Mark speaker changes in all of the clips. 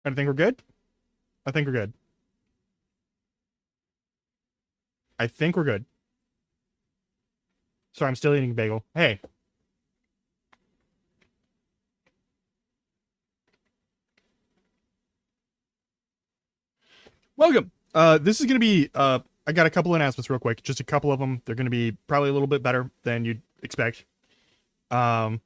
Speaker 1: I think we're good. I think we're good. I think we're good. Sorry, I'm still eating a bagel. Hey, welcome. This is gonna be I got a couple announcements real quick. Just a couple of them. They're gonna be probably a little bit better than you'd expect. Um,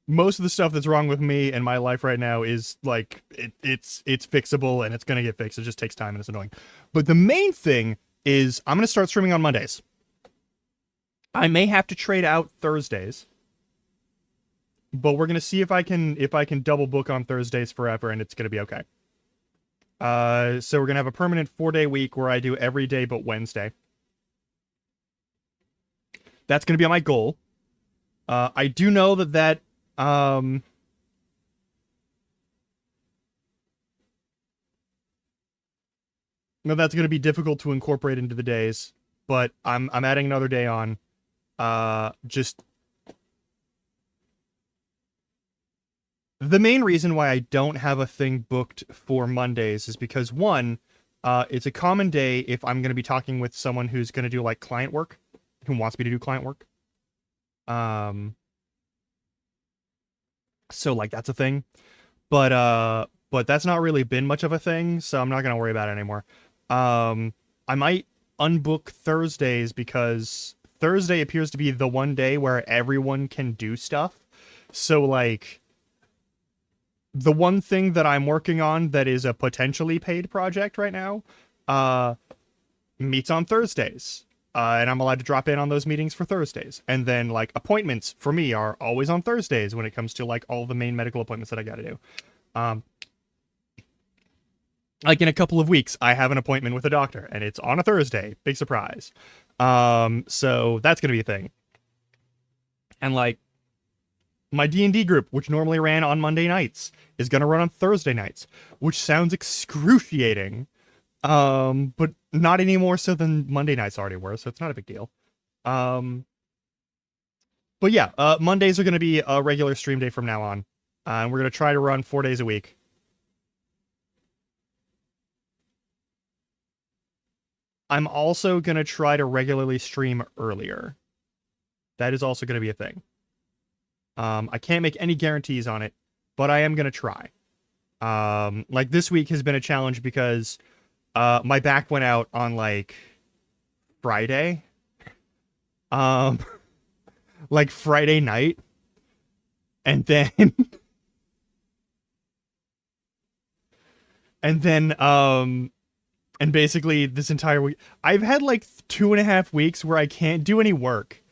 Speaker 1: Most of the stuff that's wrong with me and my life right now is like it's fixable and it's gonna get fixed. It just takes time and it's annoying. But the main thing is I'm gonna start streaming on Mondays. I may have to trade out Thursdays, but we're gonna see if I can double book on Thursdays forever, and it's gonna be okay. So we're gonna have a permanent 4-day week where I do every day but Wednesday. That's gonna be my goal. I do know that um no, that's gonna be difficult to incorporate into the days, but I'm adding another day on. Just the main reason why I don't have a thing booked for Mondays is because one, it's a common day if I'm gonna be talking with someone who's gonna do like client work, who wants me to do client work. Um, so like that's a thing. But that's not really been much of a thing, so I'm not gonna worry about it anymore. I might unbook Thursdays because Thursday appears to be the one day where everyone can do stuff. So like the one thing that I'm working on that is a potentially paid project right now, uh, meets on Thursdays. And I'm allowed to drop in on those meetings for Thursdays. And then like appointments for me are always on Thursdays when it comes to like all the main medical appointments that I gotta do. Um, like in a couple of weeks, I have an appointment with a doctor, and it's on a Thursday. Big surprise. So that's gonna be a thing. And like my D&D group, which normally ran on Monday nights, is gonna run on Thursday nights, which sounds excruciating. But not any more so than Monday nights already were, so it's not a big deal. Um, but yeah, Mondays are gonna be a regular stream day from now on, and we're gonna try to run 4 days a week. I'm also gonna try to regularly stream earlier. That is also gonna be a thing. I can't make any guarantees on it, but I am gonna try. Like this week has been a challenge because my back went out on like Friday. Um, like Friday night, and then and then and basically this entire week I've had like 2.5 weeks where I can't do any work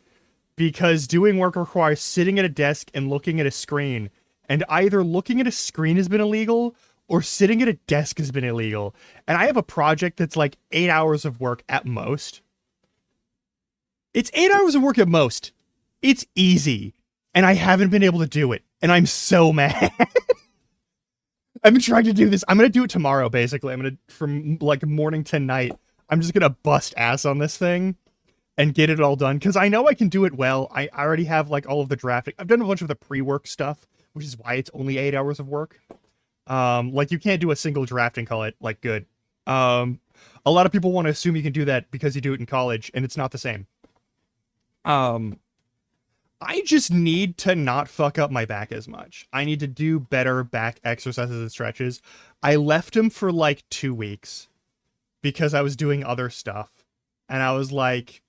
Speaker 1: because doing work requires sitting at a desk and looking at a screen, and either looking at a screen has been illegal or sitting at a desk has been illegal. And I have a project that's like 8 hours of work at most. It's 8 hours of work at most. It's easy, and I haven't been able to do it, and I'm so mad. I've been trying to do this. I'm gonna do it tomorrow. Basically, I'm gonna from like morning to night. I'm just gonna bust ass on this thing and get it all done because I know I can do it well. I already have like all of the drafting. I've done a bunch of the pre-work stuff, which is why it's only 8 hours of work. Like you can't do a single draft and call it like good. Um, a lot of people want to assume you can do that because you do it in college, and it's not the same. Um, I just need to not fuck up my back as much. I need to do better back exercises and stretches. I left him for like 2 weeks because I was doing other stuff. And I was like,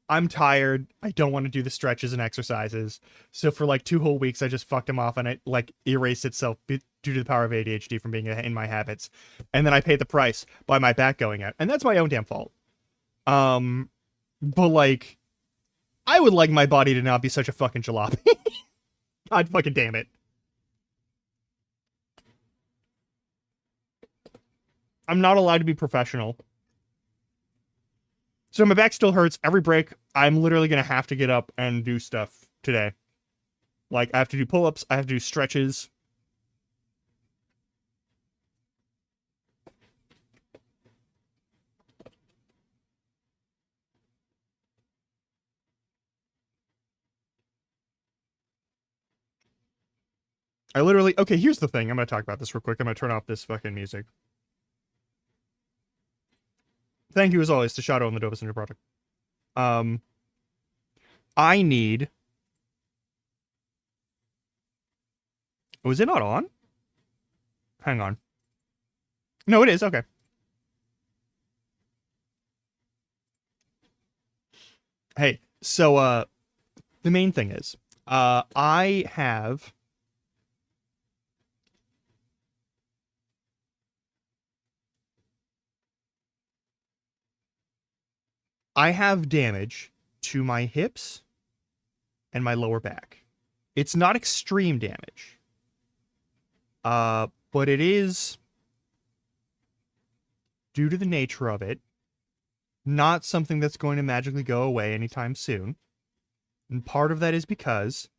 Speaker 1: I'm tired. I don't want to do the stretches and exercises. So for like 2 whole weeks, I just fucked him off, and it like erased itself due to the power of ADHD from being in my habits. And then I paid the price by my back going out. And that's my own damn fault. Um, but like, I would like my body to not be such a fucking jalopy. God fucking damn it. I'm not allowed to be professional. So my back still hurts every break. I'm literally gonna have to get up and do stuff today. Like I have to do pull-ups, I have to do stretches. I literally... Okay, here's the thing. I'm going to talk about this real quick. I'm going to turn off this fucking music. Thank you, as always, to Shadow and the Dopest Ninja Product. I need... Was it not on? Hang on. No, it is. Okay. Hey, so, the main thing is, I have... damage to my hips and my lower back. It's not extreme damage. But it is, due to the nature of it, not something that's going to magically go away anytime soon. And part of that is because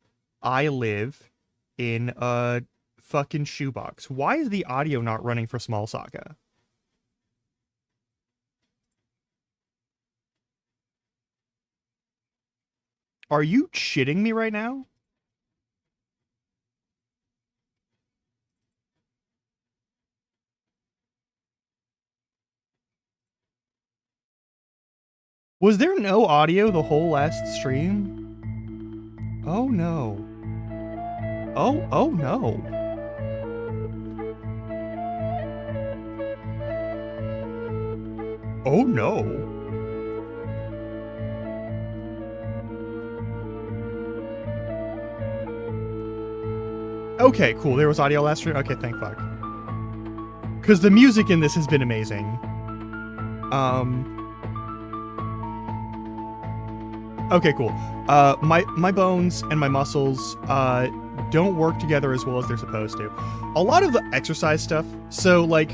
Speaker 1: I live in a fucking shoebox. Why is the audio not running for Small Saga? Are you shitting me right now? Was there no audio the whole last stream? Oh no. Oh no. Oh no. Okay, cool. There was audio last stream. Okay, thank fuck. Because the music in this has been amazing. Okay, cool. My bones and my muscles don't work together as well as they're supposed to. A lot of the exercise stuff. So like,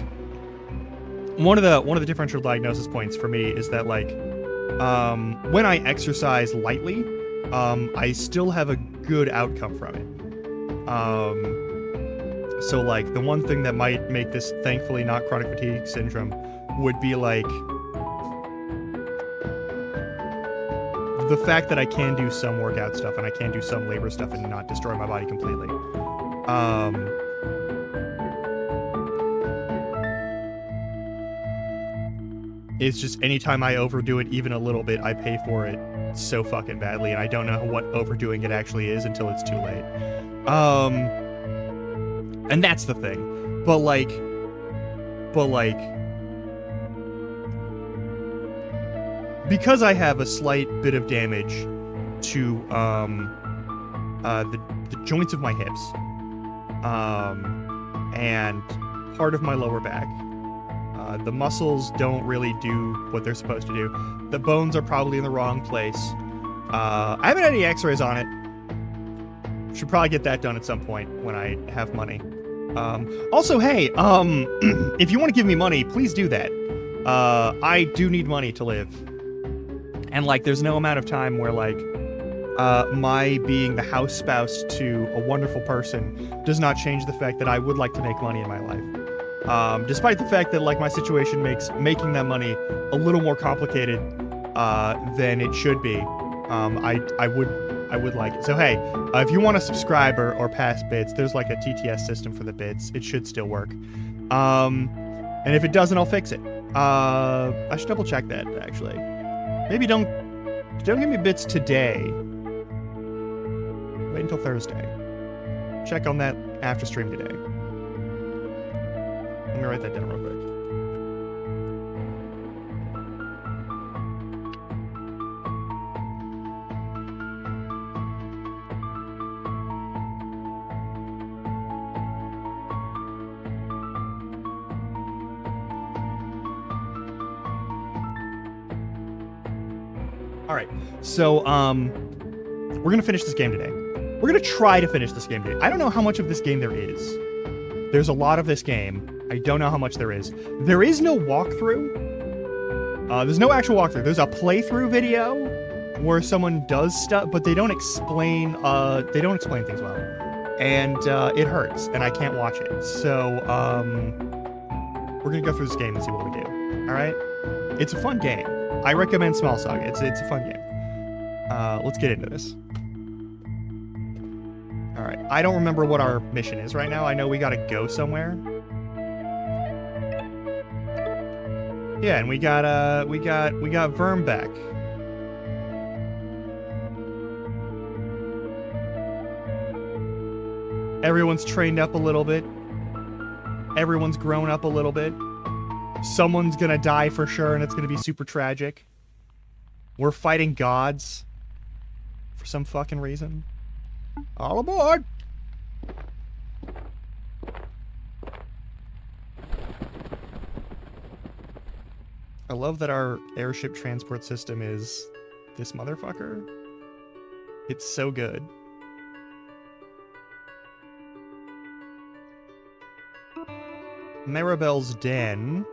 Speaker 1: one of the differential diagnosis points for me is that like, when I exercise lightly, I still have a good outcome from it. So like the one thing that might make this thankfully not chronic fatigue syndrome would be like the fact that I can do some workout stuff and I can do some labor stuff and not destroy my body completely. It's just anytime I overdo it even a little bit, I pay for it so fucking badly, and I don't know what overdoing it actually is until it's too late. And that's the thing. But like, because I have a slight bit of damage to the joints of my hips, and part of my lower back, the muscles don't really do what they're supposed to do. The bones are probably in the wrong place. I haven't had any x-rays on it. Should probably get that done at some point when I have money. Also, hey, if you want to give me money, please do that. I do need money to live. And, like, there's no amount of time where, like, my being the house spouse to a wonderful person does not change the fact that I would like to make money in my life. Despite the fact that, like, my situation makes making that money a little more complicated than it should be. I would like it. So, hey, if you want to subscribe or pass bits, there's, like, a TTS system for the bits. It should still work. And if it doesn't, I'll fix it. I should double check that, actually. Maybe don't give me bits today. Wait until Thursday. Check on that after stream today. Let me write that down real quick. All right, so we're gonna finish this game today. We're gonna try to finish this game today. I don't know how much of this game there is. There's a lot of this game. I don't know how much there is. There is no walkthrough. There's no actual walkthrough. There's a playthrough video where someone does stuff, but they don't explain things well, and it hurts, and I can't watch it. So we're gonna go through this game and see what we do. All right, it's a fun game. I recommend Small Saga. It's a fun game. Let's get into this. All Alright, I don't remember what our mission is right now. I know we gotta go somewhere. Yeah, and we got Verm back. Everyone's trained up a little bit. Everyone's grown up a little bit. Someone's gonna die for sure, and it's gonna be super tragic. We're fighting gods. For some fucking reason. All aboard! I love that our airship transport system is this motherfucker. It's so good. Maribel's Den.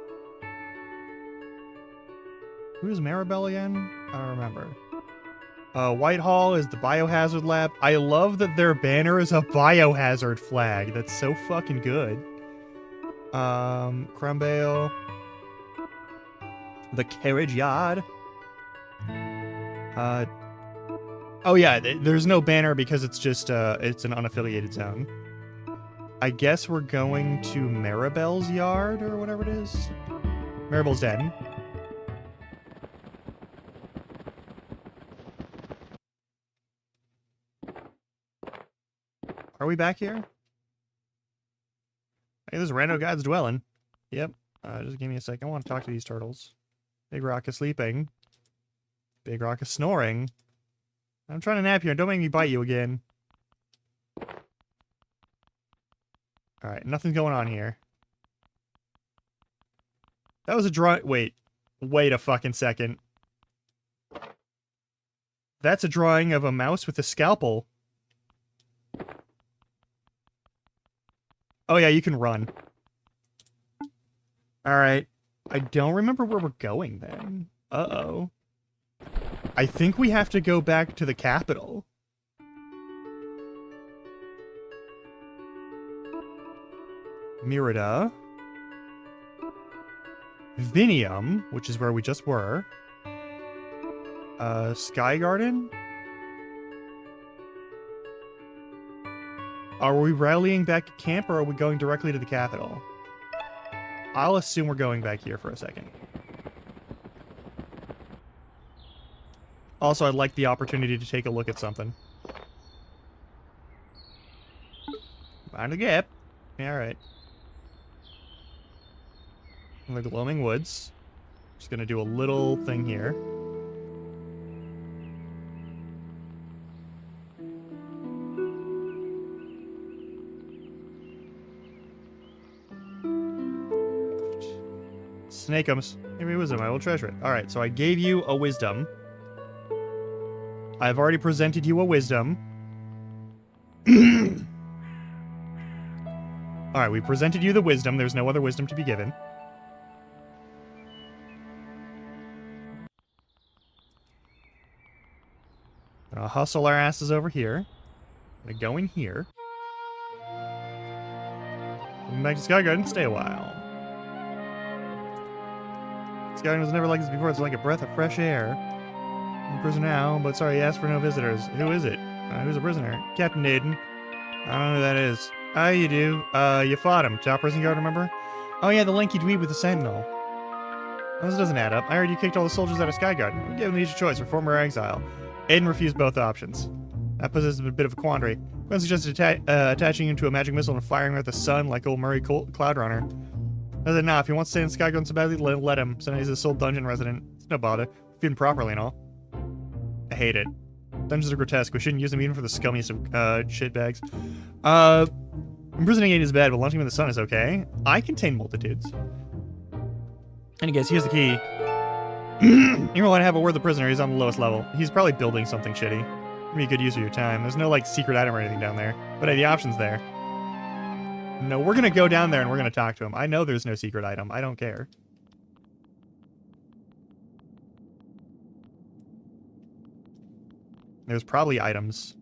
Speaker 1: Who's Maribel again? I don't remember. Whitehall is the biohazard lab. I love that their banner is a biohazard flag. That's so fucking good. Crumbale. The carriage yard. Oh yeah, there's no banner because it's just, it's an unaffiliated zone. I guess we're going to Maribel's yard or whatever it is. Maribel's Den. Are we back here? Hey, this is Rando God's dwelling. Yep. Just give me a sec. I want to talk to these turtles. Big Rock is sleeping. Big Rock is snoring. I'm trying to nap here. Don't make me bite you again. Alright, nothing's going on here. That was a drawing. Wait a fucking second. That's a drawing of a mouse with a scalpel. Oh yeah, you can run. Alright. I don't remember where we're going then. Uh-oh. I think we have to go back to the capital. Merida. Vinium, which is where we just were. Sky Garden? Are we rallying back at camp, or are we going directly to the capital? I'll assume we're going back here for a second. Also, I'd like the opportunity to take a look at something. Find the gap. Yeah, alright. The glowing woods. Just gonna do a little thing here. Snakeums. Give me wisdom, I will treasure it. Alright, so I gave you a wisdom. I've already presented you a wisdom. Alright, we presented you the wisdom. There's no other wisdom to be given. Gonna hustle our asses over here. Gonna go in here. Come back to Sky Garden, stay a while. Sky Garden was never like this before. It's like a breath of fresh air. I'm in prison now, but sorry, he asked for no visitors. Who is it? Who's a prisoner? Captain Naden. I don't know who that is. Oh, you do. You fought him. Top prison guard, remember? Oh yeah, the lanky dweeb with the sentinel. Well, this doesn't add up. I heard you kicked all the soldiers out of Sky Garden. We gave them each a choice, reform or exile. Aiden refused both options. That puts us in a bit of a quandary. Gwen suggested attaching him to a magic missile and firing her at the sun like old Murray Cloud Runner. I said, nah, if he wants to stay in Sky Garden so badly, let him. So now he's a sole dungeon resident. It's no bother. Feed him properly and all. I hate it. Dungeons are grotesque. We shouldn't use them even for the scummiest of shitbags. Imprisoning Aiden is bad, but launching him in the sun is okay. I contain multitudes. And I guess here's the key. You want to have a word with the prisoner. He's on the lowest level. He's probably building something shitty. Be a good use of your time. There's no, like, secret item or anything down there. But hey, the option's there. No, we're gonna go down there and we're gonna talk to him. I know there's no secret item. I don't care. There's probably items.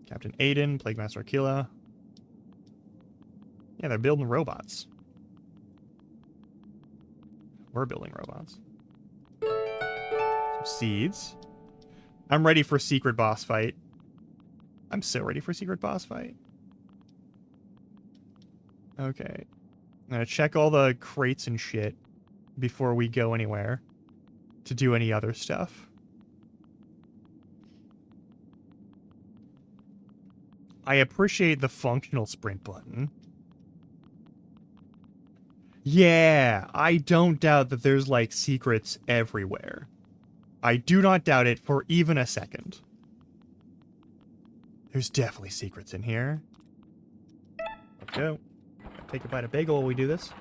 Speaker 1: Captain Aiden, Plague Master Aquila. Yeah, they're building robots. We're building robots. Some seeds. I'm ready for secret boss fight. I'm so ready for a secret boss fight. Okay. I'm gonna check all the crates and shit before we go anywhere to do any other stuff. I appreciate the functional sprint button. Yeah, I don't doubt that there's, like, secrets everywhere. I do not doubt it for even a second. There's definitely secrets in here. Let's go. Take a bite of bagel while we do this.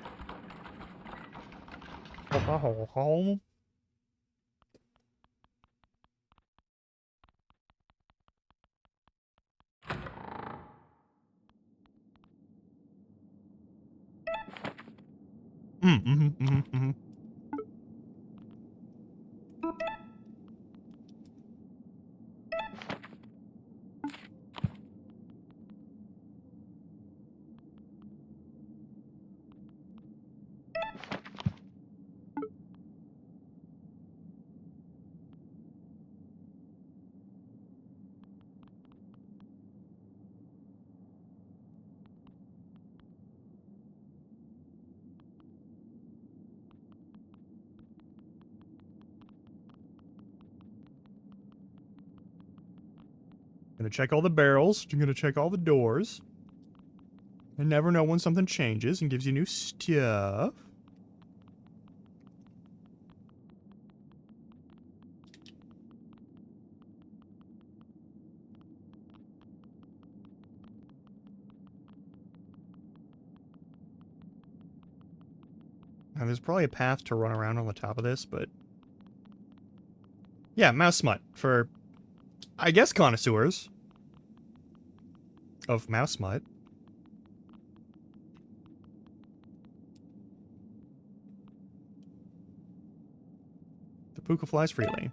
Speaker 1: Gonna check all the barrels. I'm gonna check all the doors. I never know when something changes and gives you new stuff. Now, there's probably a path to run around on the top of this, but... yeah, mouse smut for, I guess, connoisseurs of mouse smut. The puka flies freely.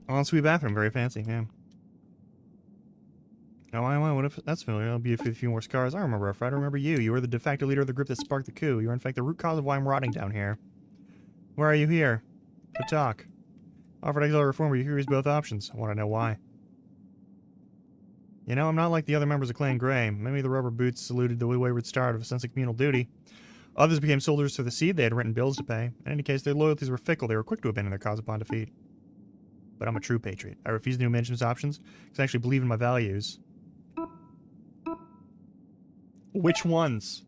Speaker 1: Oh, sweet bathroom, very fancy, yeah. Oh, what if that's familiar? I'll be a few more scars. I remember, Fred. I remember you. You were the de facto leader of the group that sparked the coup. You are, in fact, the root cause of why I'm rotting down here. Why are you here? To talk. Offered exile reform, but you refuse both options. I want to know why. You know, I'm not like the other members of Clan Grey. Maybe the rubber boots saluted the wayward star of a sense of communal duty. Others became soldiers for the seed. They had written bills to pay. In any case, their loyalties were fickle. They were quick to abandon their cause upon defeat. But I'm a true patriot. I refuse new mentions options because I actually believe in my values. Which ones?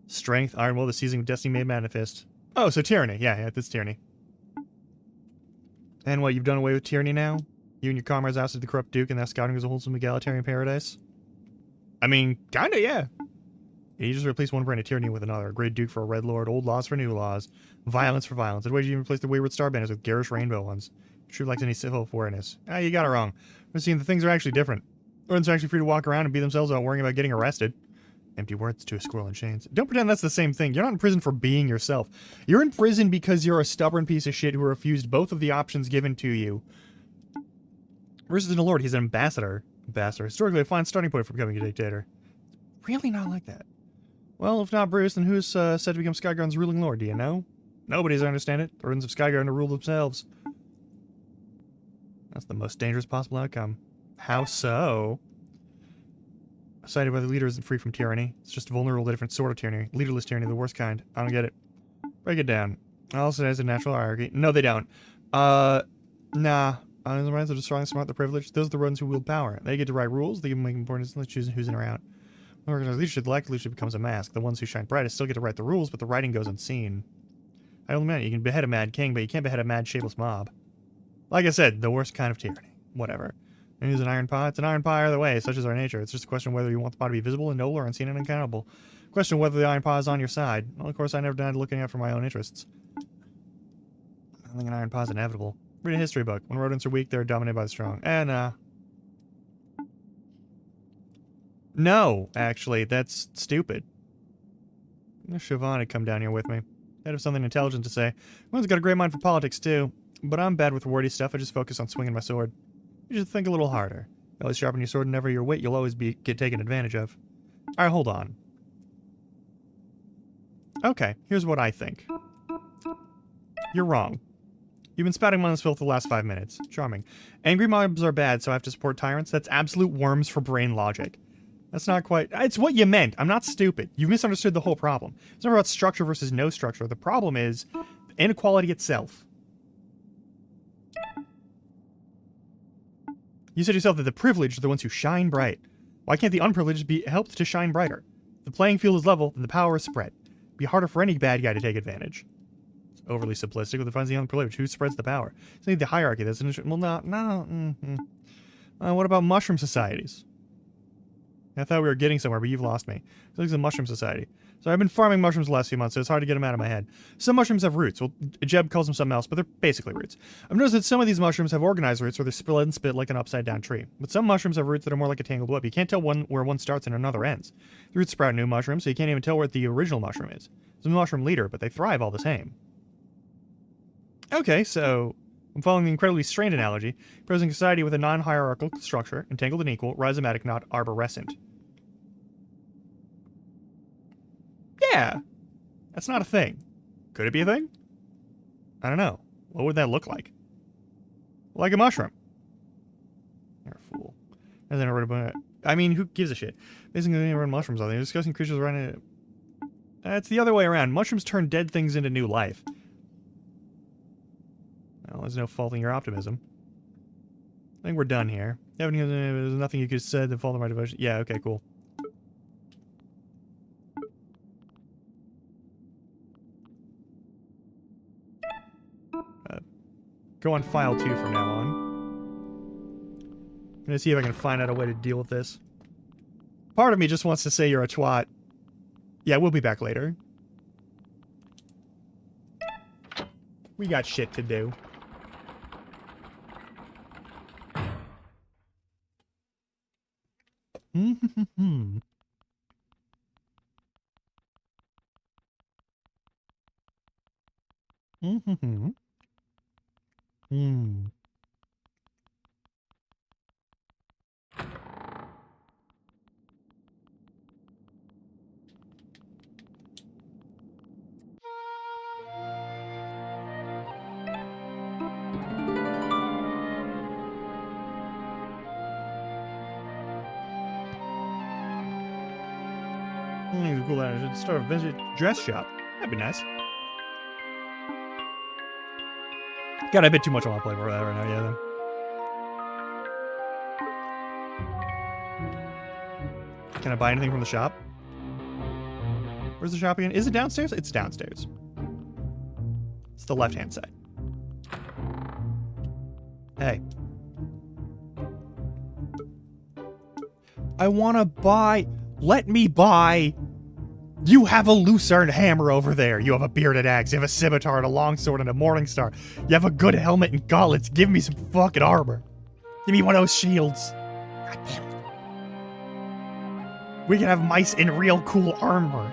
Speaker 1: Strength, iron will, the seizing of destiny made manifest. Oh, so tyranny. Yeah, that's tyranny. And what, you've done away with tyranny now? You and your comrades ousted the corrupt duke and now scouting as a wholesome egalitarian paradise? I mean, kinda, yeah. You just replace one brand of tyranny with another. A great duke for a red lord, old laws for new laws, violence for violence. And why did you even replace the wayward star banners with garish rainbow ones? True like any civil awareness. Ah, you got it wrong. We're seeing the things are actually different. Rodents are actually free to walk around and be themselves without worrying about getting arrested. Empty words to a squirrel in chains. Don't pretend that's the same thing. You're not in prison for being yourself. You're in prison because you're a stubborn piece of shit who refused both of the options given to you. Versus the Lord, he's an ambassador. Historically a fine starting point for becoming a dictator. Really not like that. Well, if not Bruce, then who's said to become Skygarden's ruling lord, do you know? Nobody, as I understand it. The Rodents of Skygarden to rule themselves. That's the most dangerous possible outcome. How so? Cited by the leader isn't free from tyranny. It's just vulnerable to a different sort of tyranny. Leaderless tyranny, the worst kind. I don't get it. Break it down. Also has a natural hierarchy. No, they don't. Nah. The Rodents are the strong, smart, the privileged. Those are the rodents who wield power. They get to write rules. They can make important decisions, choosing who's in or out. When organized leadership, the lack of leadership becomes a mask. The ones who shine brightest still get to write the rules, but the writing goes unseen. I only meant you can behead a mad king, but you can't behead a mad, shapeless mob. Like I said, the worst kind of tyranny. Whatever. And use an iron paw. It's an iron paw either way. Such is our nature. It's just a question of whether you want the paw to be visible and noble or unseen and uncountable. Question of whether the iron paw is on your side. Well, of course, I never denied looking out for my own interests. I think an iron paw is inevitable. Read a history book. When rodents are weak, they're dominated by the strong. And, no, actually, that's stupid. Siobhan had come down here with me. I'd have something intelligent to say. One's got a great mind for politics, too. But I'm bad with wordy stuff. I just focus on swinging my sword. You should think a little harder. You always sharpen your sword and never your wit, you'll always get taken advantage of. Alright, hold on. Okay, here's what I think. You're wrong. You've been spouting mindless filth for the last 5 minutes. Charming. Angry mobs are bad, so I have to support tyrants? That's absolute worms for brain logic. That's not quite... It's what you meant. I'm not stupid. You've misunderstood the whole problem. It's never about structure versus no structure. The problem is inequality itself. You said yourself that the privileged are the ones who shine bright. Why can't the unprivileged be helped to shine brighter? If the playing field is level, then the power is spread. It'd be harder for any bad guy to take advantage. It's overly simplistic. What defines the unprivileged? Who spreads the power? It's the hierarchy. That's an well, no. What about mushroom societies? I thought we were getting somewhere, but you've lost me. It's like the mushroom society. So I've been farming mushrooms the last few months, so it's hard to get them out of my head. Some mushrooms have roots. Well, Jeb calls them something else, but they're basically roots. I've noticed that some of these mushrooms have organized roots, or they're split and spit like an upside-down tree. But some mushrooms have roots that are more like a tangled web. You can't tell where one starts and another ends. The roots sprout new mushrooms, so you can't even tell where the original mushroom is. There's a mushroom leader, but they thrive all the same. Okay, so I'm following the incredibly strained analogy. Present society with a non-hierarchical structure, entangled and equal, rhizomatic, not arborescent. Yeah, that's not a thing. Could it be a thing? I don't know. What would that look like? Like a mushroom. You're a fool. And then I mean, who gives a shit? Basically, they run mushrooms all day. Discussing creatures running it. It's the other way around. Mushrooms turn dead things into new life. Well, there's no faulting your optimism. I think we're done here. There's nothing you could have said to fault my devotion. Yeah, okay, cool. Go on file 2 from now on. I'm gonna see if I can find out a way to deal with this. Part of me just wants to say you're a twat. Yeah, we'll be back later. We got shit to do. Cool. I should start a vintage dress shop. That'd be nice. Got a bit too much on my plate for that right now, yeah, then. Can I buy anything from the shop? Where's the shop again? Is it downstairs? It's downstairs. It's the left-hand side. Hey. I wanna buy... Let me buy... You have a lucerne hammer over there. You have a bearded axe. You have a scimitar and a longsword and a morning star. You have a good helmet and gauntlets. Give me some fucking armor. Give me one of those shields. God damn it. We can have mice in real cool armor.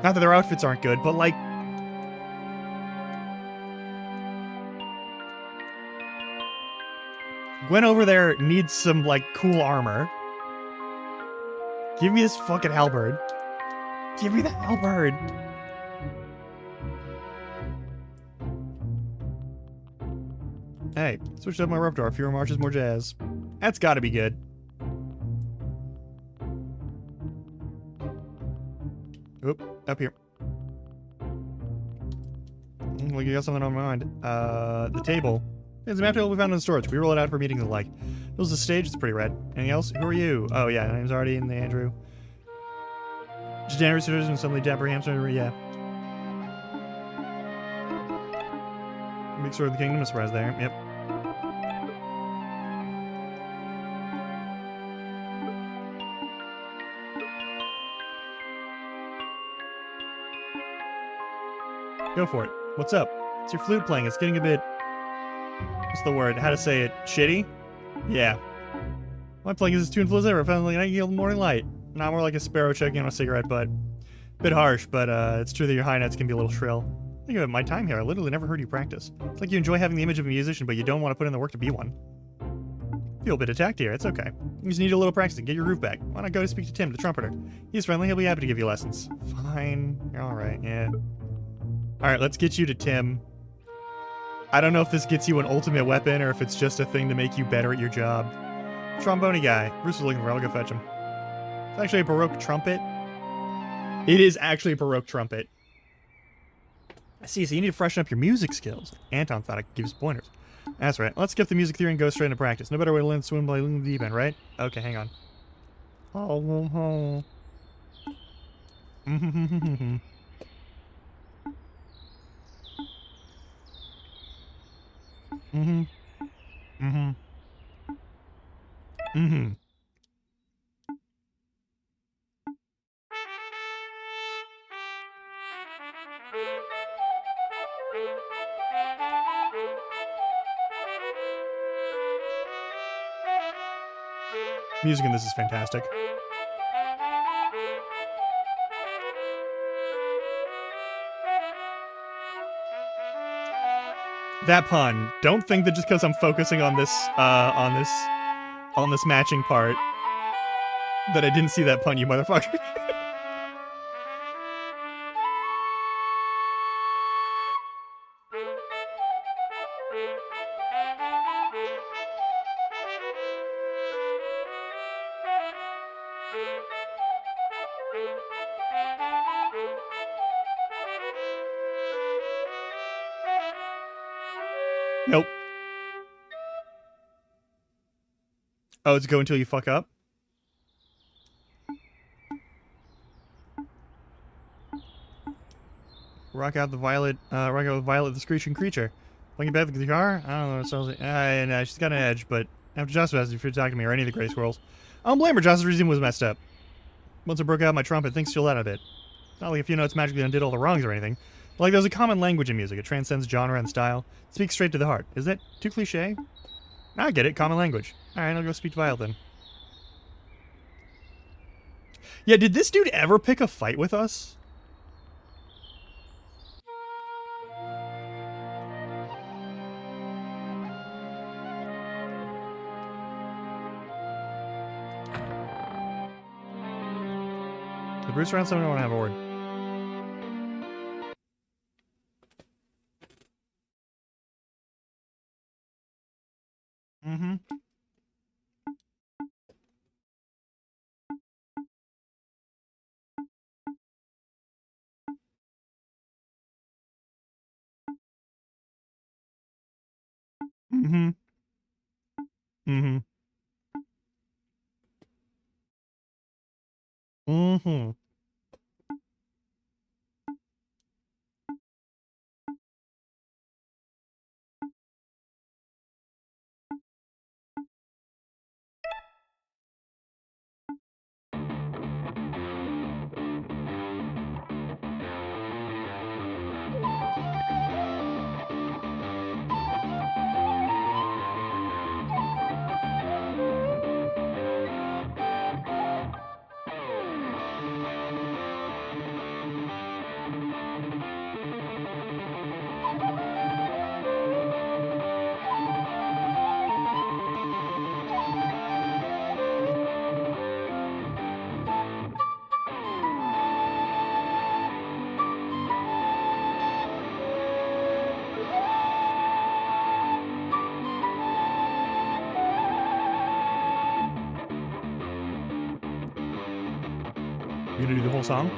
Speaker 1: Not that their outfits aren't good, but like... Gwen over there needs some, like, cool armor. Give me this fucking halberd. Give me the halberd. Hey, switched up my repertoire. Fewer marches, more jazz. That's gotta be good. Oop, up here. Like you got something on my mind. The table. It's a map table we found in the storage. We roll it out for meetings and like. This is the stage, it's pretty red. Anything else? Who are you? Oh yeah, my name's already in the Andrew. Just Andrew Citizen and suddenly Dapper Hamster, yeah. Big Sword of the Kingdom, a surprise there, yep. Go for it. What's up? It's your flute playing, it's getting a bit... What's the word? How to say it? Shitty? Yeah. My playing is as tuneful as ever. Finally, I yield morning light. Not more like a sparrow choking on a cigarette, but... Bit harsh, but it's true that your high notes can be a little shrill. Think of it, my time here, I literally never heard you practice. It's like you enjoy having the image of a musician, but you don't want to put in the work to be one. Feel a bit attacked here, it's okay. You just need a little practice to get your groove back. Why not go to speak to Tim, the trumpeter? He's friendly, he'll be happy to give you lessons. Fine. You're alright, yeah. Alright, let's get you to Tim. I don't know if this gets you an ultimate weapon or if it's just a thing to make you better at your job. Trombone guy. Bruce is looking for it. I'll go fetch him. It's actually a Baroque trumpet. It is actually a Baroque trumpet. I see, so you need to freshen up your music skills. Anton thought I could give us pointers. That's right. Let's skip the music theory and go straight into practice. No better way to learn to swim by learning the deep end, right? Okay, hang on. Oh. Mm-hmm. Mm-hmm. Mm-hmm. Music in this is fantastic. That pun. Don't think that just because I'm focusing on this matching part that I didn't see that pun, you motherfucker. Nope. Oh, it's go until you fuck up? Rock out with Violet, the screeching creature. Playing back with the guitar? I don't know what it sounds like. No, she's got an edge, but after Joss asked if you're talking to me or any of the Grey Squirrels. I don't blame her, Joss's reason was messed up. Once I broke out my trumpet, things still out a bit. It's not like a few notes magically undid all the wrongs or anything. But like there's a common language in music. It transcends genre and style. It speaks straight to the heart. Is that too cliche? I get it. Common language. Alright, I'll go speak to Violet then. Yeah, did this dude ever pick a fight with us? The Bruce around someone, I want to have a word. Mm-hmm. Mm-hmm. Mm-hmm. Mm-hmm. You gonna do the whole song?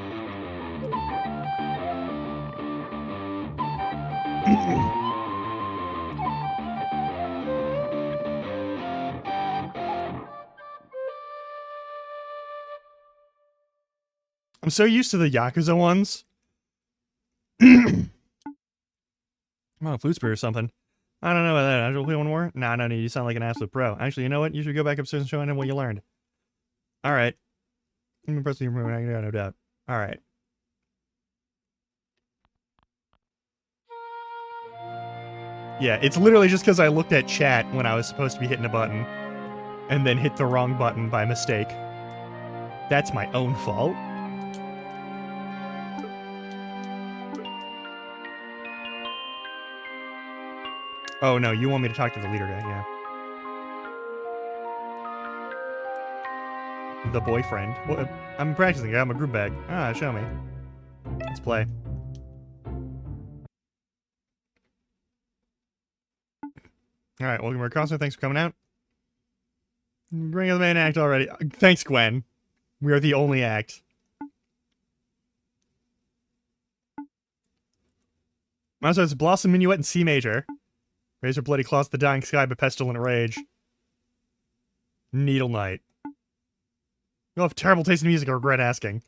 Speaker 1: I'm so used to the Yakuza ones. I'm on a flute spirit or something. I don't know about that. I should play one more? Nah, no need. You sound like an absolute pro. Actually, you know what? You should go back upstairs and show him what you learned. Alright. I'm impressed with your movement, no doubt. Alright. Yeah, it's literally just because I looked at chat when I was supposed to be hitting a button and then hit the wrong button by mistake. That's my own fault. Oh no, you want me to talk to the leader guy, yeah. The boyfriend. Well, I'm practicing, I got my group bag. Ah, show me. Let's play. Alright, welcome to our concert. Thanks for coming out. Bring up the main act already. Thanks, Gwen. We are the only act. Also, it's Blossom Minuet in C major. Raise her bloody claws to the dying sky by pestilent rage. Needle Night. You'll have terrible taste in music, I regret asking.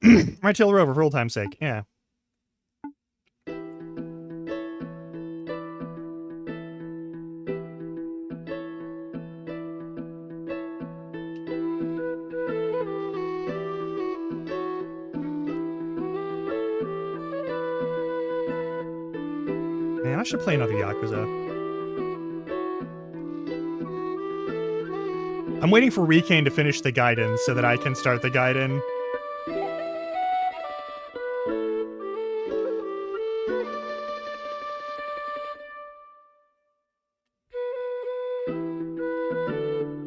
Speaker 1: Might tail her over for old time's sake. Yeah. Man, I should play another Yakuza. I'm waiting for Rikane to finish the Gaiden so that I can start the Gaiden.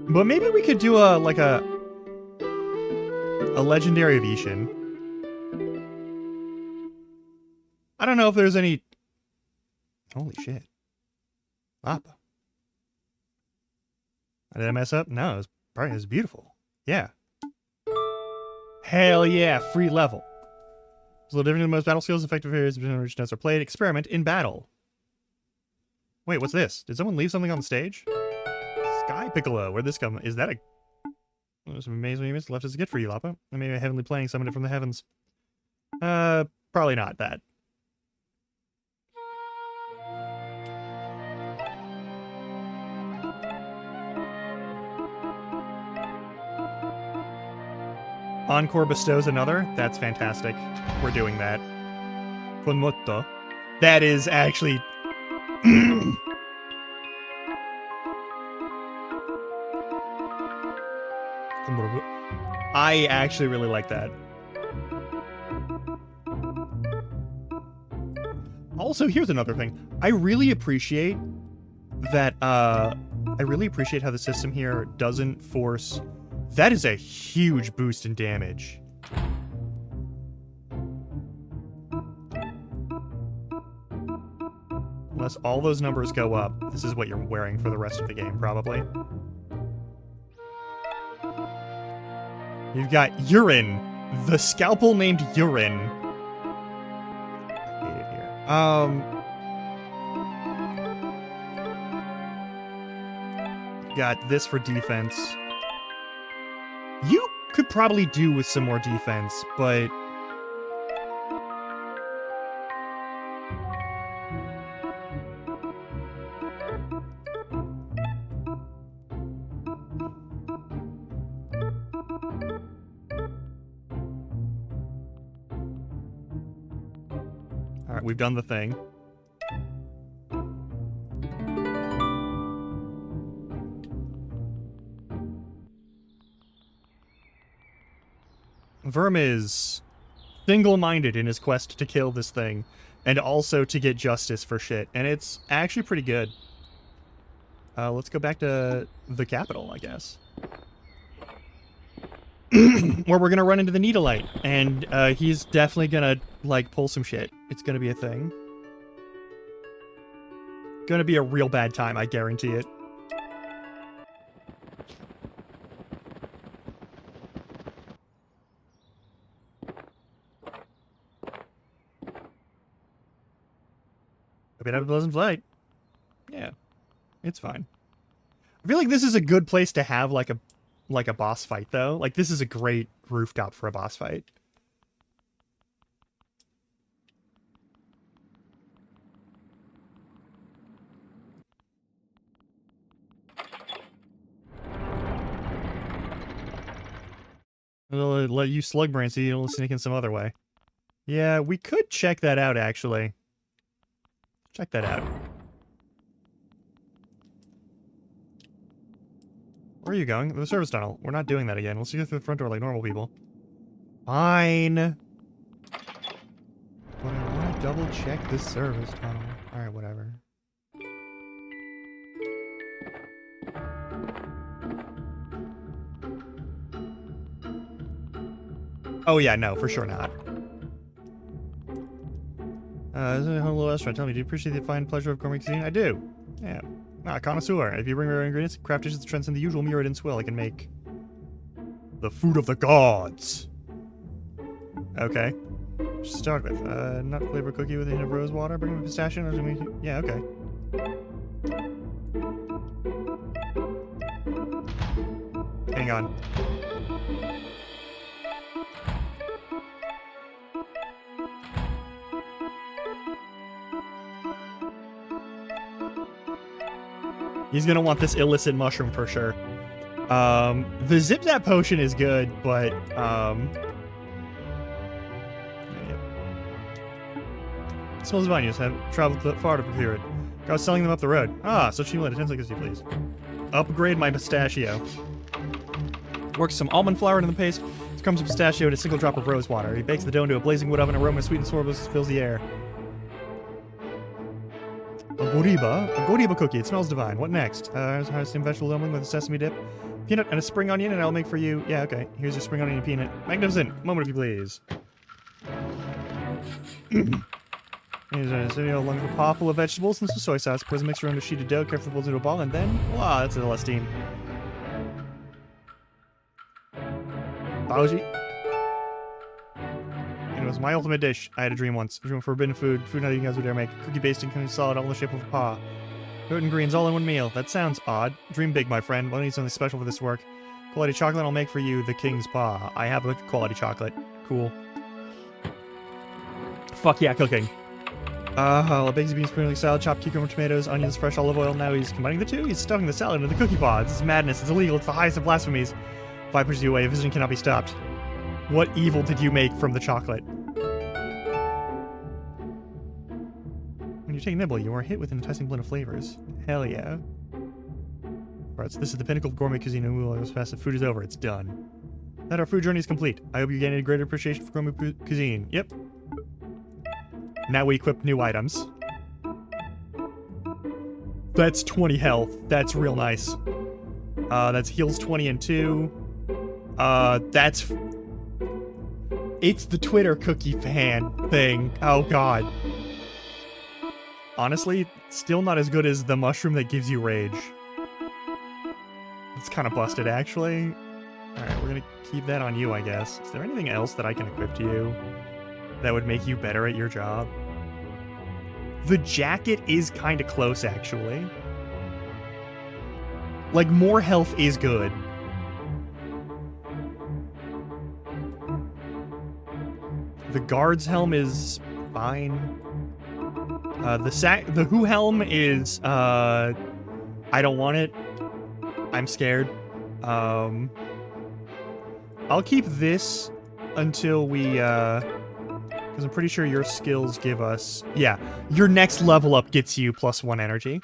Speaker 1: But maybe we could do a legendary of Ishin. I don't know if there's any. Holy shit. Lapa. Did I mess up? No, it was beautiful. Yeah. Hell yeah, free level. It's a little different than most battle skills. Effective areas between which notes are played. Experiment in battle. Wait, what's this? Did someone leave something on the stage? Sky Piccolo. Where'd this come? Is that a... There's some amazing units left as a gift for you, Lapa. I may be a heavenly playing summoned it from the heavens. Probably not that. Encore bestows another? That's fantastic. We're doing that. Con molto. That is actually... I actually really like that. Also, here's another thing. I really appreciate that, I really appreciate how the system here doesn't force... That is a huge boost in damage. Unless all those numbers go up, this is what you're wearing for the rest of the game, probably. You've got Urine. The scalpel named Urine. I hate it here. Got this for defense. You could probably do with some more defense, but... Alright, we've done the thing. Verm is single-minded in his quest to kill this thing, and also to get justice for shit, and it's actually pretty good. Let's go back to the capital, I guess. Where we're gonna run into the Needleite, and he's definitely gonna, like, pull some shit. It's gonna be a thing. Gonna be a real bad time, I guarantee it. Hope you have a pleasant flight. Yeah, it's fine. I feel like this is a good place to have like a boss fight though. Like this is a great rooftop for a boss fight. It'll let you slug brain so you'll sneak in some other way. Yeah, we could check that out actually. Check that out. Where are you going? The service tunnel. We're not doing that again. Let's go through the front door like normal people. Fine. But I want to double check this service tunnel. Alright, whatever. Oh yeah, no, for sure not. Is it a little restaurant? Tell me, do you appreciate the fine pleasure of gourmet cuisine? I do. Yeah. Ah, connoisseur. If you bring rare ingredients, craft dishes that transcend the usual Muradin swill, I can make the food of the gods. Okay. Just start with nut flavored cookie with a hint of rose water. Bring me pistachio. Yeah, okay. Hang on. He's gonna want this illicit mushroom for sure. The Zip Zap potion is good, but yeah. It smells divine. You just have traveled far to procure it. I was selling them up the road. Ah, so accumulate 10 seconds, please. Upgrade my pistachio. Work some almond flour into the paste. Crumbs of pistachio and a single drop of rose water. He bakes the dough into a blazing wood oven. Aroma sweet and sorbus fills the air. A goriba cookie. It smells divine. What next? Steamed vegetable dumpling with a sesame dip, peanut, and a spring onion, and I'll make for you. Yeah, okay. Here's your spring onion and peanut. Magnificent. Moment, if you please. Here's a cereal along with a pot full of vegetables and some soy sauce. Pour the mixture under a sheet of dough, carefully fold into a ball, and then, wow, that's a Celestine. Bauji. It was my ultimate dish. I had a dream once. A dream of forbidden food. Food not you guys would dare make. Cookie basting, kind of solid, all in the shape of a paw. Fruit and greens all in one meal. That sounds odd. Dream big, my friend. We'll need something special for this work. Quality chocolate, I'll make for you the king's paw. I have a quality chocolate. Cool. Fuck yeah, cooking. Baked beans, spring salad, chopped cucumber, tomatoes, onions, fresh olive oil. Now he's combining the two. He's stuffing the salad into the cookie pods. It's madness. It's illegal. It's the highest of blasphemies. If I push you away, vision cannot be stopped. What evil did you make from the chocolate? When you take a nibble, you are hit with an enticing blend of flavors. Hell yeah. Alright, so this is the pinnacle of gourmet cuisine, and we will go fast. The food is over. It's done. That our food journey is complete. I hope you gain a greater appreciation for gourmet cuisine. Yep. Now we equip new items. That's 20 health. That's real nice. That's heals 20 and 2. That's... It's the Twitter cookie fan thing. Oh god. Honestly, still not as good as the mushroom that gives you rage. It's kind of busted, actually. Alright, we're gonna keep that on you, I guess. Is there anything else that I can equip to you that would make you better at your job? The jacket is kind of close, actually. Like, more health is good. The guard's helm is fine. The Who helm is, I don't want it. I'm scared. I'll keep this until we, because I'm pretty sure your skills give us, yeah, your next level up gets you +1 energy.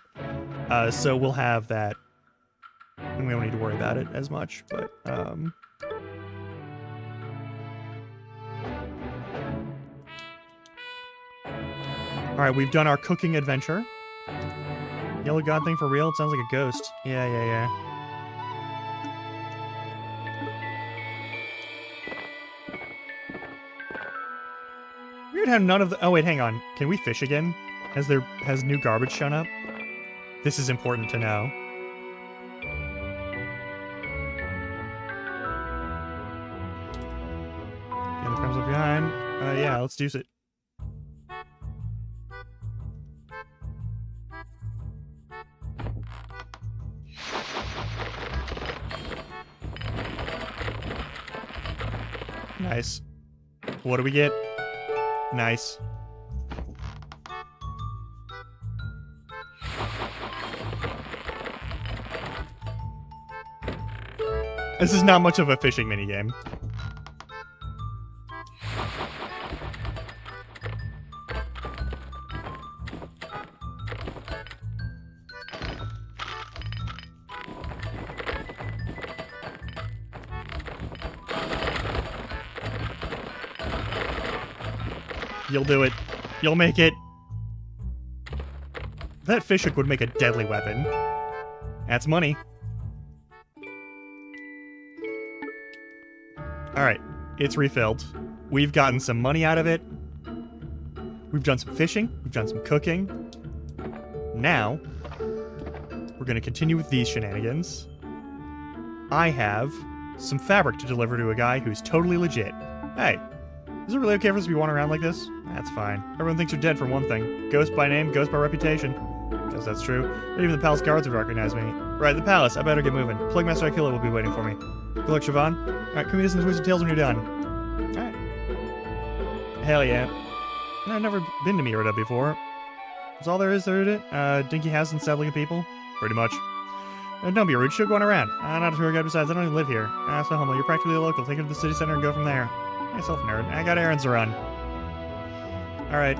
Speaker 1: So we'll have that. And we don't need to worry about it as much, but, Alright, we've done our cooking adventure. Yellow god thing for real? It sounds like a ghost. Yeah. Weird how none of the... Oh, wait, hang on. Can we fish again? Has new garbage shown up? This is important to know. Okay, the comes up behind. Yeah, let's do it. Nice. What do we get? Nice. This is not much of a fishing minigame. You'll do it. You'll make it. That fish hook would make a deadly weapon. That's money. Alright, it's refilled. We've gotten some money out of it. We've done some fishing. We've done some cooking. Now, We're going to continue with these shenanigans. I have some fabric to deliver to a guy who's totally legit. Hey, is it really okay for us to be wandering around like this? That's fine. Everyone thinks you're dead for one thing. Ghost by name, ghost by reputation. Guess that's true. Not even the palace guards would recognize me. Right, the palace. I better get moving. Plague Master Killer will be waiting for me. Good luck, Siobhan. Alright, come meet us in Twisted Tales when you're done. Alright. Hell yeah. I've never been to Mirada before. That's all there is to it? Dinky house and sad-looking people? Pretty much. Don't be rude, she'll go on around. I'm not a tour guide, besides I don't even live here. So humble, you're practically a local. Take her to the city center and go from there. Myself, nerd. I got errands to run. Alright.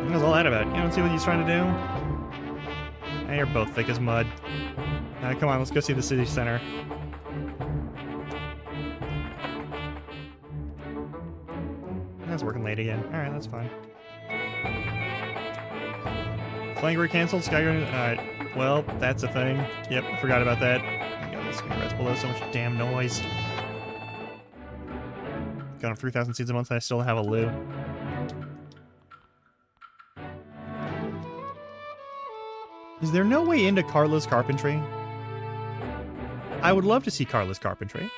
Speaker 1: What was all that about? You don't see what he's trying to do? You're both thick as mud. Come on, let's go see the city center. That's working late again. Alright, that's fine. Flying Grid cancelled, Skyguard. Alright, well, that's a thing. Yep, I forgot about that. I got those cigarettes below, so much damn noise. Got 3,000 seeds a month and I still have a loo. Is there no way into Carla's carpentry? I would love to see Carla's carpentry.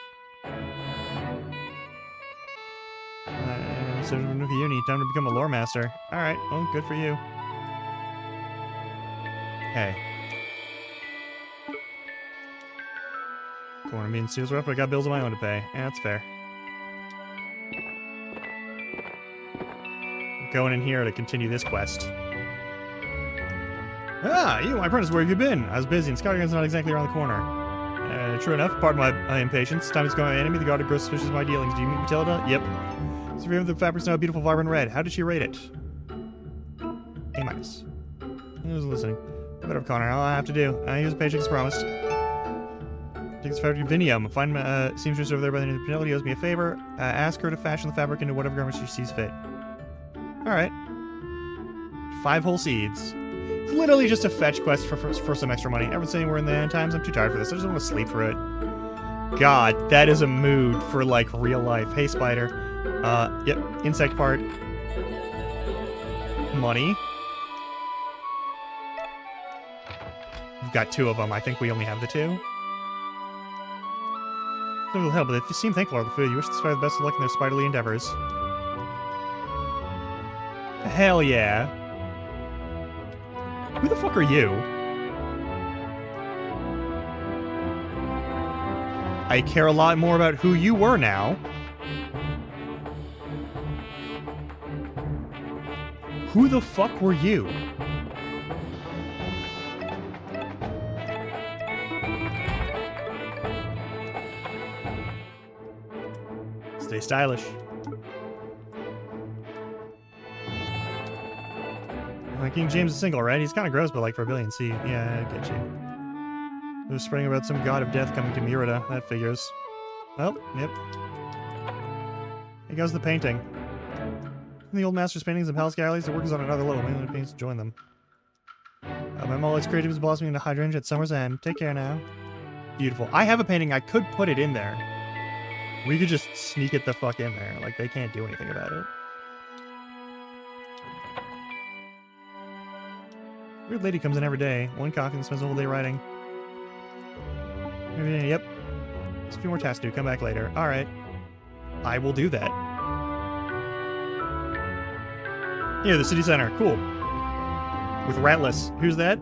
Speaker 1: So uni, time to become a lore master. Alright, well, good for you. Hey. Don't want to be in Sears rough, but I got bills of my own to pay. Yeah, that's fair. I'm going in here to continue this quest. Ah, you, my apprentice, where have you been? I was busy, and Scotland's not exactly around the corner. True enough, pardon my impatience. Time to go my enemy. The guard grows suspicious of my dealings. Do you meet Matilda? Yep. So if the fabric's now a beautiful, vibrant red. How did she rate it? A-. I was listening. I better have Connor. All I have to do. Use patience as promised. Take this fabric to Vinium. Find seamstress over there by the name of Penelope. He owes me a favor. Ask her to fashion the fabric into whatever garment she sees fit. Alright. 5 whole seeds. It's literally just a fetch quest for some extra money. Everyone's saying we're in the end times. I'm too tired for this. I just want to sleep through it. God, that is a mood for, like, real life. Hey, spider. Yep. Insect part. Money. We've got 2 of them. I think we only have the 2. No little help, but if you seem thankful for the food, you wish the spider the best of luck in their spiderly endeavors. Hell yeah. Who the fuck are you? I care a lot more about who you were now. Who the fuck were you? Stay stylish. King James is single, right? He's kind of gross, but like for a billion. See, yeah, I get you. They're spreading about some god of death coming to Mirada. That figures. Oh, yep. Here goes the painting. The old master's paintings and palace galleries, the work is on another level. Maybe the paintings to join them. My Mullet's creative is blossoming into hydrangea at summer's end. Take care now. Beautiful. I have a painting. I could put it in there. We could just sneak it the fuck in there. Like, they can't do anything about it. Weird lady comes in every day. One coffee and spends the whole day writing. Yep. There's a few more tasks to do. Come back later. Alright. I will do that. Yeah, the city center. Cool. With Ratless. Who's that?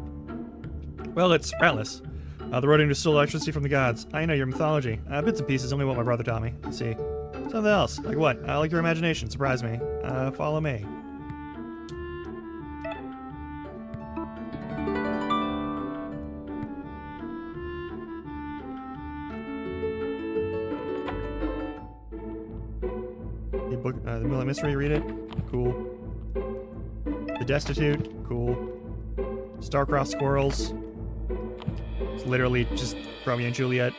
Speaker 1: Well, it's Ratless. The rodent to steal electricity from the gods. I know your mythology. Bits and pieces, only what my brother taught me. Let's see. Something else. Like what? I like your imagination. Surprise me. Follow me. The book, the Moonlight Mystery, read it. Cool. The Destitute. Cool. Star-crossed squirrels. It's literally just Romeo and Juliet.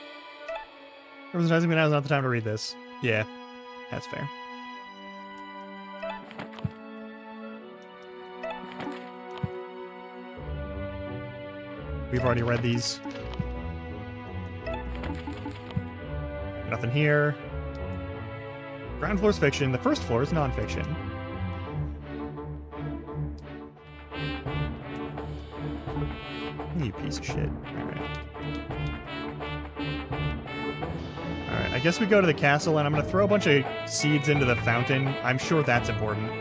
Speaker 1: Representing me now is not the time to read this. Yeah, that's fair. We've already read these. Nothing here. Ground floor is fiction. The first floor is non-fiction. You piece of shit. Alright, I guess we go to the castle, and I'm gonna throw a bunch of seeds into the fountain. I'm sure that's important.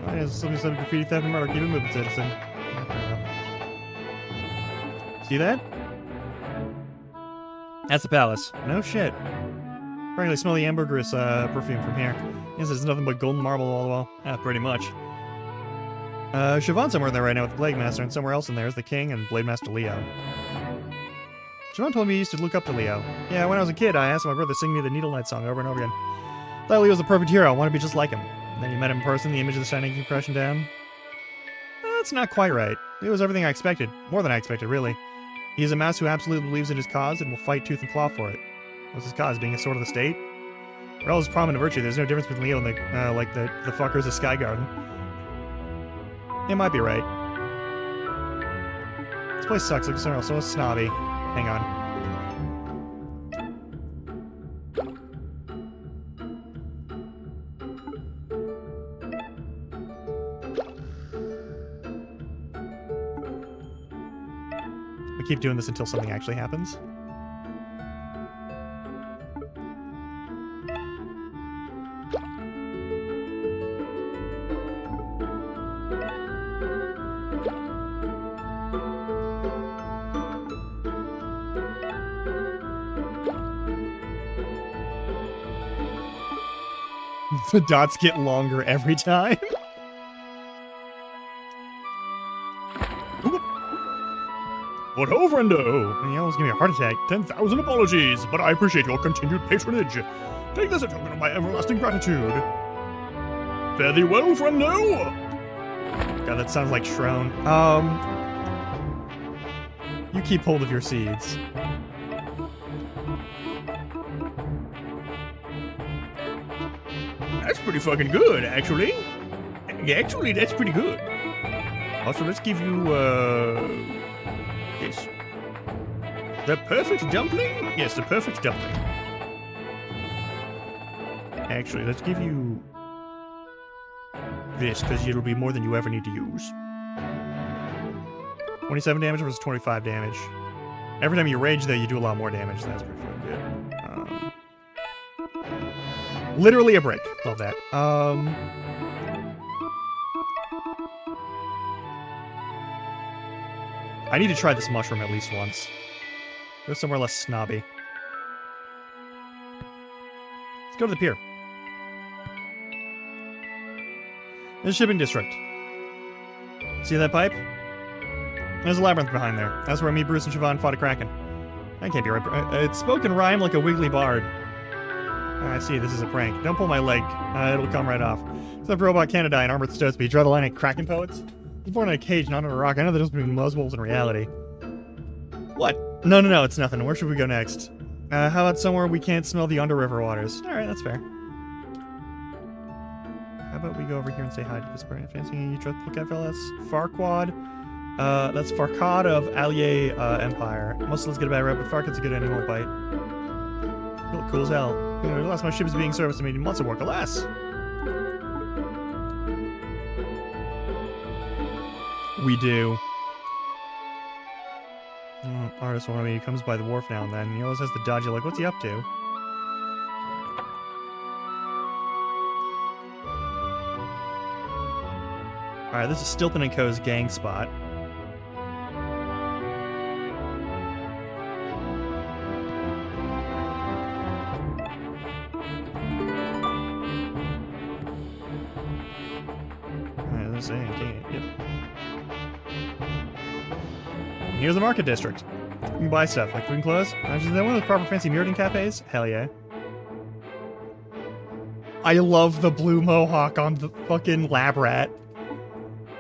Speaker 1: Oh, yeah, something said graffiti, theft, and murder. Keep it moving, citizen. Yeah, fair enough. See that? That's the palace. No shit. Frankly, smell the ambergris perfume from here. Yes, there's nothing but golden marble all the wall. Pretty much. Siobhan's somewhere in there right now with the Plague Master, and somewhere else in there is the King and Blade Master Leo. Siobhan told me he used to look up to Leo. Yeah, when I was a kid, I asked my brother to sing me the Needle Knight song over and over again. Thought Leo was the perfect hero. I wanted to be just like him. And then you met him in person, the image of the shining came crashing down. That's not quite right. It was everything I expected. More than I expected, really. He's a mouse who absolutely believes in his cause and will fight tooth and claw for it. What's his cause? Being a sword of the state? For all his prominent virtue, there's no difference between Leo and the fuckers of Sky Garden. It might be right. This place sucks, like somewhere else, so snobby. Hang on. We keep doing this until something actually happens. The dots get longer every time.
Speaker 2: What ho, friendo?
Speaker 1: You almost gave me a heart attack.
Speaker 2: 10,000 apologies, but I appreciate your continued patronage. Take this as a token of my everlasting gratitude. Fare thee well, friendo!
Speaker 1: God, that sounds like Shrone. You keep hold of your seeds.
Speaker 2: That's pretty fucking good, actually. Actually, that's pretty good. Also, let's give you, this. The perfect dumpling? Yes, the perfect dumpling. Actually, let's give you this, because it'll be more than you ever need to use.
Speaker 1: 27 damage versus 25 damage. Every time you rage, though, you do a lot more damage. That's pretty fucking good. Literally a break. Love that. I need to try this mushroom at least once. Go somewhere less snobby. Let's go to the pier. There's a shipping district. See that pipe? There's a labyrinth behind there. That's where me, Bruce, and Siobhan fought a kraken. That can't be right. It's spoken rhyme like a wiggly bard. I see, this is a prank. Don't pull my leg. It'll come right off. Except for Robot Canada and Armored Stotesby. Draw the line at Kraken poets? He's born in a cage, not on a rock. I know there's between muzzwolves in reality. What? No, it's nothing. Where should we go next? How about somewhere we can't smell the underriver waters? Alright, that's fair. How about we go over here and say hi to this brand fancy you trust look at fellas? Farquad. That's Farquad of Allier Empire. Most of us get a bad rep, but Farquad's a good and he won't bite. You look cool as hell. The last my ship is being serviced to me months of work, alas. We do. Oh, artist one of me, he comes by the wharf now and then. He always has to dodge you like, what's he up to? Alright, this is Stilton & Co.'s gang spot. Yep. Here's the market district. You can buy stuff like food and clothes. Is that one of the proper fancy Mirrodin cafes? Hell yeah. I love the blue mohawk on the fucking lab rat.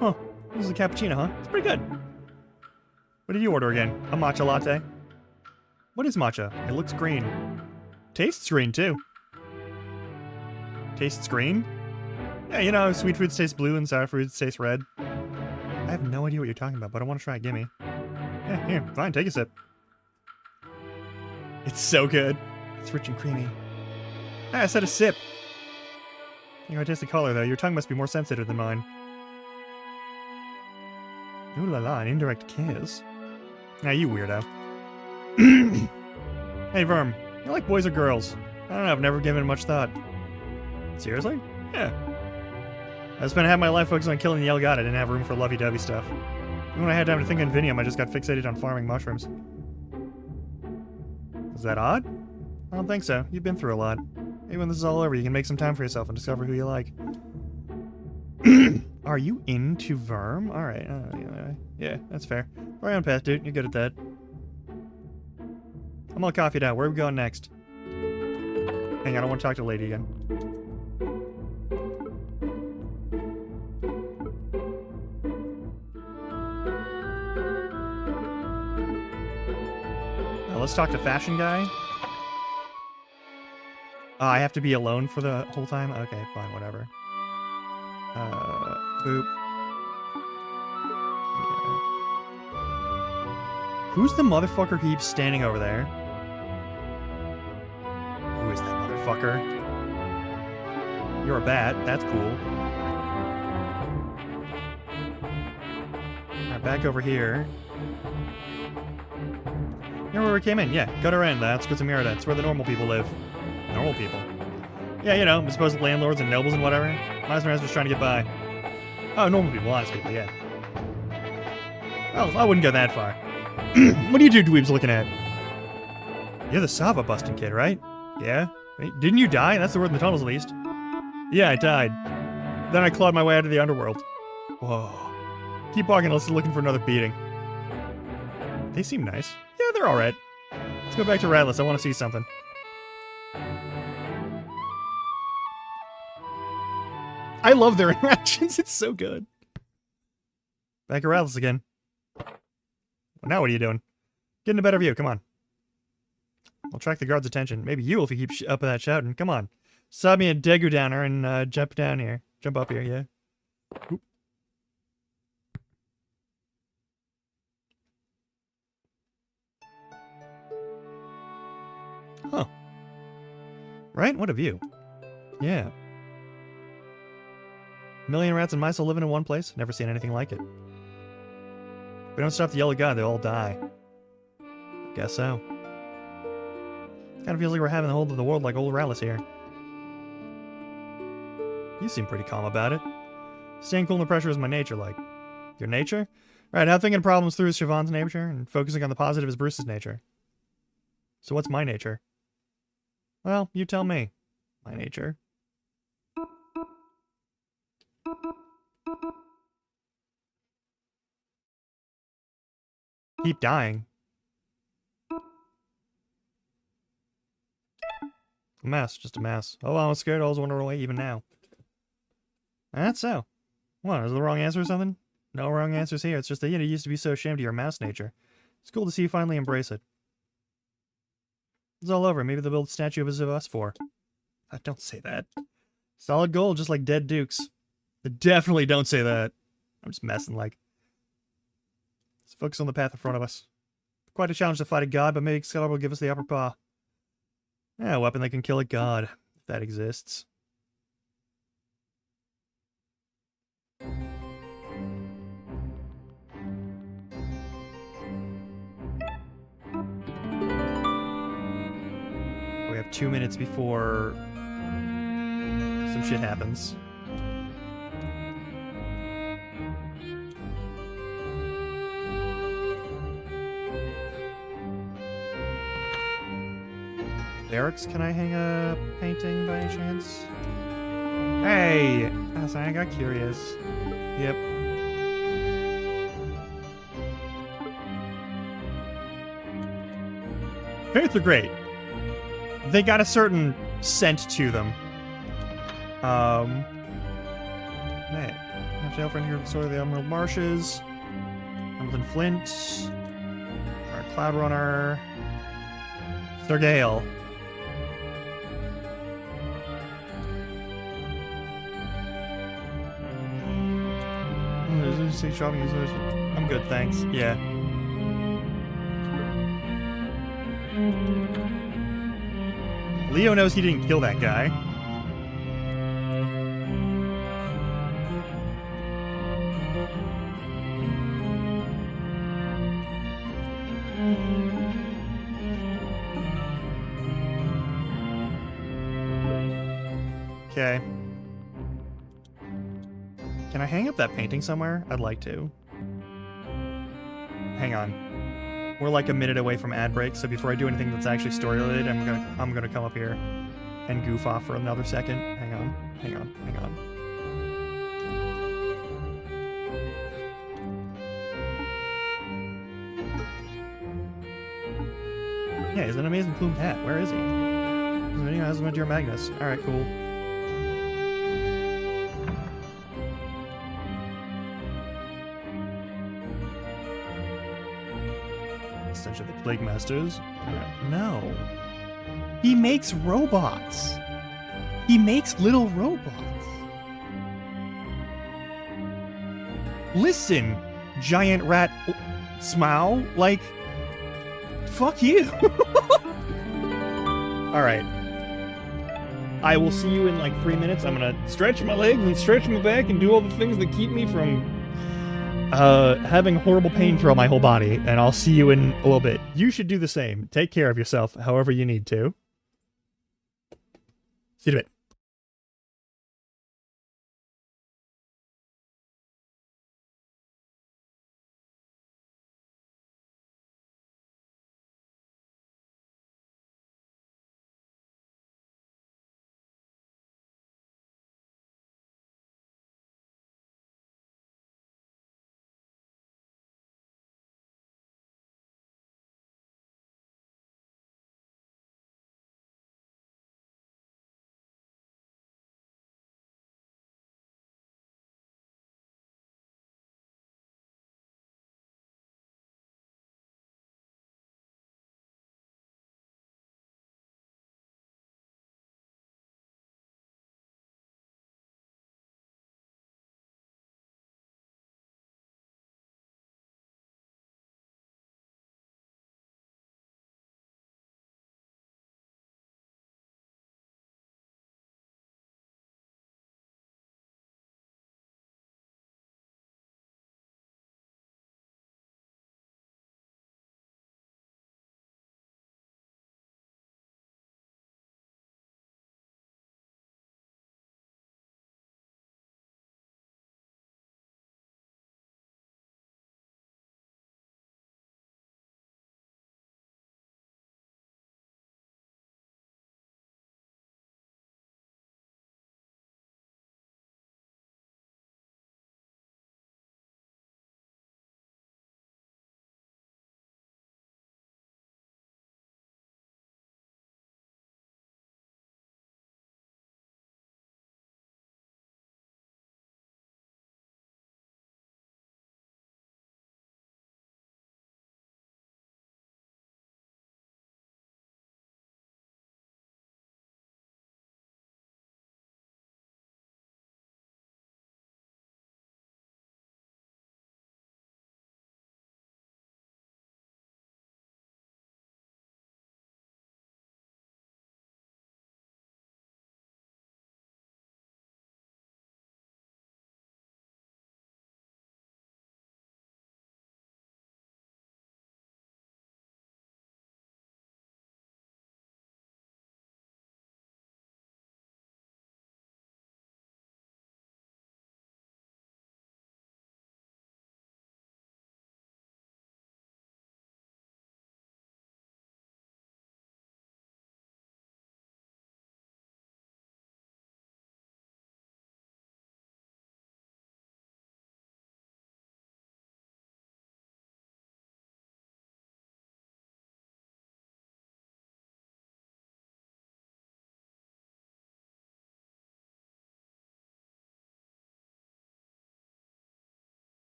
Speaker 1: Huh. This is a cappuccino, huh? It's pretty good. What did you order again? A matcha latte? What is matcha? It looks green. Tastes green, too. Tastes green? Yeah, you know, sweet foods taste blue and sour foods taste red. I have no idea what you're talking about, but I want to try it. Gimme. Yeah, here, fine, take a sip. It's so good. It's rich and creamy. Ah, I said a sip. You're a tasty caller, though. Your tongue must be more sensitive than mine. Ooh la la, an indirect kiss. Now you weirdo. Hey, Verm. You like boys or girls? I don't know, I've never given it much thought. Seriously? Yeah. I spent half my life focused on killing the Yell God. I didn't have room for lovey-dovey stuff. Even when I had time to think on Vinium, I just got fixated on farming mushrooms. Is that odd? I don't think so. You've been through a lot. Maybe when this is all over, you can make some time for yourself and discover who you like. Are you into Verm? Alright. Yeah, that's fair. Go your own path, dude. You're good at that. I'm all coffeeed out. Where are we going next? Hang on, I want to talk to the lady again. Let's talk to Fashion Guy. I have to be alone for the whole time? Okay, fine, whatever. Boop. Yeah. Who's the motherfucker who keeps standing over there? Who is that motherfucker? You're a bat. That's cool. Alright, back over here. Remember where we came in? Yeah, Gutter End. That's Kutsamira. That's where the normal people live. Normal people? Yeah, you know, supposed landlords and nobles and whatever. Meisner's just trying to get by. Oh, normal people, honest people, yeah. Well, I wouldn't go that far. What are you two dweebs looking at? You're the Sava busting kid, right? Yeah? Wait, didn't you die? That's the word in the tunnels, at least. Yeah, I died. Then I clawed my way out of the underworld. Whoa. Keep walking, unless you're looking for another beating. They seem nice. Yeah, they're alright. Let's go back to Ratless. I want to see something. I love their interactions. It's so good. Back to Ratless again. Well, now what are you doing? Getting a better view. Come on. I'll attract the guard's attention. Maybe you if you keep up with that shouting. Come on. Sub me a Degu downer and jump down here. Jump up here, yeah. Oop. Huh. Right? What a view. Yeah. A million rats and mice all living in one place? Never seen anything like it. If we don't stop the Yellow God, they'll all die. Guess so. Kinda feels like we're having the hold of the world like old Ratless here. You seem pretty calm about it. Staying cool under pressure is my nature, like. Your nature? Right, how thinking problems through is Siobhan's nature, and focusing on the positive is Bruce's nature. So what's my nature? Well, you tell me. My nature. Keep dying. A mess, just a mess. Oh, I was scared. I was wondering away even now. That's so. What, is it the wrong answer or something? No wrong answers here. It's just that you used to be so ashamed of your mouse nature. It's cool to see you finally embrace it. It's all over. Maybe they'll build a statue of us for. Don't say that. Solid gold, just like dead dukes. Definitely don't say that. I'm just messing, like. Let's focus on the path in front of us. Quite a challenge to fight a god, but maybe Excalibur will give us the upper paw. Yeah, a weapon that can kill a god, if that exists. We have 2 minutes before some shit happens. Barracks, can I hang a painting by any chance? Hey! I got curious. Yep. Paints are great. They got a certain scent to them. Man. Have to friend here with sort of the Emerald Marshes. Hamilton Flint. Our Cloud Runner. Sir Gale. I'm good, thanks. Yeah. Leo knows he didn't kill that guy. Okay. Can I hang up that painting somewhere? I'd like to. Hang on. We're like a minute away from ad break, so before I do anything that's actually story related, I'm gonna come up here and goof off for another second. Hang on. Yeah, he's an amazing plumed hat. Where is he? How's Dear Magnus? Alright, cool. Essentially the Plague Masters. No. He makes robots. He makes little robots. Listen, giant rat Smough, like, fuck you. Alright. I will see you in like 3 minutes. I'm gonna stretch my legs and stretch my back and do all the things that keep me from having horrible pain throughout my whole body, and I'll see you in a little bit. You should do the same. Take care of yourself however you need to. See you in a bit.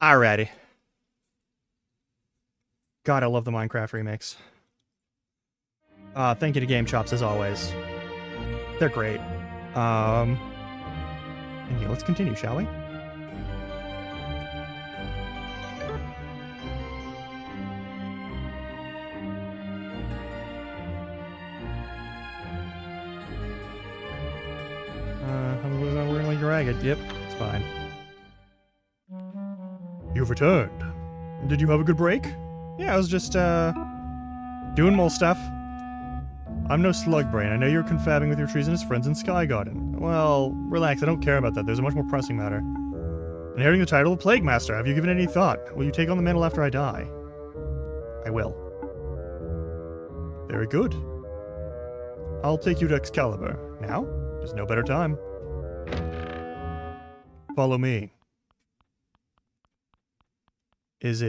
Speaker 1: Alrighty. God, I love the Minecraft remix. Thank you to Game Chops as always. They're great. And yeah, let's continue, shall we? ragged. Yep, it's fine.
Speaker 2: You've returned. Did you have a good break?
Speaker 1: Yeah, I was just, doing mole stuff. I'm no slug brain. I know you're confabbing with your treasonous friends in Sky Garden. Well, relax, I don't care about that. There's a much more pressing matter. Inheriting the title of Plague Master, have you given any thought? Will you take on the mantle after I die? I will.
Speaker 2: Very good.
Speaker 1: I'll take you to Excalibur. Now? There's no better time. Follow me. Is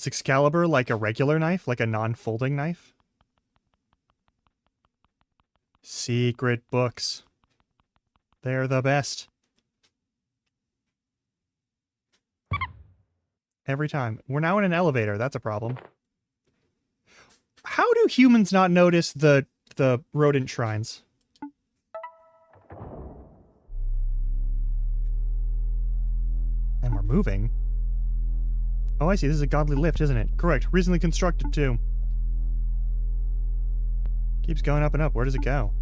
Speaker 1: Excalibur like a regular knife? Like a non-folding knife? Secret books. They're the best. Every time. We're now in an elevator. That's a problem. How do humans not notice the rodent shrines? And we're moving. Oh, I see. This is a godly lift, isn't it? Correct. Recently constructed, too. Keeps going up and up. Where does it go?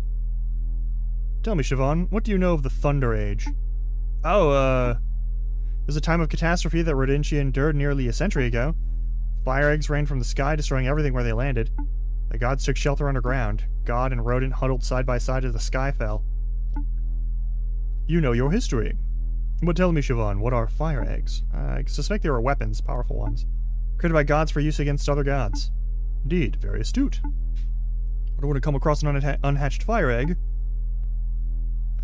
Speaker 1: Tell me, Siobhan, what do you know of the Thunder Age? Oh, there's a time of catastrophe that Rodentia endured nearly a century ago. Fire eggs rained from the sky, destroying everything where they landed. The gods took shelter underground. God and rodent huddled side by side as the sky fell. You know your history. But tell me, Siobhan, what are fire eggs? I suspect they were weapons, powerful ones, created by gods for use against other gods. Indeed, very astute. I don't want to come across an unhatched fire egg.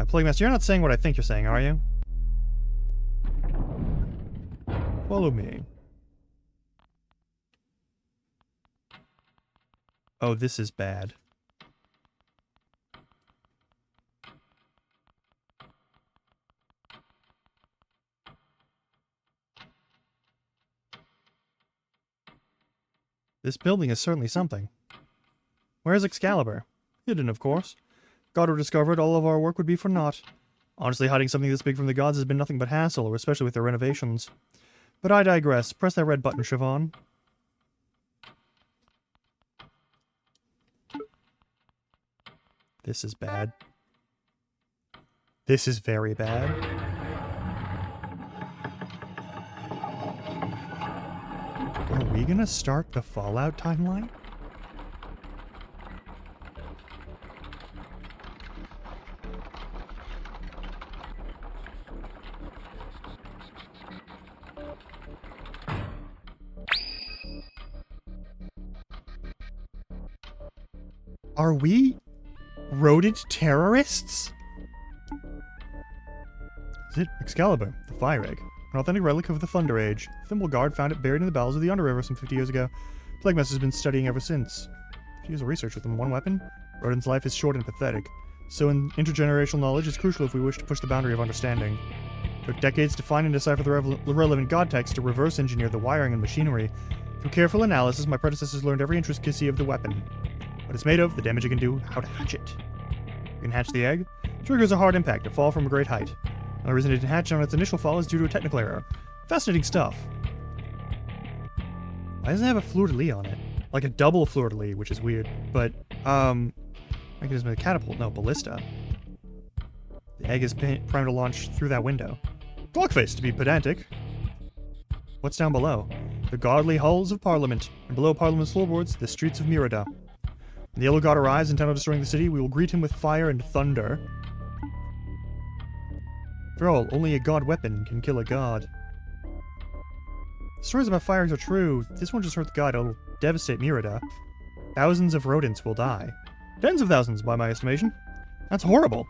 Speaker 1: Plague Master, you're not saying what I think you're saying, are you? Follow me. Oh, this is bad. This building is certainly something. Where's Excalibur? Hidden, of course. God would discover it, all of our work would be for naught. Honestly, hiding something this big from the gods has been nothing but hassle, especially with their renovations. But I digress. Press that red button, Siobhan. This is bad. This is very bad. Are we gonna start the Fallout timeline? Are we rodent terrorists? Is it Excalibur, the fire egg? An authentic relic of the Thunder Age. Thimbleguard found it buried in the bowels of the Underriver some 50 years ago. Plague Master has been studying ever since. 50 years of research with one weapon? Rodent's life is short and pathetic. So intergenerational knowledge is crucial if we wish to push the boundary of understanding. It took decades to find and decipher the relevant god text to reverse engineer the wiring and machinery. Through careful analysis, my predecessors learned every intricacy of the weapon. What it's made of, the damage it can do, how to hatch it. You can hatch the egg. Triggers a hard impact, a fall from a great height. The only reason it didn't hatch on its initial fall is due to a technical error. Fascinating stuff. Why doesn't it have a fleur-de-lis on it? Like a double fleur-de-lis, which is weird. But, mechanism of the catapult, no, ballista. The egg is primed to launch through that window. Clockface, to be pedantic. What's down below? The godly halls of Parliament, and below Parliament's floorboards, the streets of Mirada. When the Yellow God arrives, intent on destroying the city, we will greet him with fire and thunder. After all, only a god weapon can kill a god. The stories about fires are true. This one just hurt the god. It'll devastate Mirada. Thousands of rodents will die. Tens of thousands, by my estimation. That's horrible.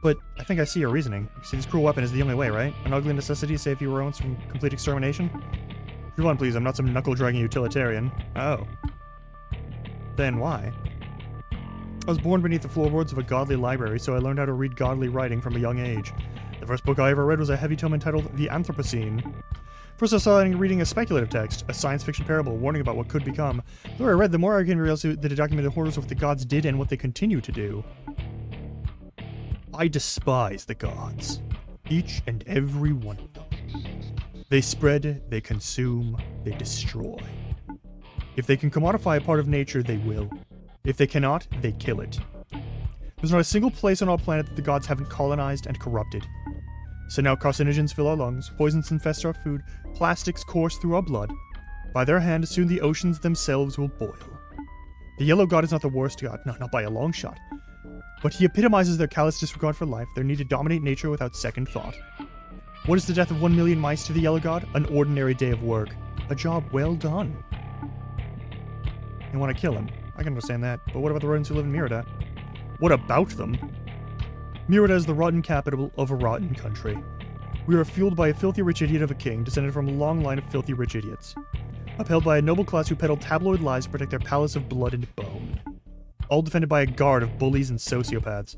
Speaker 1: But I think I see your reasoning. You see, this cruel weapon is the only way, right? An ugly necessity to save few rodents from complete extermination? Move on, please. I'm not some knuckle-dragging utilitarian. Oh. Then why? I was born beneath the floorboards of a godly library, so I learned how to read godly writing from a young age. The first book I ever read was a heavy tome entitled The Anthropocene. First I started reading a speculative text, a science fiction parable warning about what could become. The more I read, the more I came to realize that it documented horrors of what the gods did and what they continue to do. I despise the gods. Each and every one of them. They spread, they consume, they destroy. If they can commodify a part of nature, they will. If they cannot, they kill it. There's not a single place on our planet that the gods haven't colonized and corrupted. So now carcinogens fill our lungs, poisons infest our food, plastics course through our blood. By their hand, soon the oceans themselves will boil. The Yellow God is not the worst god, no, not by a long shot. But he epitomizes their callous disregard for life, their need to dominate nature without second thought. What is the death of 1 million mice to the Yellow God? An ordinary day of work. A job well done. You want to kill him. I can understand that. But what about the rodents who live in Mirada? What about them? Mirada is the rotten capital of a rotten country. We are fueled by a filthy rich idiot of a king, descended from a long line of filthy rich idiots. Upheld by a noble class who peddle tabloid lies to protect their palace of blood and bone. All defended by a guard of bullies and sociopaths.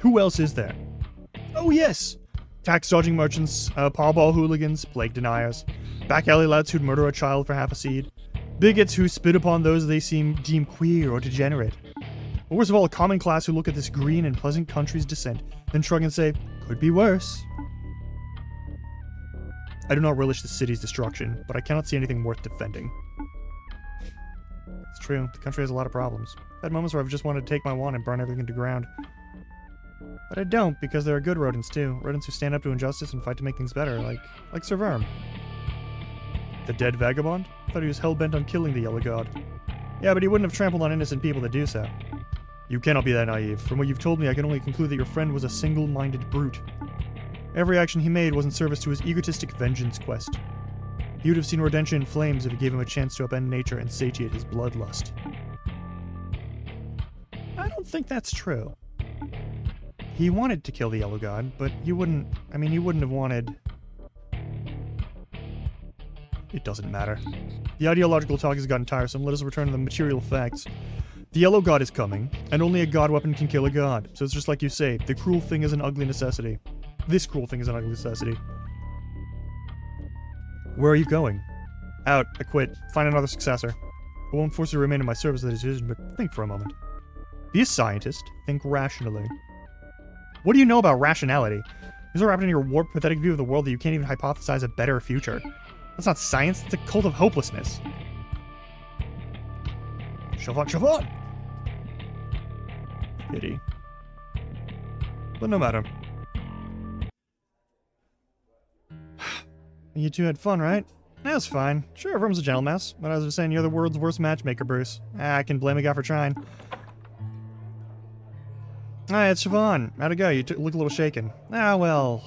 Speaker 1: Who else is there? Oh yes! Tax-dodging merchants, pawball hooligans, plague deniers, back alley lads who'd murder a child for half a seed, bigots who spit upon those they deem queer or degenerate. Or worst of all, a common class who look at this green and pleasant country's descent, then shrug and say, could be worse. I do not relish the city's destruction, but I cannot see anything worth defending. It's true, the country has a lot of problems. I've had moments where I've just wanted to take my wand and burn everything to ground. But I don't, because there are good rodents too. Rodents who stand up to injustice and fight to make things better, like Sir Verm. The dead vagabond? I thought he was hell-bent on killing the Yellow God. Yeah, but he wouldn't have trampled on innocent people to do so. You cannot be that naive. From what you've told me, I can only conclude that your friend was a single-minded brute. Every action he made was in service to his egotistic vengeance quest. He would have seen Rodentia in flames if he gave him a chance to upend nature and satiate his bloodlust. I don't think that's true. He wanted to kill the Yellow God, but he wouldn't have wanted... It doesn't matter. The ideological talk has gotten tiresome. Let us return to the material facts. The Yellow God is coming, and only a god weapon can kill a god. So it's just like you say, the cruel thing is an ugly necessity. This cruel thing is an ugly necessity. Where are you going? Out. I quit. Find another successor. I won't force you to remain in my service at that decision, but think for a moment. Be a scientist. Think rationally. What do you know about rationality? Is there wrapped in your warped, pathetic view of the world that you can't even hypothesize a better future? That's not science, it's a cult of hopelessness. Siobhan, Siobhan! Pity. But no matter. You two had fun, right? That was fine. Sure, everyone's a gentle mess, but I was just saying you're the world's worst matchmaker, Bruce. I can blame a guy for trying. Hi, it's Siobhan. How'd it go? You look a little shaken. Ah, well...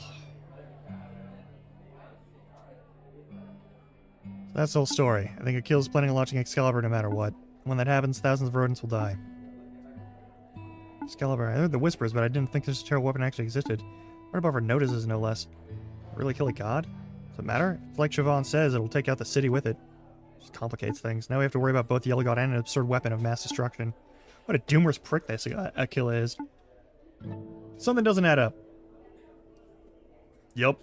Speaker 1: That's the whole story. I think Achilles is planning on launching Excalibur no matter what. When that happens, thousands of rodents will die. Excalibur. I heard the whispers, but I didn't think this terrible weapon actually existed. What above our notices, no less? Really kill a god? Does it matter? It's like Siobhan says, it'll take out the city with it. Just complicates things. Now we have to worry about both the Yellow God and an absurd weapon of mass destruction. What a doomless prick this Aquila is. Something doesn't add up. Yup.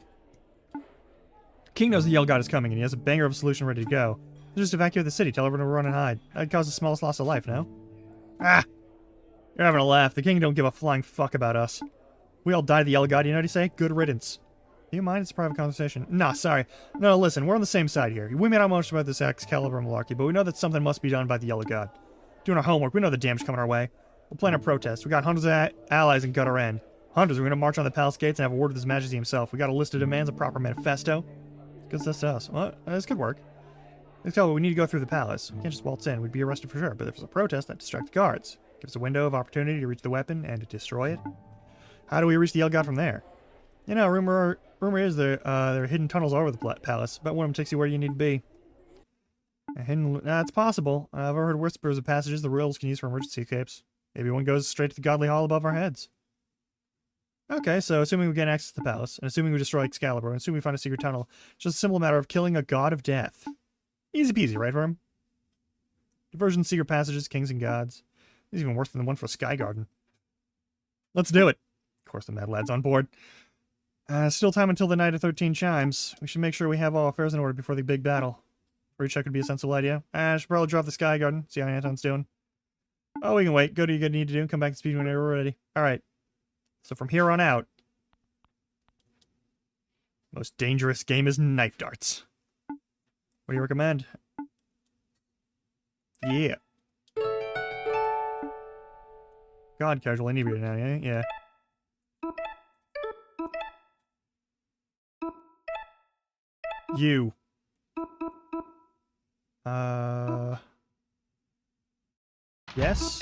Speaker 1: King knows the Yellow God is coming, and he has a banger of a solution ready to go. He'll just evacuate the city, tell everyone to run and hide. That'd cause the smallest loss of life, no? Ah! You're having a laugh. The king don't give a flying fuck about us. We all died to the Yellow God, you know what you say? Good riddance. Do you mind? It's a private conversation. Nah, sorry. No, listen, we're on the same side here. We may not know much about this Excalibur malarkey, but we know that something must be done by the Yellow God. Doing our homework, we know the damage coming our way. We'll plan a protest. We got hundreds of allies in Gutter End. Hundreds, we're gonna march on the palace gates and have a word with His Majesty himself. We got a list of demands, a proper manifesto. Good stuff to us. Well, this could work. Let's go, we need to go through the palace. We can't just waltz in, we'd be arrested for sure, but if there's a protest, that distracts the guards. Gives us a window of opportunity to reach the weapon and to destroy it. How do we reach the Yellow God from there? You know, rumor is there are hidden tunnels all over the palace. Bet one of them takes you where you need to be. It's possible. I've heard whispers of passages the royals can use for emergency escapes. Maybe one goes straight to the godly hall above our heads. Okay, so assuming we get access to the palace, and assuming we destroy Excalibur, and assuming we find a secret tunnel, it's just a simple matter of killing a god of death. Easy peasy, right, Verm? Diversion, secret passages, kings and gods. This is even worse than the one for Sky Garden. Let's do it. Of course, the Mad Lad's on board. Still time until the night of 13 chimes. We should make sure we have all affairs in order before the big battle. Recheck would be a sensible idea. I should probably drop the Sky Garden, see how Anton's doing. Oh, we can wait. Go do what you need to do and come back to speed whenever we're ready. Alright. So from here on out, most dangerous game is knife darts. What do you recommend? Yeah. God, casual inebriated now, yeah? Yeah. You. Yes?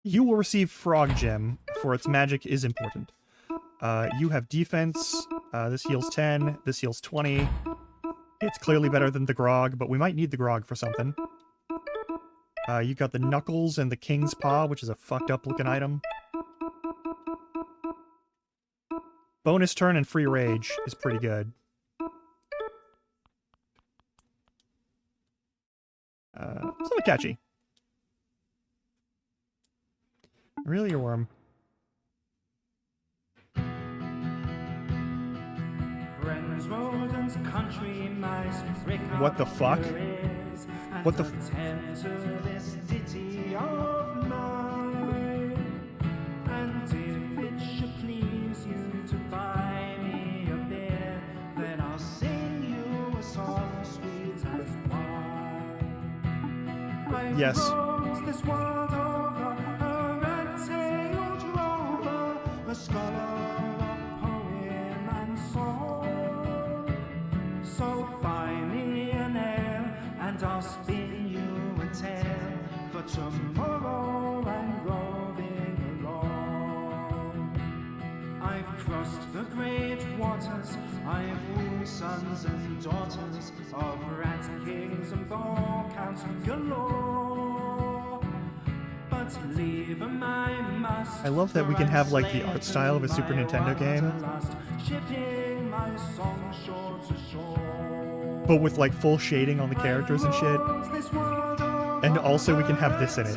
Speaker 1: You will receive Frog Gem, for its magic is important. You have defense. This heals 10. This heals 20. It's clearly better than the Grog, but we might need the Grog for something. You got the Knuckles and the King's Paw, which is a fucked up looking item. Bonus turn and free rage is pretty good. Somewhat catchy. Really, worm?
Speaker 3: Friends, rodents, country mice,
Speaker 1: What the fuck? What the
Speaker 3: this ditty of mine. And if it should please you to buy me a beer, then I'll sing you a song sweet as wine. I've
Speaker 1: Yes.
Speaker 3: roamed this world over, a rat-tailed rover, a scholar of poem and song. So buy me an ale, and I'll spin you a tale, for tomorrow I'm roving along. I've crossed the great waters, I've wooed sons and daughters of rat kings and volcans galore. But leave my must,
Speaker 1: I love that we can have, like, the art style of a Super Nintendo game,
Speaker 3: shipping my song shore to shore.
Speaker 1: but with, like, full shading on the characters and shit. And also we can have this in it.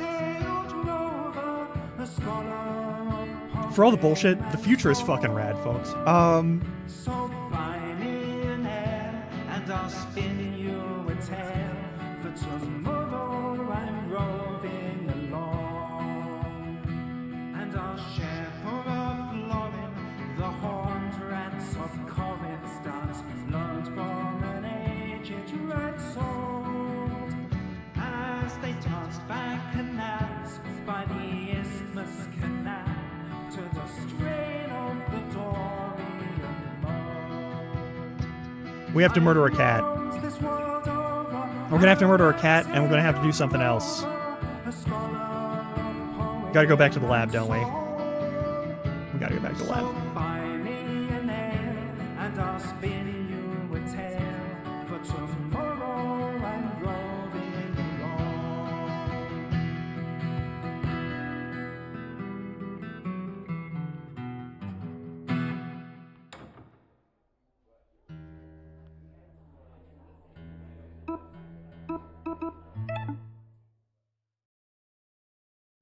Speaker 1: For all the bullshit, the future is fucking rad, folks.
Speaker 3: So buy me an ale, and I'll spin you a tale, for tomorrow I'm roving along. And I'll share for a florin the horned rats of Corinth's dance, learned from an aged rat salt, as they danced back canals by the Isthmus Canal, to the strain of the Dorian mud.
Speaker 1: We have to murder a cat. We're gonna have to murder a cat, and we're gonna have to do something else. Gotta go back to the lab, don't we? We gotta go back to the lab.
Speaker 3: Buy me an ale, and I'll spin you a tale, for tomorrow I'm roving along.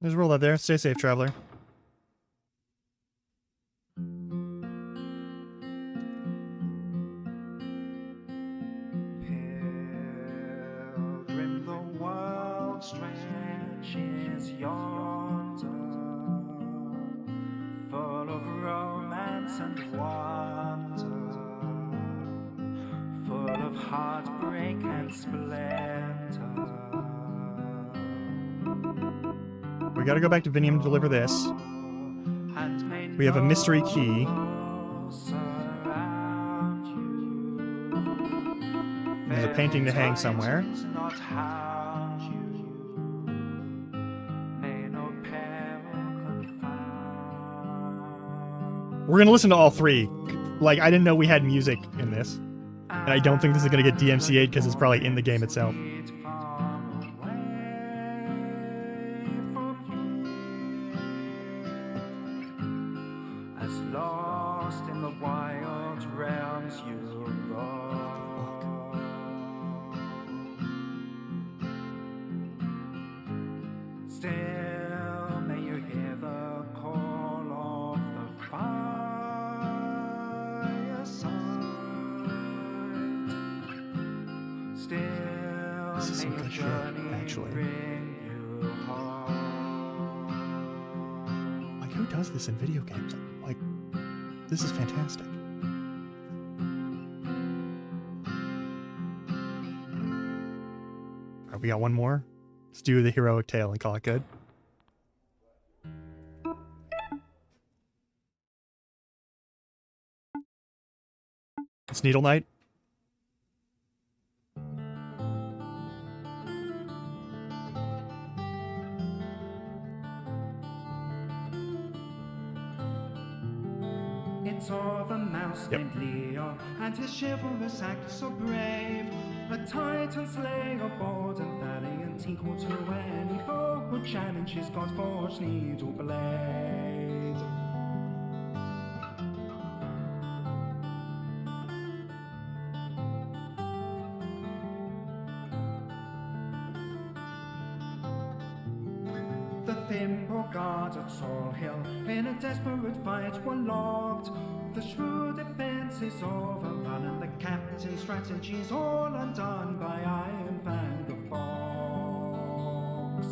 Speaker 1: There's a roll out there. Stay safe, traveler.
Speaker 3: Pilgrim, the world stretches yonder, full of romance and wonder, full of heartbreak and splendor.
Speaker 1: We gotta go back to Vinium to deliver this. We have a mystery key. There's a painting to hang somewhere. We're gonna listen to all three. Like, I didn't know we had music in this. And I don't think this is gonna get DMCA'd because it's probably in the game itself.
Speaker 3: As lost in the wild realms you roam. Still may you hear the call of the fireside. Still
Speaker 1: This is some
Speaker 3: may your
Speaker 1: good shit,
Speaker 3: journey
Speaker 1: actually.
Speaker 3: bring you home.
Speaker 1: Like, who does this in video games? Like, this is fantastic. Alright, we got one more. Let's do the heroic tale and call it good. It's Needle Night.
Speaker 3: It's all the mouse named Leo, and his chivalrous act so brave. A titan slayer, bold and valiant, equal to any foe who challenges God's forged needle blade. The thimble guards at Saul Hill in a desperate fight were locked. The shrewd defense is overrun and the captain's strategies all undone by Iron Fang the Fox.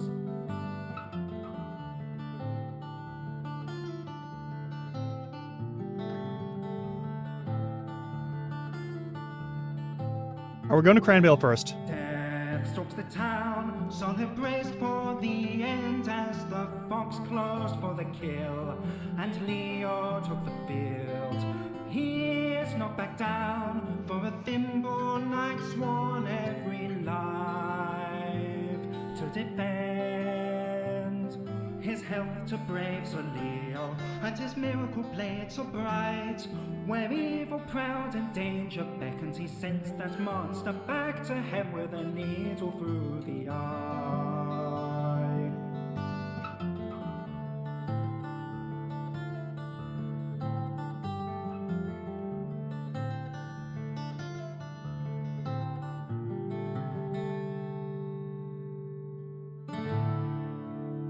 Speaker 1: Oh, we're going to Cranvale first.
Speaker 3: Death stalks the town, Saul had braced for the end as the fox closed for the kill, and Leo took the field. He is knocked back down, for a thimble knight sworn every life to defend. His health to brave Sir Leo, and his miracle blade so bright. Where evil, proud, and danger beckons, he sends that monster back to him with a needle through the eye.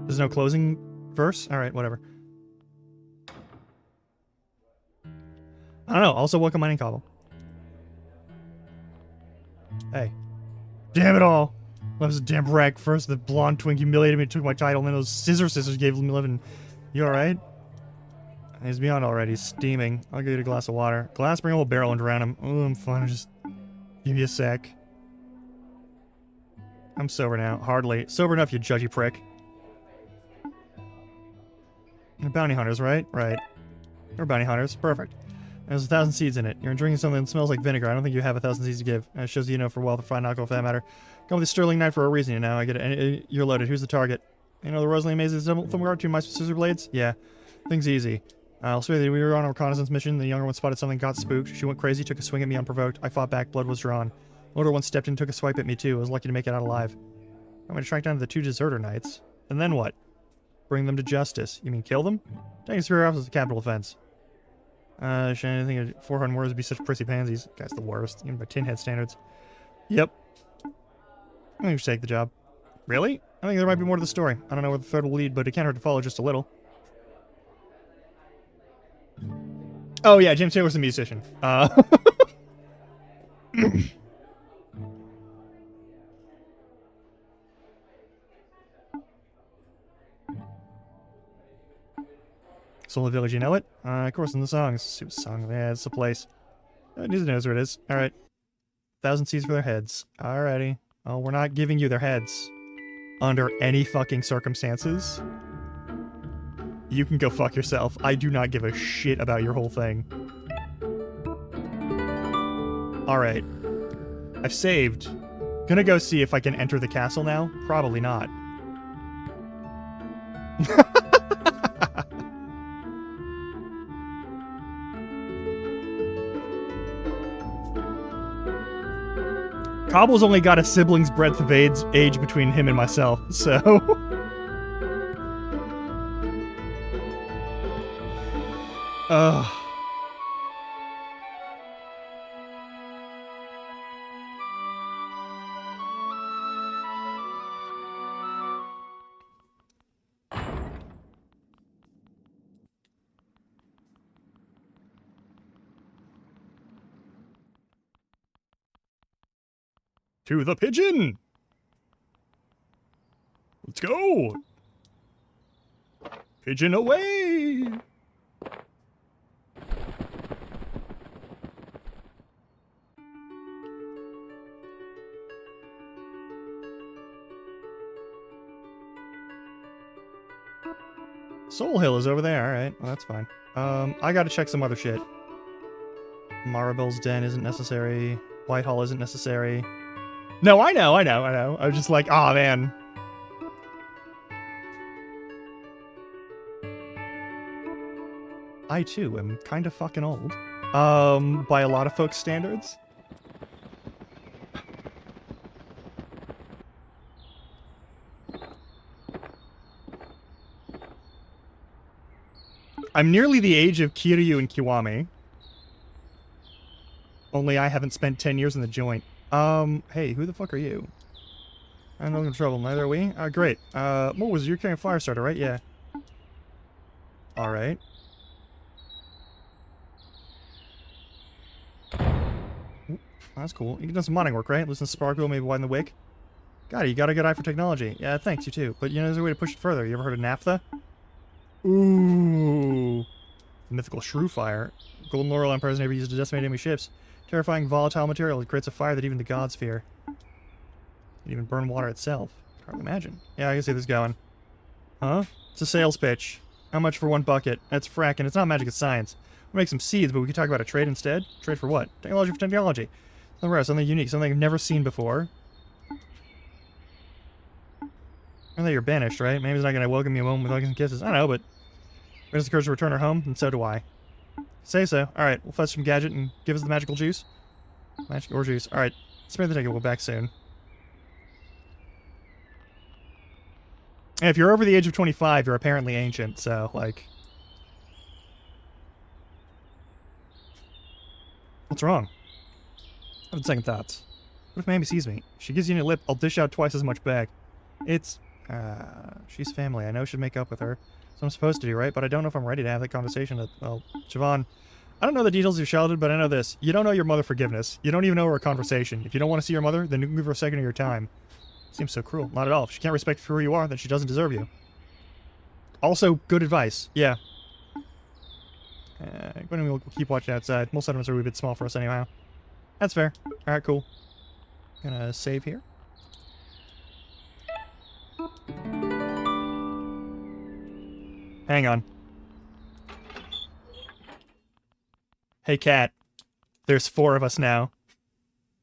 Speaker 1: There's no closing verse? Alright, whatever. I don't know. Also, welcome Mining Cobble. Hey. Damn it all. I was a damn wreck. First, the blonde twink humiliated me and took my title, and then those scissors gave me living. You alright? He's beyond already. He's steaming. I'll give you a glass of water. Glass, bring a whole barrel and drown him. Oh, I'm fine. Just give me a sec. I'm sober now. Hardly. Sober enough, you judgy prick. Bounty hunters, right? Right. We're bounty hunters. Perfect. There's 1,000 seeds in it. You're drinking something that smells like vinegar. I don't think you have 1,000 seeds to give. It shows you know for wealth or fine alcohol for that matter. Come with a sterling knife for a reason, you know. I get it. You're loaded. Who's the target? You know the Rosalie Maze's Thumgar, 2 mice with scissor blades? Yeah. Thing's easy. I'll swear that we were on a reconnaissance mission. The younger one spotted something, got spooked. She went crazy, took a swing at me unprovoked. I fought back. Blood was drawn. Older one stepped in, took a swipe at me too. I was lucky to make it out alive. I'm going to track down the 2 deserter knights. And then what? Bring them to justice. You mean kill them? Taking superior office is a capital offense. Should anything 400 words be such prissy pansies? Guy's the worst, even by tin head standards. Yep. I think we should take the job. Really? I think there might be more to the story. I don't know where the thread will lead, but it can't hurt to follow just a little. Oh yeah, James Taylor's a musician. Soul of the Village, you know it? Of course, in the songs. Super song, yeah, it's the place. Neither knows where it is. Alright. 1,000 seeds for their heads. Alrighty. Oh, we're not giving you their heads. Under any fucking circumstances. You can go fuck yourself. I do not give a shit about your whole thing. Alright. I've saved. Gonna go see if I can enter the castle now? Probably not. Cobble's only got a sibling's breadth of age between him and myself, so... Ugh.
Speaker 2: To the pigeon! Let's go! Pigeon away!
Speaker 1: Soul Hill is over there. Alright, well, that's fine. I gotta check some other shit. Maribel's Den isn't necessary. Whitehall isn't necessary. No, I know. I was just like, aw, man. I, too, am kind of fucking old. By a lot of folks' standards. I'm nearly the age of Kiryu and Kiwami. Only I haven't spent 10 years in the joint. Hey, who the fuck are you? I'm not in trouble, neither are we. Great. What was you're carrying a fire starter, right? Yeah. Alright. That's cool. You can do some modding work, right? Listen to Sparkle, maybe widen the wick. God, you got a good eye for technology. Yeah, thanks, you too. But, you know, there's a way to push it further. You ever heard of naphtha? Ooh. Mythical shrew fire. Golden Laurel Empire's never used to decimate enemy ships. Terrifying volatile material. It creates a fire that even the gods fear. It even burn water itself. Hard to imagine. Yeah, I can see this going. Huh? It's a sales pitch. How much for one bucket? That's fracking. It's not magic, it's science. We'll make some seeds, but we could talk about a trade instead. Trade for what? Technology for technology. Something rare, something unique, something I've never seen before. I know you're banished, right? Maybe he's not gonna welcome you home with hugs and kisses. I don't know, but if has the courage to return her home, and so do I. Say so. Alright, we'll fetch some gadget and give us the magical juice. Magic or juice. Alright, spare the ticket, we'll be back soon. And if you're over the age of 25, you're apparently ancient, so, like... What's wrong? I have second thoughts. What if Mammy sees me? She gives you a lip, I'll dish out twice as much back. It's... she's family. I know I should make up with her. So I'm supposed to do, right? But I don't know if I'm ready to have that conversation with... Well, Siobhan, I don't know the details you've shouted, but I know this. You don't know your mother forgiveness. You don't even know her conversation. If you don't want to see your mother, then you can give her a second of your time. Seems so cruel. Not at all. If she can't respect you for who you are, then she doesn't deserve you. Also, good advice. Yeah. We'll keep watching outside. Most settlements are a wee bit small for us anyhow. That's fair. Alright, cool. Gonna save here. Hang on. Hey, cat. There's 4 of us now.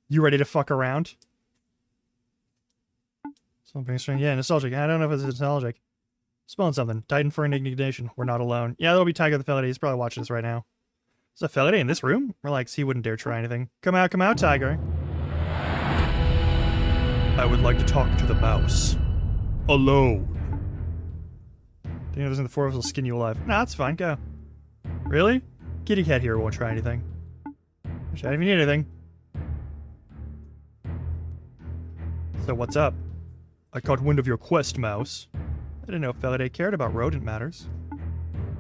Speaker 1: You ready to fuck around? Something strange. Yeah, nostalgic. I don't know if it's nostalgic. Spelling something. Titan for indignation. We're not alone. Yeah, that'll be Tiger the Felidate. He's probably watching this right now. Is a Felidate in this room? Relax, he wouldn't dare try anything. Come out, Tiger. I would like to talk to the mouse. Alone. Do you know there's in the 4 of us will skin you alive? Nah, that's fine. Go. Really? Kitty cat here won't try anything. Chat if you need anything. So what's up? I caught wind of your quest, mouse. I didn't know Felidate cared about rodent matters.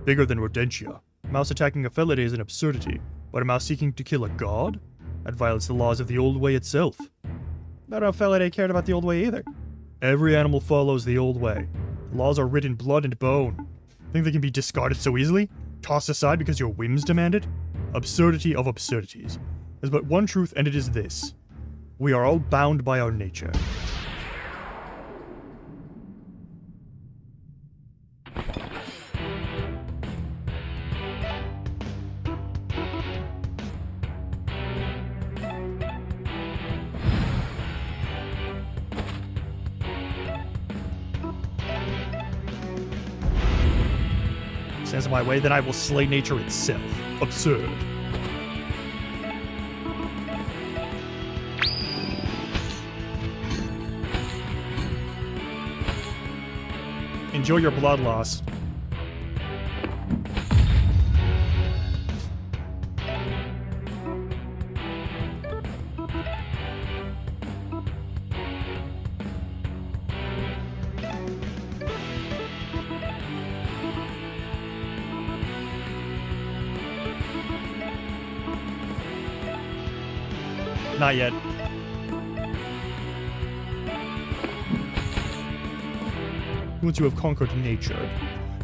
Speaker 1: Bigger than rodentia. Mouse attacking a Felidate is an absurdity, but a mouse seeking to kill a god? That violates the laws of the old way itself. I don't know if Felidate cared about the old way either. Every animal follows the old way. The laws are written in blood and bone. Think they can be discarded so easily? Tossed aside because your whims demand it? Absurdity of absurdities. There's but one truth, and it is this. We are all bound by our nature. Stands in my way, then I will slay nature itself. Absurd. Enjoy your blood loss. Not yet. Once you have conquered nature,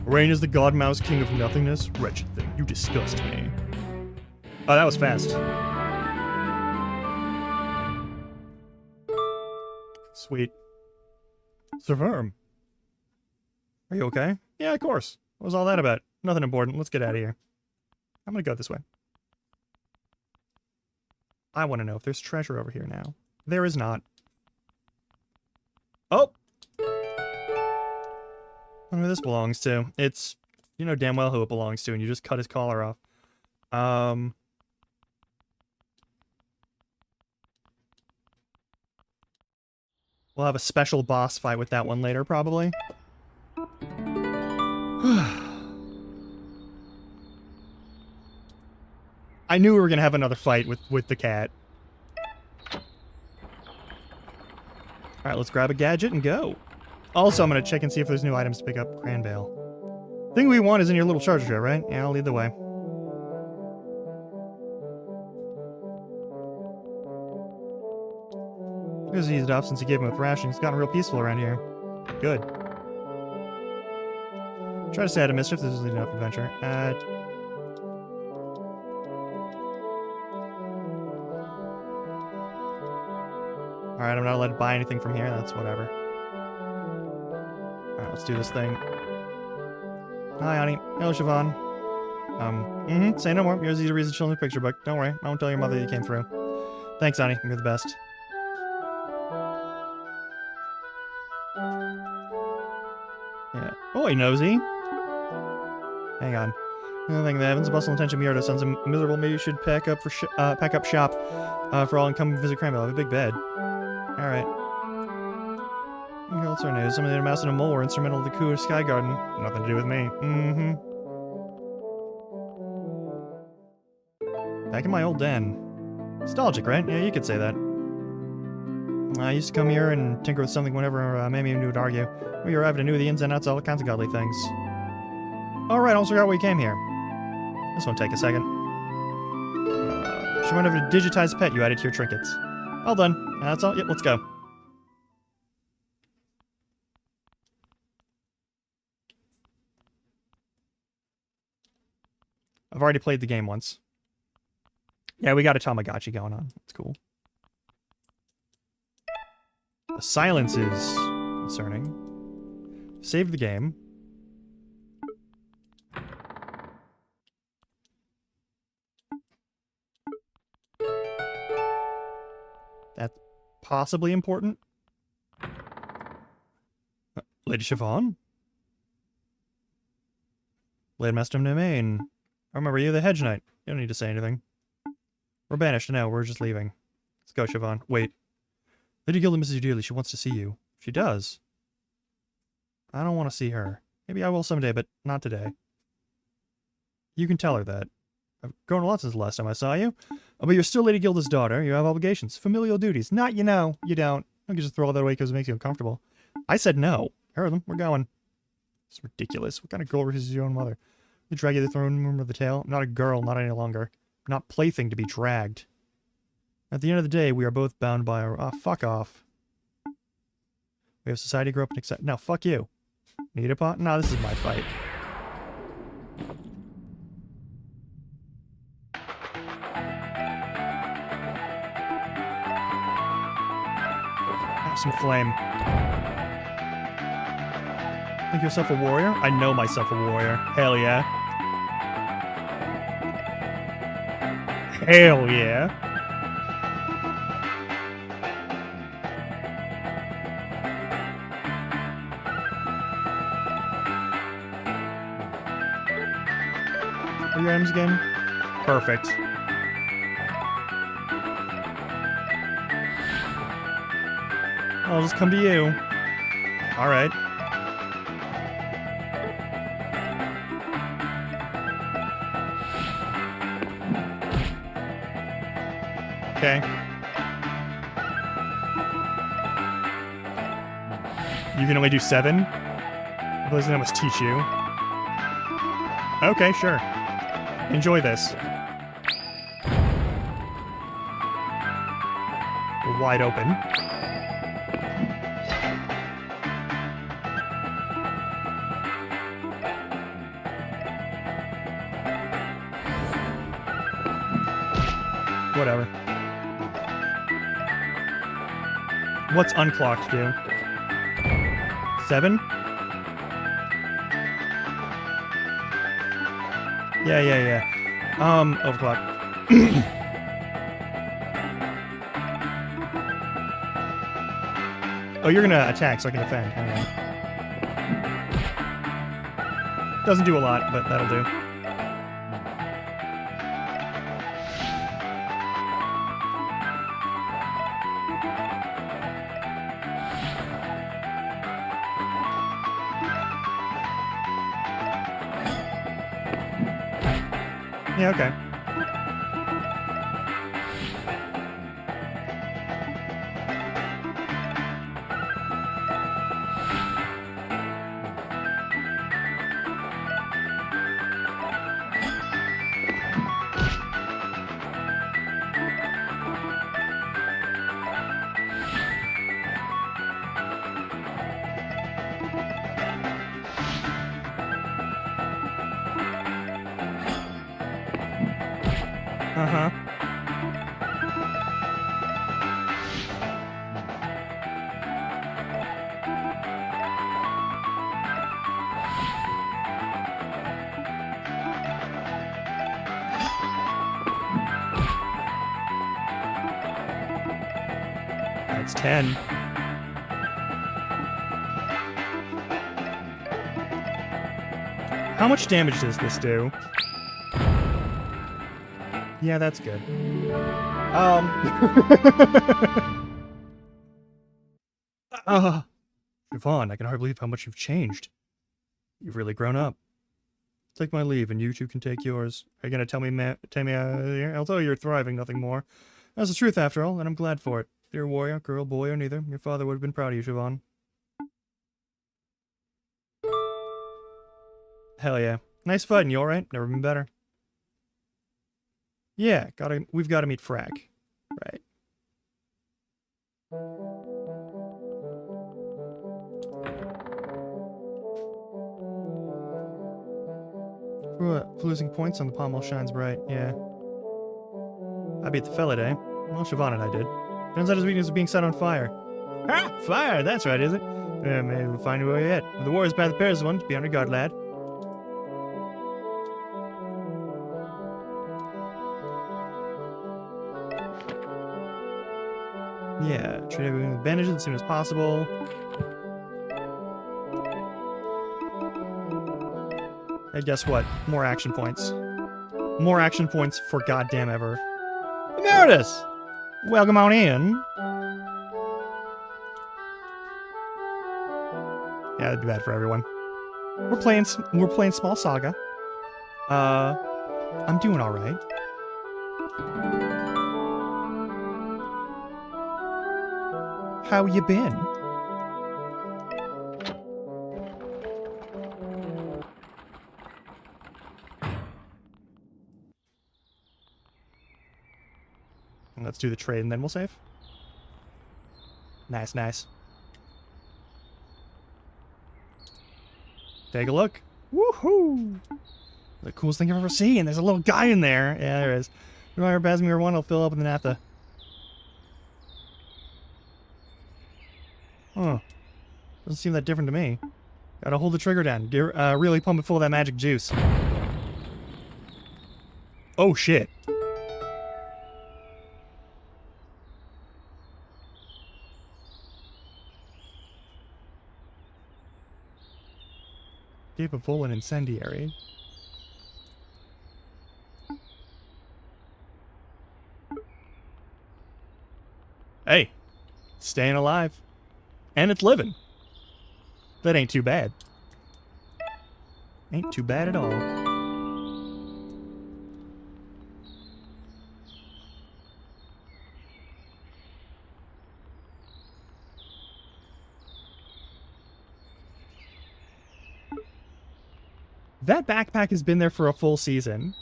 Speaker 1: reign as the god mouse king of nothingness? Wretched thing, you disgust me. Oh, that was fast. Sweet. Sir Verm. Are you okay? Yeah, of course. What was all that about? Nothing important. Let's get out of here. I'm gonna go this way. I want to know if there's treasure over here now. There is not. Oh! I wonder who this belongs to. It's... You know damn well who it belongs to, and you just cut his collar off. We'll have a special boss fight with that one later, probably. I knew we were gonna have another fight with the cat. Alright, let's grab a gadget and go. Also, I'm gonna check and see if there's new items to pick up. Cranbale. Thing we want is in your little charger tray, right? Yeah, I'll lead the way. He's eased it up since he gave him with ration. It's gotten real peaceful around here. Good. Try to stay out of mischief. This is leading up adventure. Alright, I'm not allowed to buy anything from here. That's whatever. Alright, let's do this thing. Hi, honey. Hello, Siobhan. Say no more. Here's easy to read the children's picture book. Don't worry. I won't tell your mother you came through. Thanks, honey. You're the best. Yeah. Oi, nosy. Hang on. I think the heavens, bustle and tension Murdo sounds miserable. Maybe you should pack up shop for all and come visit Cranbale. I have a big bed. All right. Okay, what's our news? Some of the mouse and a mole were instrumental in the coup of Sky Garden. Nothing to do with me. Back in my old den. Nostalgic, right? Yeah, you could say that. I used to come here and tinker with something whenever Mammy and me would argue. We arrived and knew the ins and outs of all kinds of godly things. Alright, I almost forgot why we came here. This won't take a second. She might have a digitized pet you added to your trinkets. All done. That's all. Yep, let's go. I've already played the game once. Yeah, we got a Tamagotchi going on. That's cool. The silence is concerning. Save the game. That's possibly important. Lady Siobhan? Lady Master of Nemain. I remember you, the Hedge Knight. You don't need to say anything. We're banished now. We're just leaving. Let's go, Siobhan. Wait. Lady Gilda misses you dearly. She wants to see you. She does. I don't want to see her. Maybe I will someday, but not today. You can tell her that. I've grown a lot since the last time I saw you. Oh, but you're still Lady Gilda's daughter. You have obligations. Familial duties. Not, you know. You don't. You can just throw all that away because it makes you uncomfortable. I said no. Heard them. We're going. It's ridiculous. What kind of girl raises your own mother? You drag you to the throne room of the tail? I'm not a girl, not any longer. I'm not plaything to be dragged. At the end of the day, we are both bound by our... Ah, fuck off. We have society grow up and accept... No, fuck you. Need a pot? No, this is my fight. Have some flame. Think yourself a warrior? I know myself a warrior. Hell yeah. Hell yeah. What are your items again? Perfect. I'll just come to you. Alright. Okay. You can only do 7? I must teach you. Okay, sure. Enjoy this. We're wide open. Whatever. What's unclocked do? 7? Yeah. Overclock. Oh, you're gonna attack so I can defend. Hang on. Doesn't do a lot, but that'll do. Yeah, okay. Uh-huh. That's 10. How much damage does this do? Yeah, that's good. Siobhan, I can hardly believe how much you've changed. You've really grown up. Take my leave, and you two can take yours. Are you gonna tell me, although you're thriving, nothing more? That's the truth, after all, and I'm glad for it. Dear warrior, girl, boy, or neither, your father would have been proud of you, Siobhan. Hell yeah. Nice fighting, you alright? Never been better. Yeah, we've gotta meet Frack. Right. For losing points on the pommel shines bright, yeah. I beat the fella, eh? Well, Siobhan and I did. Turns out his weakness is being set on fire. Ah, fire! That's right, is it? Maybe we'll find a way yet. The warrior's path prepares one. Be on your guard, lad. Yeah, treat everything with bandages as soon as possible. And guess what? More action points. More action points for goddamn ever. Emeritus! Welcome on in. Yeah, that'd be bad for everyone. We're playing Small Saga. I'm doing alright. How you been? Let's do the trade and then we'll save. Nice, nice. Take a look. Woohoo! The coolest thing I've ever seen. There's a little guy in there. Yeah, there is. Remember, Basmir 1 will fill up with the naphtha. Huh. Doesn't seem that different to me. Gotta hold the trigger down. Get, really pump it full of that magic juice. Oh, shit. Capable and incendiary. Hey, it's staying alive. And it's living. That ain't too bad. Ain't too bad at all. That backpack has been there for a full season.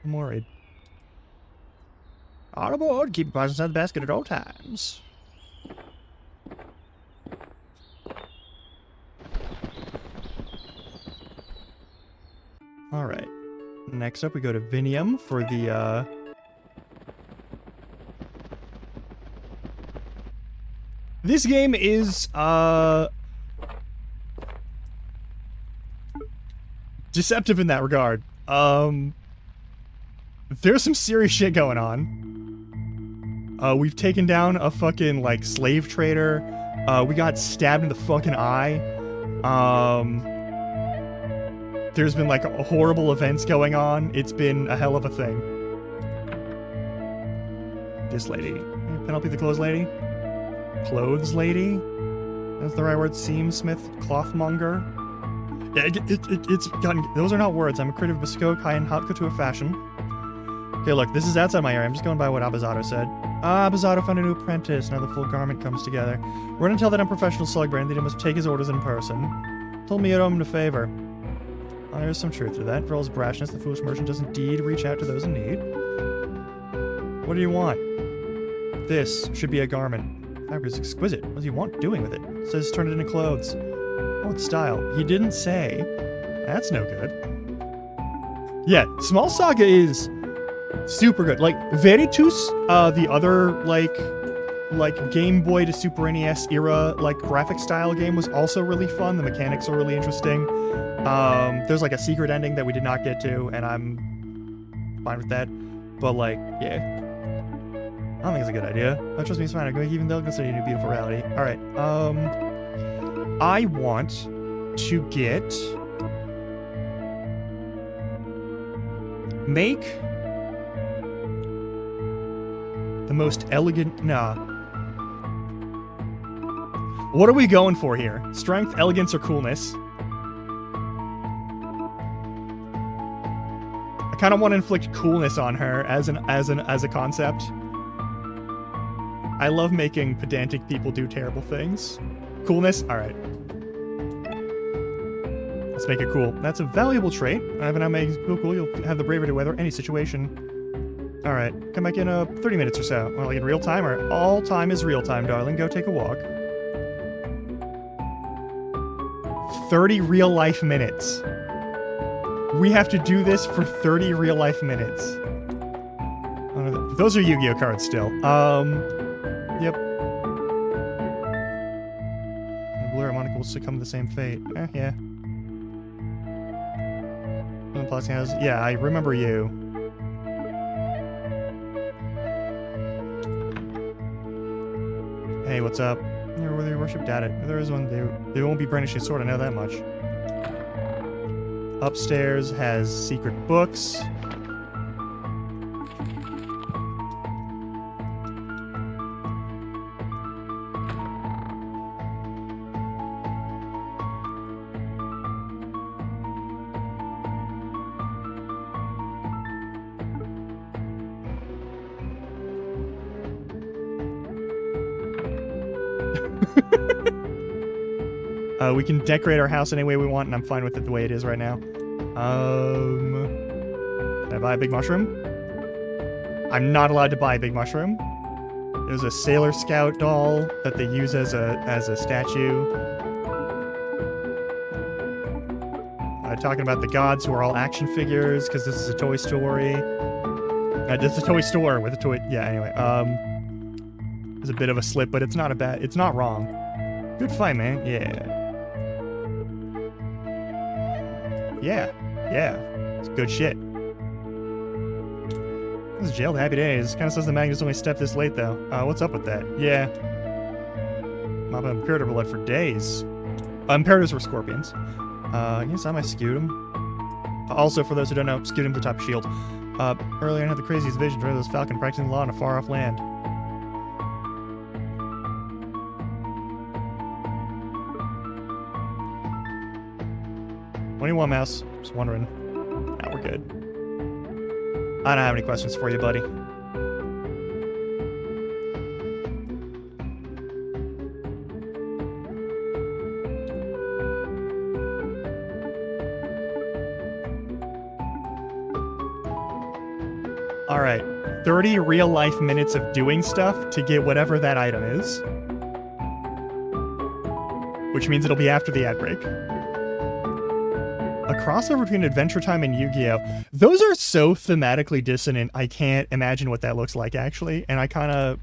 Speaker 1: I'm worried. All aboard, keep your prize inside the basket at all times. Alright. Next up we go to Vinium for the, This game is, deceptive in that regard. There's some serious shit going on. We've taken down a fucking, like, slave trader. We got stabbed in the fucking eye. There's been, like, horrible events going on. It's been a hell of a thing. This lady. Penelope the clothes lady? Clothes lady? That's the right word. Seamsmith, clothmonger. Yeah, it's gotten... Those are not words. I'm a creative bespoke, high-end haute couture fashion. Okay, look, this is outside my area. I'm just going by what Abizado said. Abizado found a new apprentice. Now the full garment comes together. We're gonna tell that unprofessional slug brand that he must take his orders in person. Told me you'd owe him a favor. Oh, there's some truth to that. For all his brashness, the foolish merchant does indeed reach out to those in need. What do you want? This should be a garment. Fabric is exquisite. What does he want doing with it? It says turn it into clothes. What style? He didn't say. That's no good. Yeah, Small Saga is super good. Like, Veritus, the other, like Game Boy to Super NES era, like, graphic style game was also really fun. The mechanics are really interesting. There's, like, a secret ending that we did not get to, and I'm fine with that. But, like, yeah. I don't think it's a good idea. Oh, trust me, it's fine. I'm going to even though it's a new beautiful reality. Alright, I want to get... Make... the most elegant... Nah. What are we going for here? Strength, elegance, or coolness? I kind of want to inflict coolness on her as a concept. I love making pedantic people do terrible things. Coolness? Alright. Let's make it cool. That's a valuable trait. If it makes it cool, you'll have the bravery to weather any situation. Alright. Come back in 30 minutes or so. Well, like in real time, or all time is real time, darling. Go take a walk. 30 real life minutes. We have to do this for 30 real life minutes. Those are Yu-Gi-Oh cards still. Yep. The blue harmonica will succumb to the same fate. Yeah. Yeah, I remember you. Hey, what's up? You're worthy of worship, dad. If there is one, they won't be brandishing a sword, I know that much. Upstairs has secret books. We can decorate our house any way we want, and I'm fine with it the way it is right now. Can I buy a big mushroom? I'm not allowed to buy a big mushroom. There's a Sailor Scout doll that they use as a statue. Talking about the gods who are all action figures, because this is a Toy Story. It's a toy store with a toy... Yeah, anyway. There's a bit of a slip, but it's not a bad... It's not wrong. Good fight, man. Yeah. Yeah. It's good shit. This is jailed happy days. Kind of says the Magnus only stepped this late, though. What's up with that? Yeah. Mama Imperator blood for days. Imperators were scorpions. Yes, I might scutum. Also, for those who don't know, scutum's the type of shield. Earlier I had the craziest vision of this falcon practicing law in a far-off land. What do you want, Mouse? Just wondering. Nah, we're good. I don't have any questions for you, buddy. Alright, 30 real-life minutes of doing stuff to get whatever that item is. Which means it'll be after the ad break. A crossover between Adventure Time and Yu-Gi-Oh! Those are so thematically dissonant, I can't imagine what that looks like, actually. And I kinda...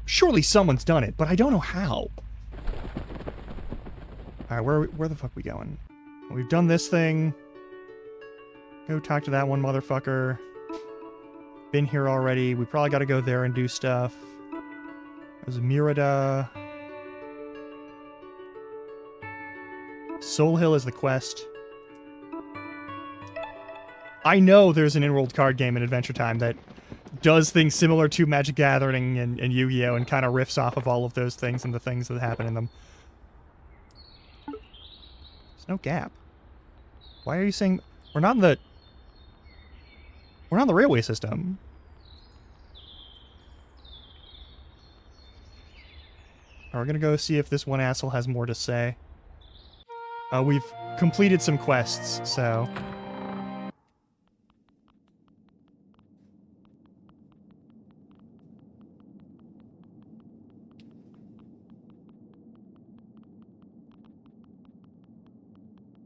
Speaker 1: Surely someone's done it, but I don't know how. Alright, where the fuck we going? We've done this thing. Go talk to that one motherfucker. Been here already. We probably gotta go there and do stuff. There's Murida. Soul Hill is the quest. I know there's an in-world card game in Adventure Time that does things similar to Magic Gathering and Yu-Gi-Oh! And kind of riffs off of all of those things and the things that happen in them. There's no gap. Why are you saying... We're not in the railway system. We're gonna go see if this one asshole has more to say. We've completed some quests, so...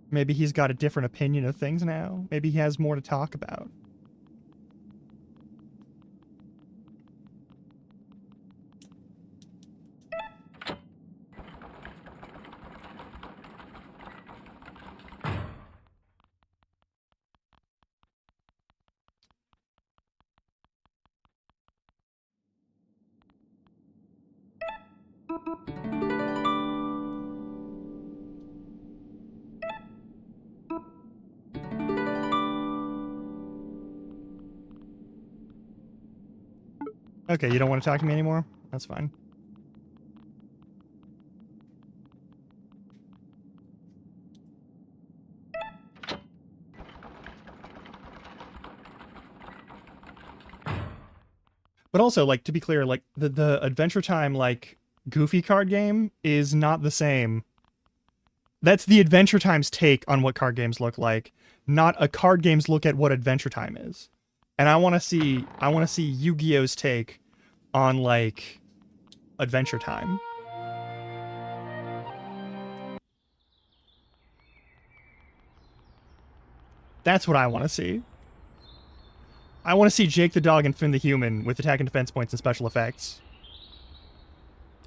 Speaker 1: Maybe he's got a different opinion of things now. Maybe he has more to talk about. Okay, you don't want to talk to me anymore? That's fine. But also, like, to be clear, like, the Adventure Time, like, Goofy card game is not the same. That's the Adventure Time's take on what card games look like, not a card game's look at what Adventure Time is. And I want to see Yu-Gi-Oh's take on, like, Adventure Time. That's what I want to see. I want to see Jake the Dog and Finn the Human with attack and defense points and special effects.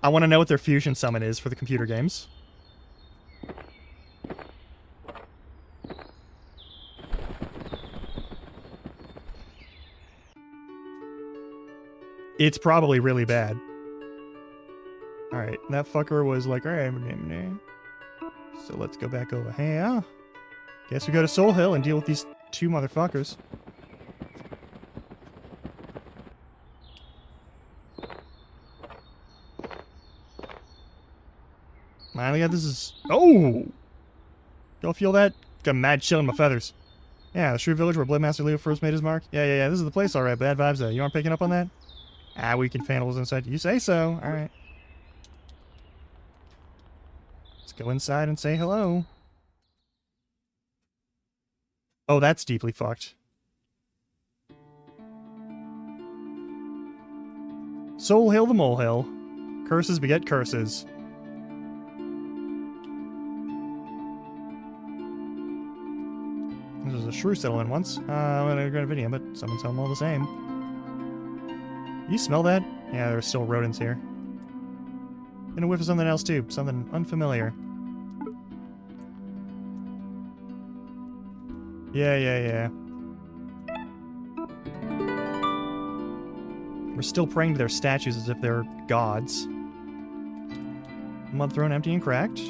Speaker 1: I want to know what their fusion summon is for the computer games. It's probably really bad. Alright, that fucker was like, alright, so let's go back over here. Guess we go to Soul Hill and deal with these two motherfuckers. Man, yeah, this is... Oh! Y'all feel that? Got mad chill in my feathers. Yeah, the Shrew Village where Bloodmaster Leo first made his mark. Yeah, this is the place, alright. Bad vibes, though. You aren't picking up on that? Ah, we can handle inside. You say so. Alright. Let's go inside and say hello. Oh, that's deeply fucked. Soul Hill the Molehill. Curses beget curses. This was a shrew settlement once. I'm gonna regret a video, but someone tell them all the same. You smell that? Yeah, there's still rodents here. Gonna whiff of something else too. Something unfamiliar. Yeah. We're still praying to their statues as if they're gods. Mud thrown empty and cracked.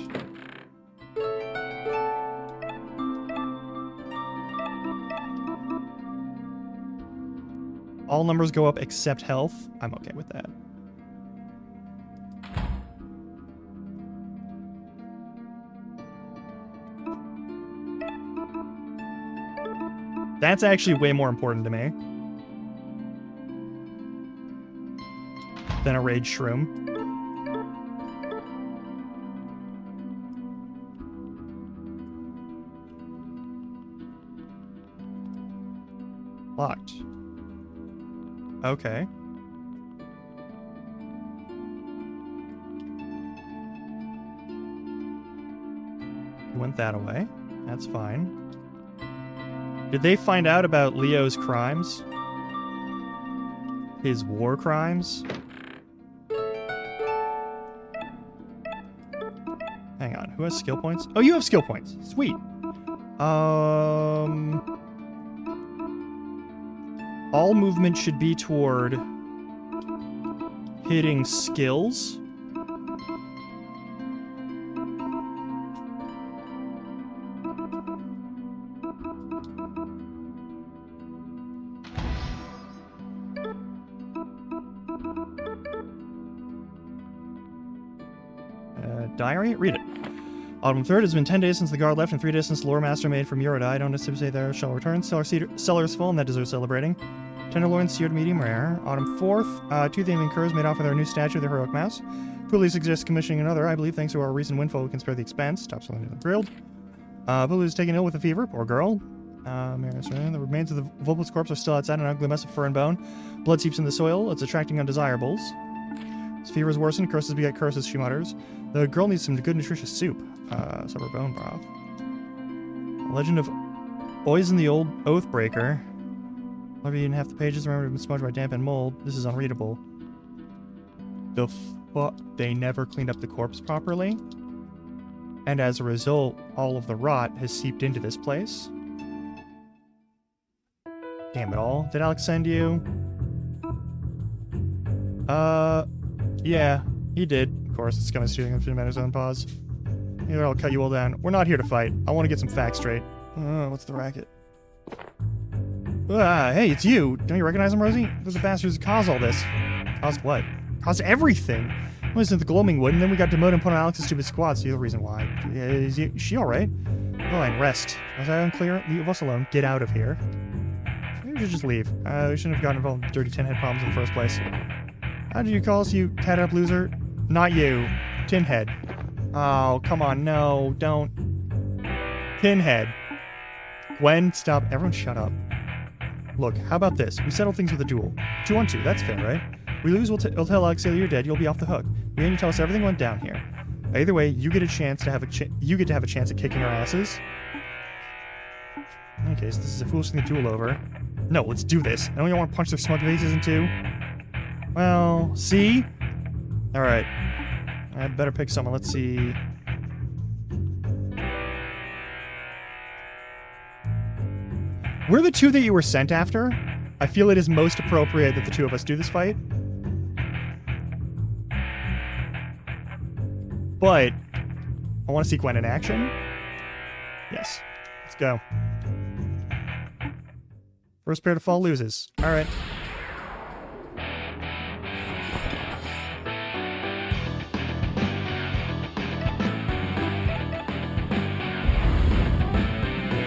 Speaker 1: All numbers go up except health. I'm okay with that. That's actually way more important to me than a rage shroom. Locked. Okay. Went that away. That's fine. Did they find out about Leo's crimes? His war crimes? Hang on. Who has skill points? Oh, you have skill points. Sweet. All movement should be toward hitting skills. Diary? Read it. Autumn 3rd, has been 10 days since the guard left and 3 days since the lore master made from Uridai. Don't anticipate there shall return. Cellar is full and that deserves celebrating. Tenderloin seared medium rare. Autumn 4th, two thieving curs made off with our new statue of the heroic mouse. Pulu suggests commissioning another. I believe thanks to our recent windfall we can spare the expense. Top selling the grilled. Pulu is taken ill with a fever. Poor girl. The remains of the Vulpus corpse are still outside, an ugly mess of fur and bone. Blood seeps in the soil. It's attracting undesirables. His fever is worsened. Curses beget curses, she mutters. The girl needs some good nutritious soup. Supper bone broth. Legend of Oizen the Old Oathbreaker. Never eaten half the pages. Remember to have been smudged by damp and mold. This is unreadable. The fuck? They never cleaned up the corpse properly? And as a result, all of the rot has seeped into this place? Damn it all. Did Alex send you? Yeah, he did. Of course, it's coming shooting a few minutes on pause. Here, I'll cut you all down. We're not here to fight. I want to get some facts straight. What's the racket? Hey, it's you. Don't you recognize him, Rosie? Those are bastards who caused all this. Caused what? Caused everything. Listen to the gloaming wood, and then we got demoted and put on Alex's stupid squad. So you're the reason why. Is she alright? Fine, rest. Was I unclear? Leave us alone. Get out of here. Maybe we should just leave. We shouldn't have gotten involved in dirty tin-head problems in the first place. How did you call us, you tatted-up loser? Not you. Tinhead. Oh, come on. No, don't. Pinhead. Gwen, stop. Everyone shut up. Look, how about this? We settle things with a duel. 2-on-2, that's fair, right? We lose, we'll tell Alexia you're dead, you'll be off the hook. We and you tell us everything went down here. Either way, you get a chance to have a chance at kicking our asses. In any case, this is a foolish thing to duel over. No, let's do this. I don't want to punch their smug faces in two. Well, see? Alright. I better pick someone. Let's see. We're the two that you were sent after. I feel it is most appropriate that the two of us do this fight. But I want to see Gwen in action. Yes. Let's go. First pair to fall loses. Alright.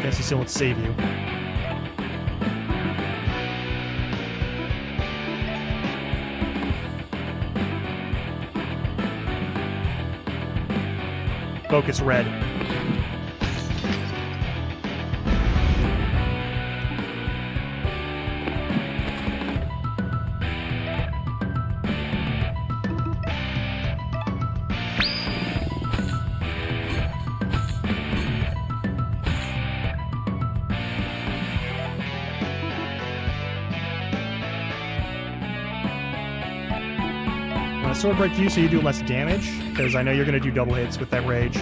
Speaker 1: Fancy still won't save you. Focus red. Sword break you so you do less damage, because I know you're going to do double hits with that rage.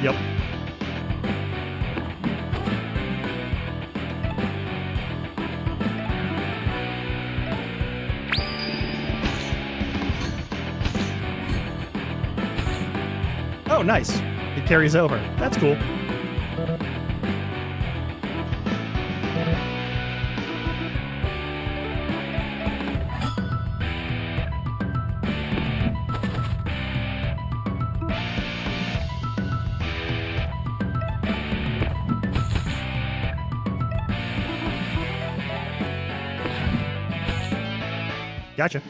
Speaker 1: Yep. Oh, nice. It carries over. That's cool. Gotcha.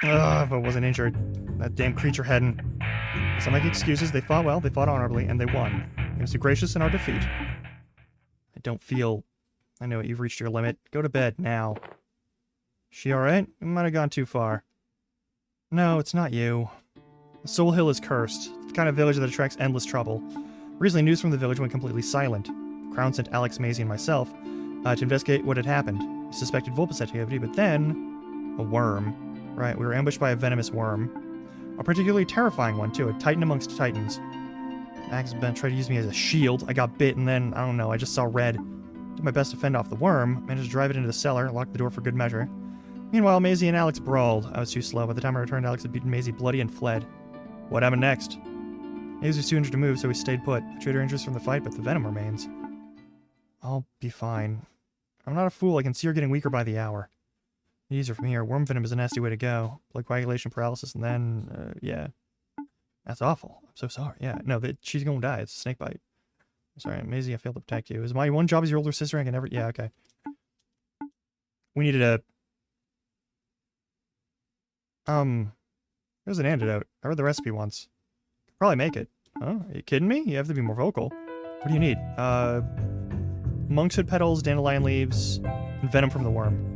Speaker 1: Ugh, if I wasn't injured. That damn creature hadn't. Some make excuses. They fought well, they fought honorably, and they won. It was gracious in our defeat. I don't feel... I know it, you've reached your limit. Go to bed, now. She alright? We might have gone too far. No, it's not you. Soul Hill is cursed. The kind of village that attracts endless trouble. Recently, news from the village went completely silent. Crown sent Alex, Maisie, and myself to investigate what had happened. We suspected Vulpus activity, but then... A worm. Right, we were ambushed by a venomous worm. A particularly terrifying one, too. A titan amongst titans. Max Ben tried to use me as a shield. I got bit, and then, I don't know, I just saw red. Did my best to fend off the worm. Managed to drive it into the cellar. Locked the door for good measure. Meanwhile, Maisie and Alex brawled. I was too slow. By the time I returned, Alex had beaten Maisie bloody and fled. What happened next? Maisie was too injured to move, so we stayed put. I treated her injuries from the fight, but the venom remains. I'll be fine. I'm not a fool. I can see her getting weaker by the hour. Easier from here. Worm venom is a nasty way to go. Blood coagulation, paralysis, and then, yeah. That's awful. I'm so sorry. Yeah, no, she's gonna die. It's a snake bite. Sorry, Maisie, I failed to protect you. Is my one job as your older sister? I can never... Yeah, okay. We needed a... There's an antidote. I read the recipe once. Could probably make it. Huh? Are you kidding me? You have to be more vocal. What do you need? Monk's hood petals, dandelion leaves, and venom from the worm.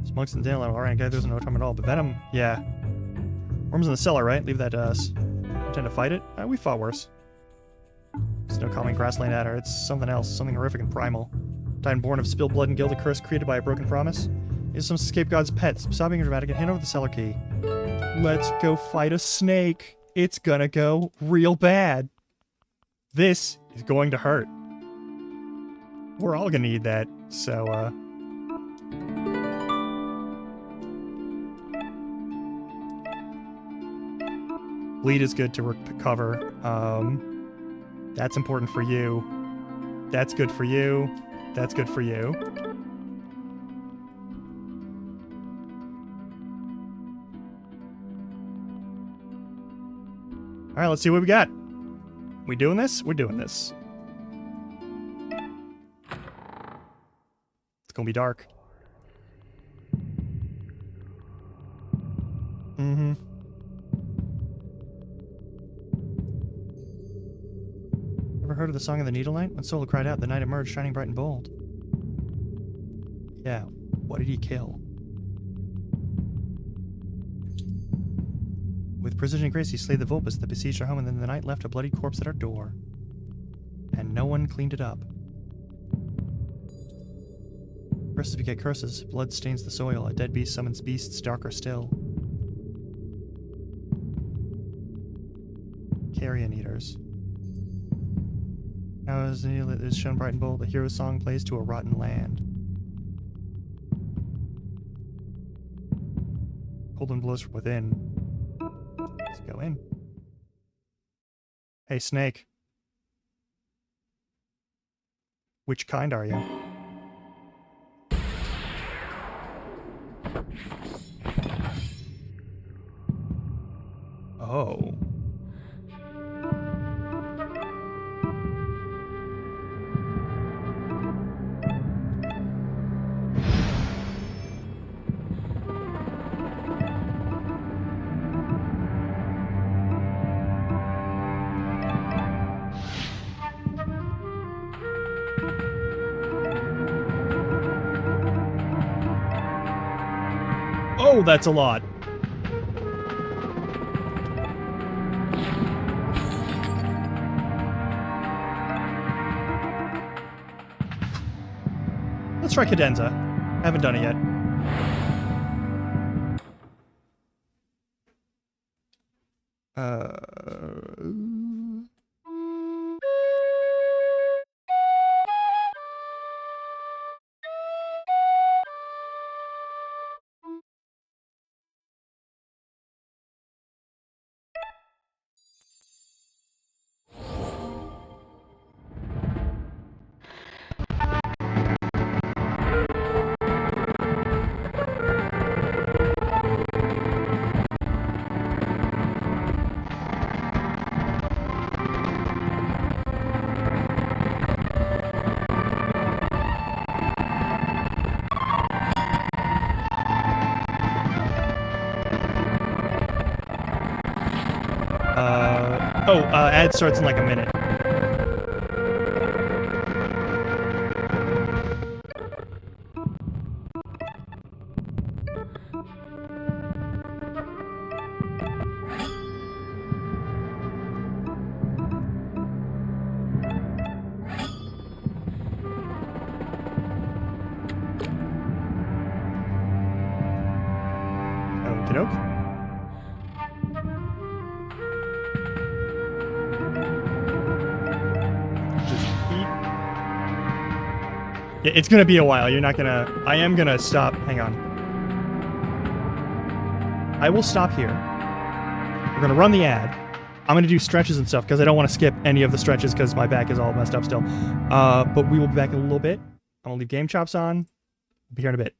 Speaker 1: It's monks and dandelion. Alright, guy, there's no time at all. But venom, yeah. Worm's in the cellar, right? Leave that to us. Intend to fight it? We fought worse. There's no calming grassland at her. It's something else. Something horrific and primal. Titan born of spilled blood and guilt, a curse created by a broken promise. Is some scape god's pet. Sobbing and dramatic, and hand over the cellar key. Let's go fight a snake. It's gonna go real bad. This is going to hurt. We're all gonna need that, so, Bleed is good to recover. That's important for you. That's good for you. That's good for you. Alright, let's see what we got. We doing this? We're doing this. It's gonna be dark. Mm-hmm. Ever heard of the Song of the Needle Knight? When Solo cried out, the knight emerged, shining bright and bold. Yeah, what did he kill? With precision and grace, he slayed the Vulpes that besieged our home, and then the knight left a bloody corpse at our door. And no one cleaned it up. Curses beget curses. Blood stains the soil. A dead beast summons beasts darker still. Carrion eaters. Now as the needle is shown bright and bold, the hero's song plays to a rotten land. Cold wind blows from within. Let's go in. Hey, snake. Which kind are you? Oh. Oh, that's a lot. Let's try cadenza. Haven't done it yet. Ad starts in like a minute. doke. Just eat. Yeah, it's gonna be a while. You're not gonna. I am gonna stop. Hang on. I will stop here. We're gonna run the ad. I'm gonna do stretches and stuff because I don't want to skip any of the stretches because my back is all messed up still. But we will be back in a little bit. I'm gonna leave Game Chops on. I'll be here in a bit.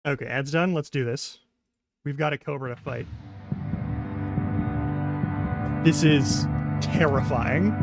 Speaker 1: Okay, ad's done. Let's do this. We've got a Cobra to fight. This is terrifying.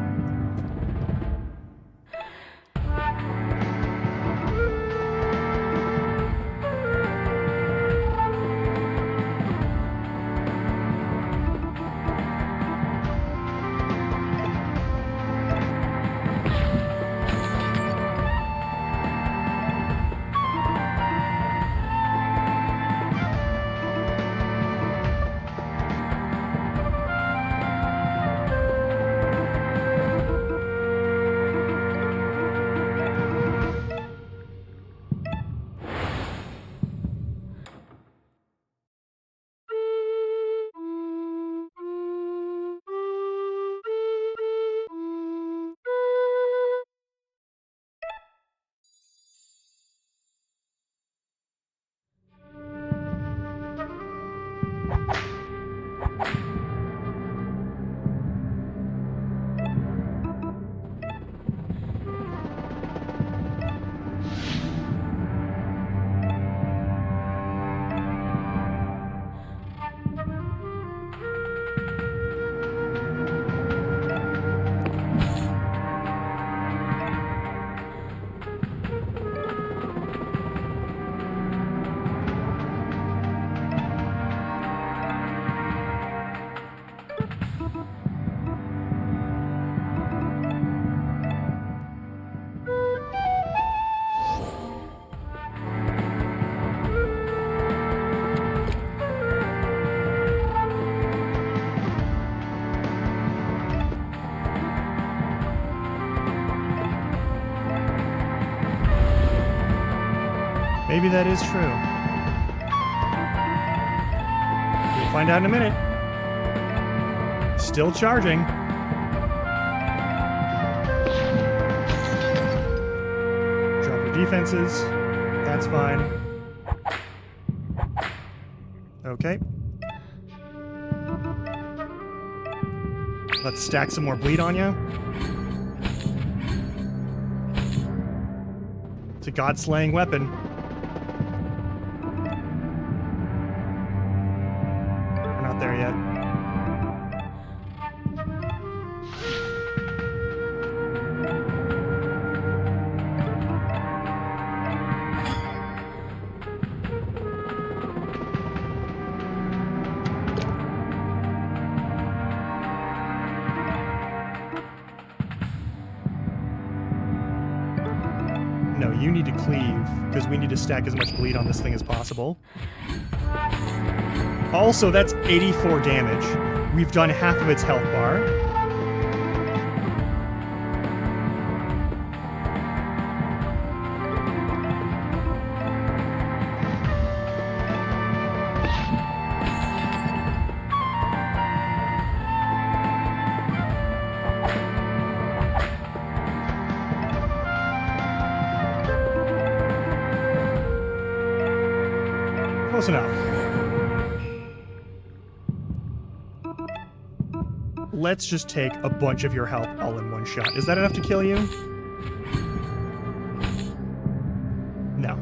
Speaker 1: Maybe that is true. We'll find out in a minute. Still charging. Drop your defenses. That's fine. Okay. Let's stack some more bleed on you. It's a god-slaying weapon. We're not there yet. No, you need to cleave, because we need to stack as much bleed on this thing as possible. Also, that's 84 damage. We've done half of its health bar. Close enough. Let's just take a bunch of your health all in one shot. Is that enough to kill you? No.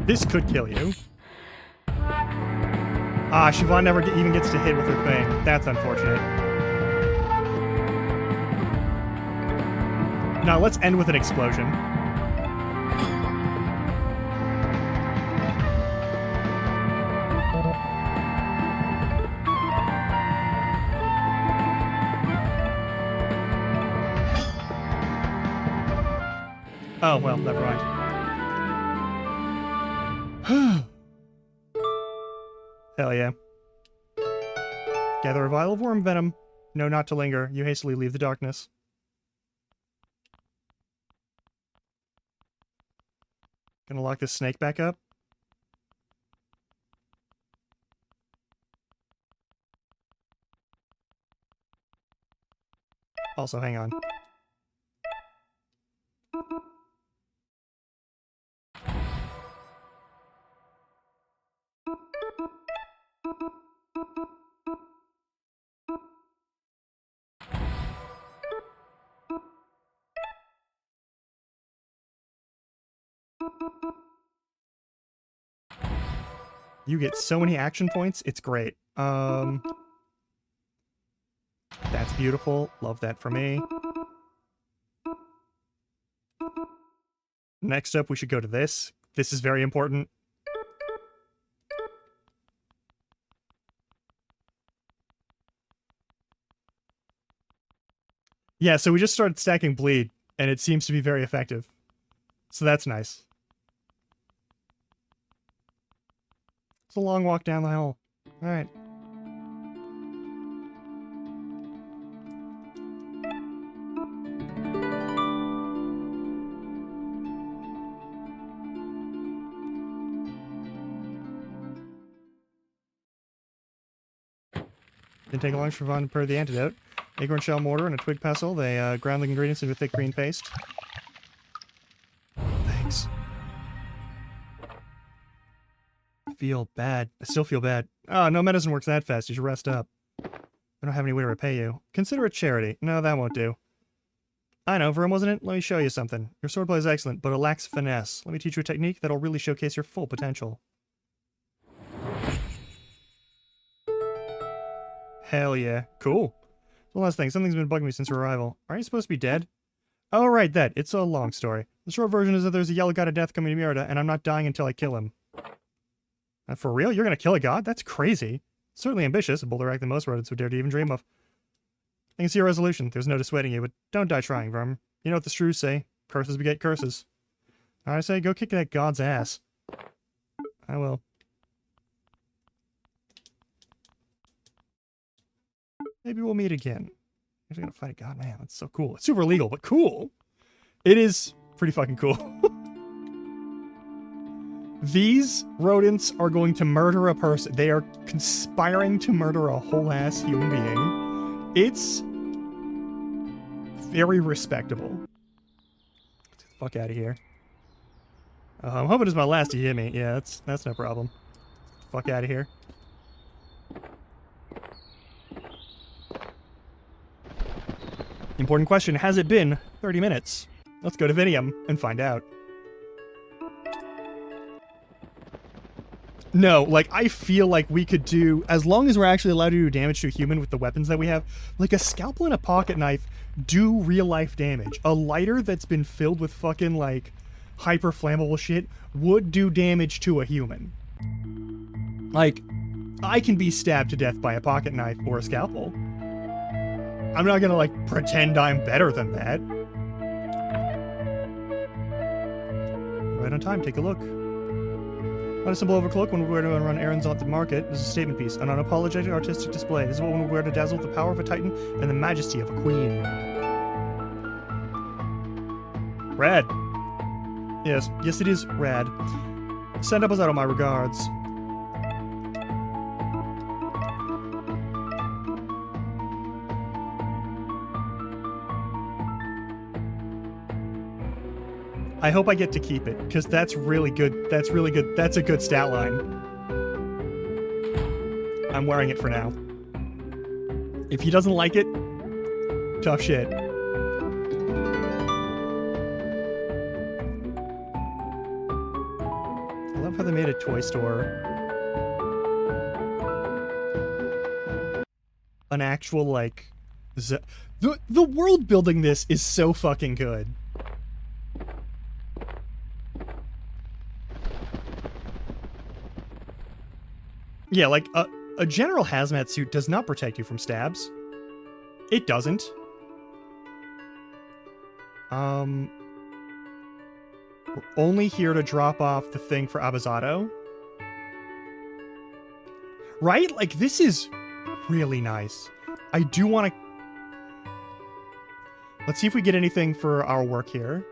Speaker 1: This could kill you. Ah, Siobhan never even gets to hit with her thing. That's unfortunate. Now let's end with an explosion. Oh, well, never mind. Hell yeah. Gather a vial of worm venom. No, not to linger. You hastily leave the darkness. Gonna lock this snake back up. Also, hang on. You get so many action points, it's great. That's beautiful. Love that for me. Next up, we should go to this. This is very important. Yeah, so we just started stacking bleed, and it seems to be very effective. So that's nice. It's a long walk down the hill. Alright. Didn't take long for Vaughn to prepare the antidote. Acorn shell mortar and a twig pestle. They ground the ingredients into a thick green paste. Thanks. I feel bad. I still feel bad. Oh, no medicine works that fast. You should rest up. I don't have any way to repay you. Consider it charity. No, that won't do. I know, Verm, wasn't it? Let me show you something. Your swordplay is excellent, but it lacks finesse. Let me teach you a technique that'll really showcase your full potential. Hell yeah. Cool. One last thing. Something's been bugging me since your arrival. Aren't you supposed to be dead? Oh, right, that. It's a long story. The short version is that there's a yellow god of death coming to Merida, and I'm not dying until I kill him. For real? You're gonna kill a god? That's crazy. Certainly ambitious, a bolder act than most rodents would dare to even dream of. I can see your resolution. There's no dissuading you, but don't die trying, Verm. You know what the shrews say. Curses beget curses. I say, go kick that god's ass. I will. Maybe we'll meet again. Actually gonna fight a god, man. That's so cool. It's super illegal, but cool. It is pretty fucking cool. These rodents are going to murder a person. They are conspiring to murder a whole ass human being. It's very respectable. Get the fuck out of here. I'm hoping it's my last to hit me. Yeah, that's no problem. Fuck out of here. Important question, has it been 30 minutes? Let's go to Vinium and find out. No, like, I feel like we could do, as long as we're actually allowed to do damage to a human with the weapons that we have, like a scalpel and a pocket knife do real-life damage. A lighter that's been filled with fucking, like, hyper-flammable shit would do damage to a human. Like, I can be stabbed to death by a pocket knife or a scalpel. I'm not gonna, like, pretend I'm better than that. Right on time, take a look. Not a simple overcloak, one would wear to run errands at the market. This is a statement piece, an unapologetic artistic display. This is what one would wear to dazzle the power of a titan and the majesty of a queen. Rad. Yes it is rad. Send up out of my regards. I hope I get to keep it, because that's really good. That's really good. That's a good stat line. I'm wearing it for now. If he doesn't like it, tough shit. I love how they made a toy store. An actual, like... The world building this is so fucking good. Yeah, like, a general hazmat suit does not protect you from stabs. It doesn't. We're only here to drop off the thing for Abusato. Right? Like, this is really nice. I do want to... Let's see if we get anything for our work here.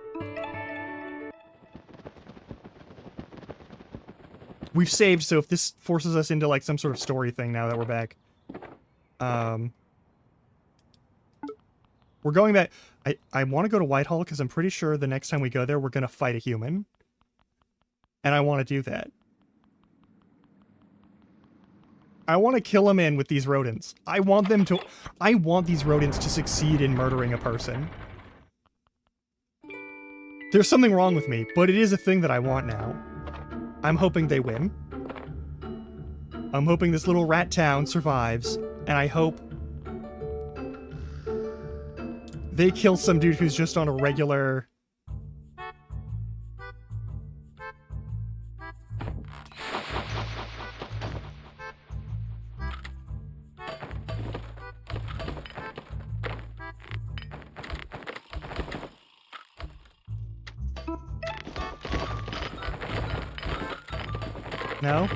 Speaker 1: We've saved, so if this forces us into, like, some sort of story thing now that we're back. We're going back... I want to go to Whitehall, because I'm pretty sure the next time we go there, we're going to fight a human. And I want to do that. I want to kill him in with these rodents. I want these rodents to succeed in murdering a person. There's something wrong with me, but it is a thing that I want now. I'm hoping they win. I'm hoping this little rat town survives, and I hope they kill some dude who's just on a regular... No?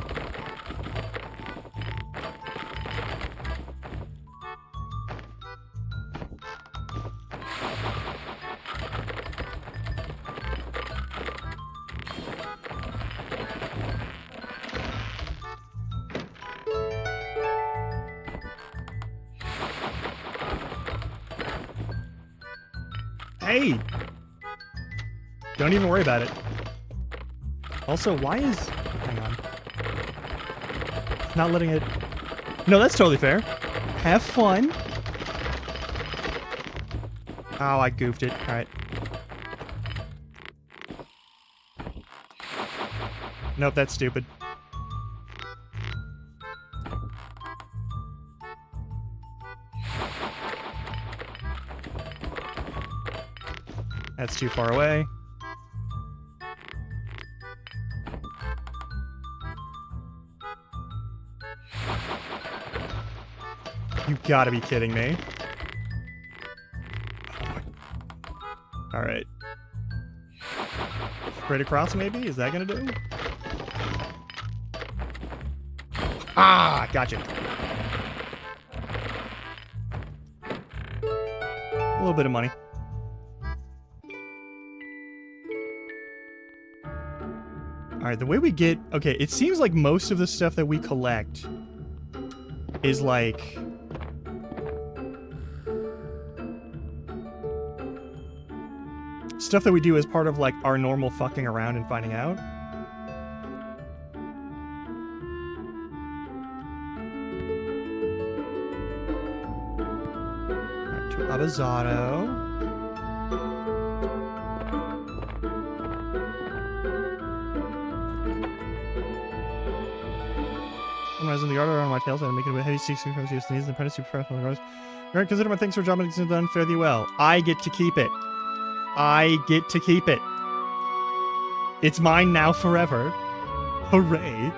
Speaker 1: Hey! Don't even worry about it. Also, why is... Hang on. Not letting it... No, that's totally fair. Have fun. Oh, I goofed it. Alright. Nope, that's stupid. That's too far away. You gotta be kidding me. Alright. Straight across, maybe? Is that gonna do? Ah, gotcha. A little bit of money. Alright, the way we get... Okay, it seems like most of the stuff that we collect is like... stuff that we do as part of, like, our normal fucking around and finding out. Alright, to Abazado. When I was in the yard around my tails, I'm making a heavy seek across the sneeze and apprentice to professional guards. Alright, consider my thanks for job and done. Fare thee well. I get to keep it. I get to keep it. It's mine now forever. Hooray.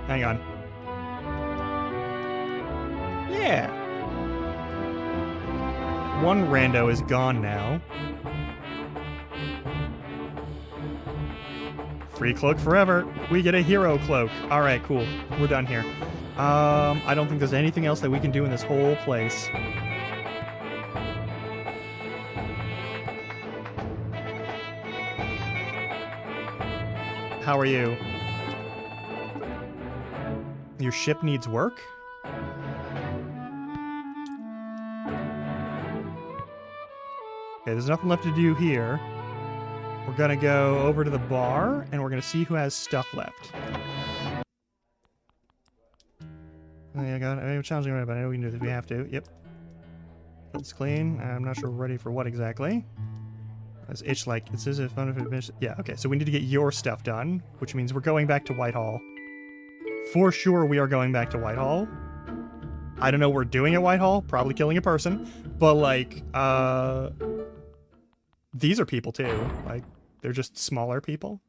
Speaker 1: Hang on. Yeah. One rando is gone now. Free cloak forever. We get a hero cloak. Alright, cool. We're done here. I don't think there's anything else that we can do in this whole place. How are you? Your ship needs work? Okay, there's nothing left to do here. We're gonna go over to the bar, and we're gonna see who has stuff left. Oh, yeah, got it. I'm challenging right, but I know we can do this. We have to. Yep. Let's clean. I'm not sure we're ready for what exactly. It's like, it says if yeah, okay, so we need to get your stuff done, which means we're going back to Whitehall. For sure we are going back to Whitehall. I don't know what we're doing at Whitehall, probably killing a person, but like, these are people too. Like, they're just smaller people.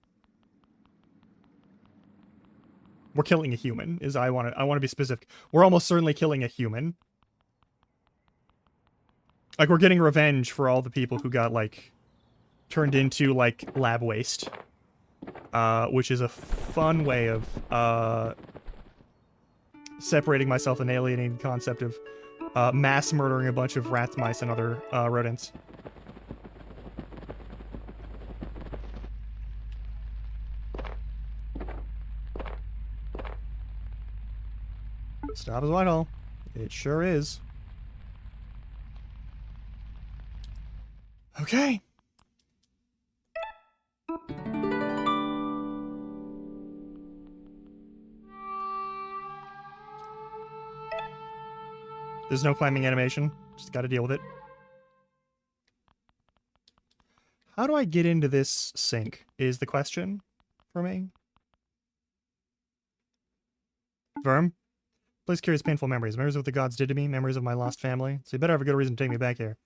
Speaker 1: We're killing a human, I want to be specific. We're almost certainly killing a human. Like, we're getting revenge for all the people who got, like, turned into, like, lab waste. Which is a fun way of, separating myself and alienating the concept of, mass murdering a bunch of rats, mice, and other, rodents. Stop is Whitehall. It sure is. Okay. There's no climbing animation. Just gotta deal with it. How do I get into this sink is the question for me. Verm? Place carries painful memories. Memories of what the gods did to me. Memories of my lost family. So you better have a good reason to take me back here.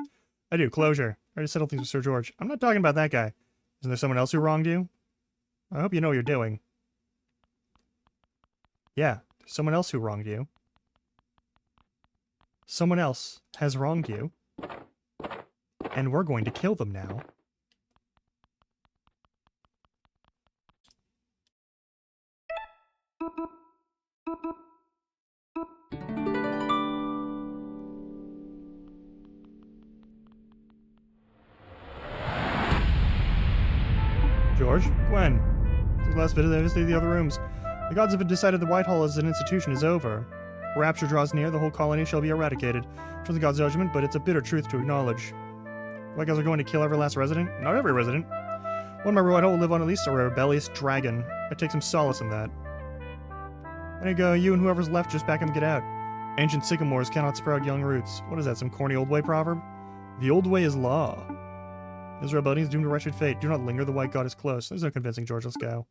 Speaker 1: I do. Closure. I already settled things with Sir George. I'm not talking about that guy. Isn't there someone else who wronged you? I hope you know what you're doing. Yeah, there's someone else who wronged you. Someone else has wronged you. And we're going to kill them now. George? Gwen? This is the last bit of the other rooms. The gods have decided the Whitehall as an institution is over. Rapture draws near, the whole colony shall be eradicated. Trust the gods' judgment, but it's a bitter truth to acknowledge. White guys are going to kill every last resident? Not every resident. One member of Whitehall will live on at least a rebellious dragon. I take some solace in that. There you go, you and whoever's left just back up and get out. Ancient sycamores cannot sprout young roots. What is that, some corny old way proverb? The old way is law. This rebellion is doomed to wretched fate. Do not linger, the white god is close. There's no convincing, George, let's go.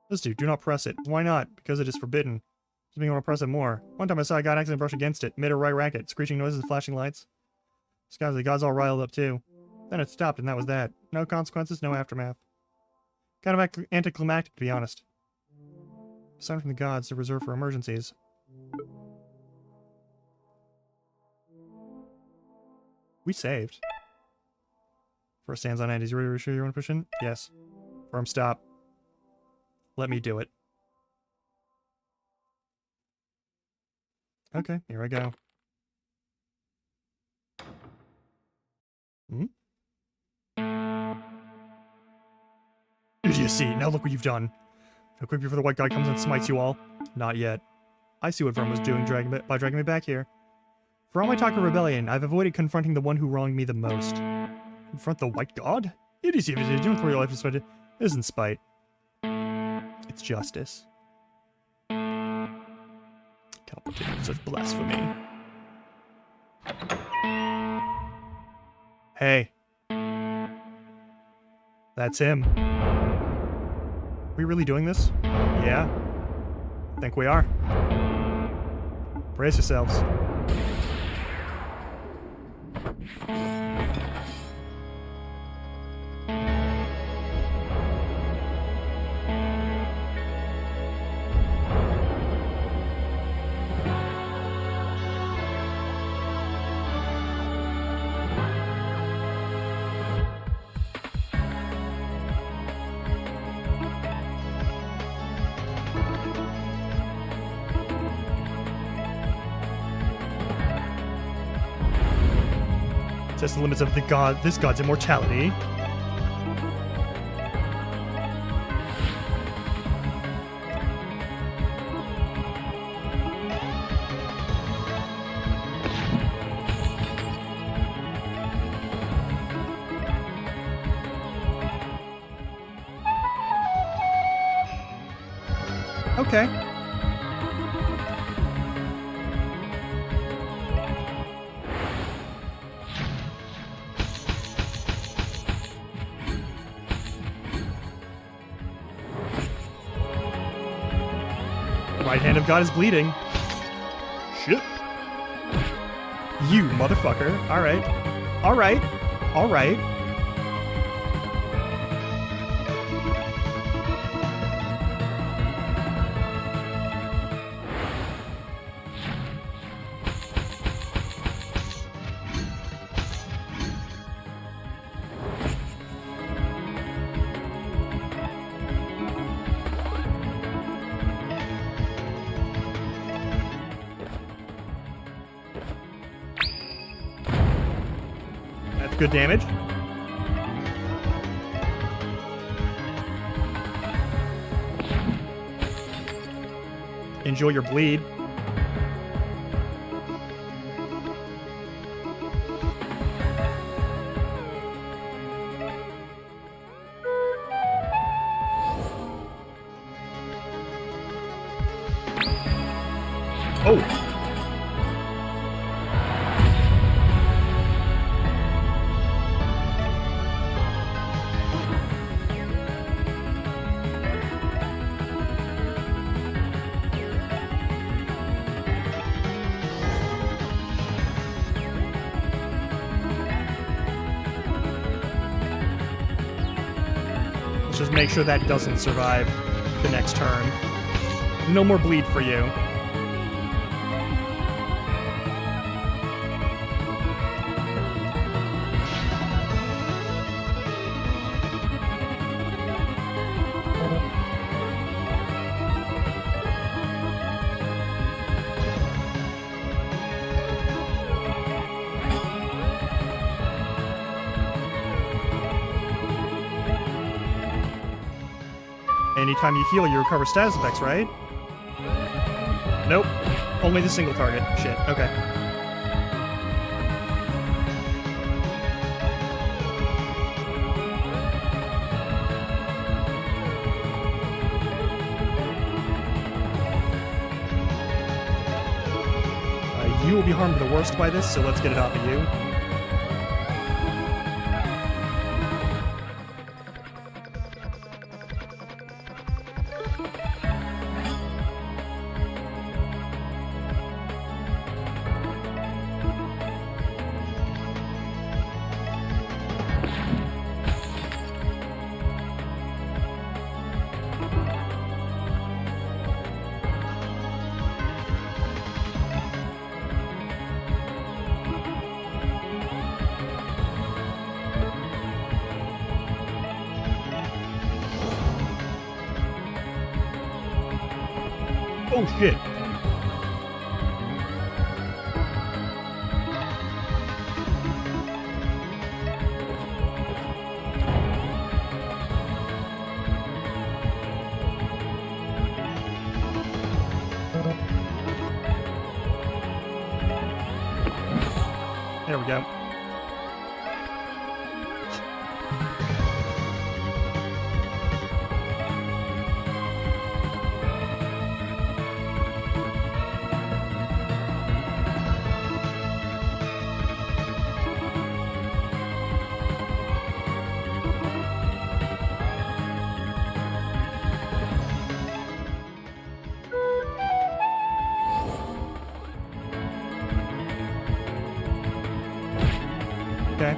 Speaker 1: This dude, do not press it. Why not? Because it is forbidden. Just mean I want to press it more. One time I saw a guy accidentally brush against it. Made a right racket. Screeching noises and flashing lights. Skies, the gods all riled up too. Then it stopped, and that was that. No consequences, no aftermath. Kind of anticlimactic, to be honest. Aside from the gods, they're reserved for emergencies. We saved. First hands on Andy's. You ready to sure you want to push in? Yes. Firm stop. Let me do it. Okay, here I go. Hmm? Idiocy! Now look what you've done. How quick before the white god comes and smites you all? Not yet. I see what Vern was doing by dragging me back here. For all my talk of rebellion, I've avoided confronting the one who wronged me the most. Confront the white god? Idiocy, if you don't throw your life in spite. It isn't spite. It's justice. Can't partake in such blasphemy. Hey. That's him. We really doing this? Yeah. I think we are. Brace yourselves. Test the limits of this god's immortality. Okay. Right hand of God is bleeding.
Speaker 2: Shit.
Speaker 1: You motherfucker. Alright. Alright. Alright. Good damage. Enjoy your bleed. Oh! Just make sure that doesn't survive the next turn. No more bleed for you. Anytime you heal, you recover status effects, right? Nope. Only the single target. Shit. Okay. You will be harmed the worst by this, so let's get it off of you.
Speaker 2: Oh shit. There we go. Okay.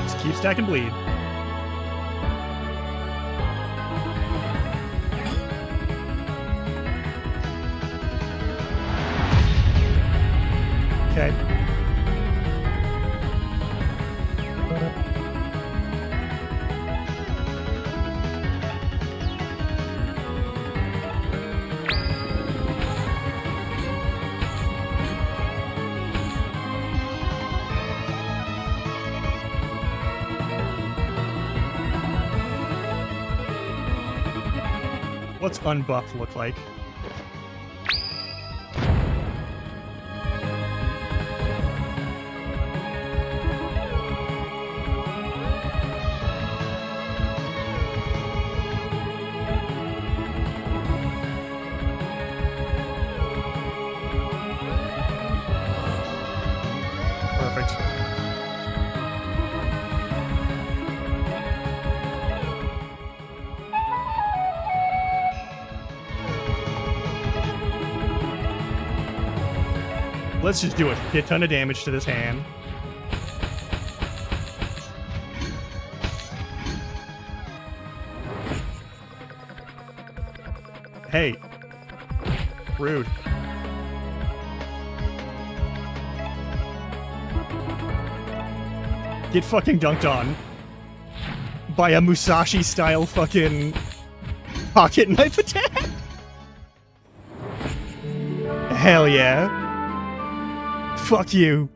Speaker 2: Just keep stack and bleed. Okay. What's unbuffed look like? Perfect. Let's just do a shit ton of damage to this hand. Hey. Rude. Get fucking dunked on. By a Musashi-style fucking pocket knife attack? Hell yeah. Fuck you.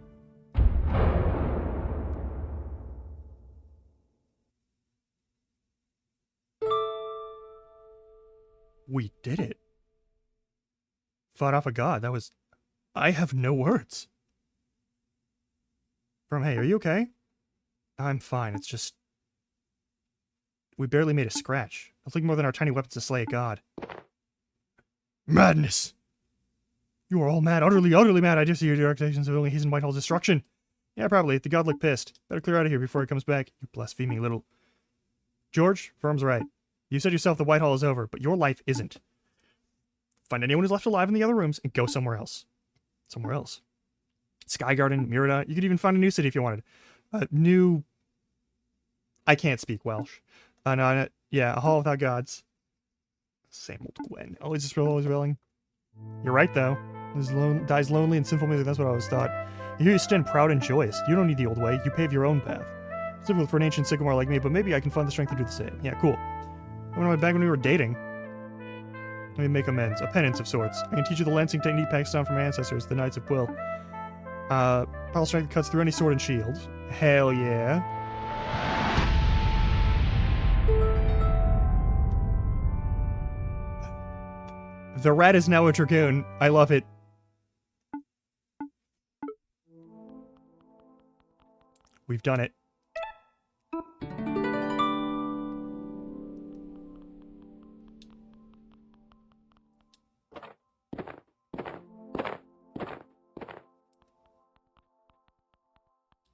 Speaker 2: We did it. Fought off a god. That was... I have no words. From, hey, are you okay? I'm fine. It's just... We barely made a scratch. Nothing more than our tiny weapons to slay a god. Madness! You are all mad, utterly, utterly mad. I just see your direct actions have only hastened Whitehall's destruction. Yeah, probably. The god looked pissed. Better clear out of here before he comes back. You blaspheming little... George, Firm's right. You said yourself the Whitehall is over, but your life isn't. Find anyone who's left alive in the other rooms and go somewhere else. Somewhere else. Sky Garden, Merida. You could even find a new city if you wanted. New... I can't speak Welsh. No, yeah, a hall without gods. Same old Gwen. Always just always willing. You're right, though. Dies lonely and sinful music, that's what I always thought. Here you stand proud and joyous. You don't need the old way, you pave your own path. It's difficult for an ancient sycamore like me, but maybe I can find the strength to do the same. Yeah, cool. I went back when we were dating. Let me make amends. A penance of sorts. I can teach you the lancing technique passed down from my ancestors, the Knights of Quill. Powerful strength cuts through any sword and shield. Hell yeah. The rat is now a dragoon. I love it. We've done it.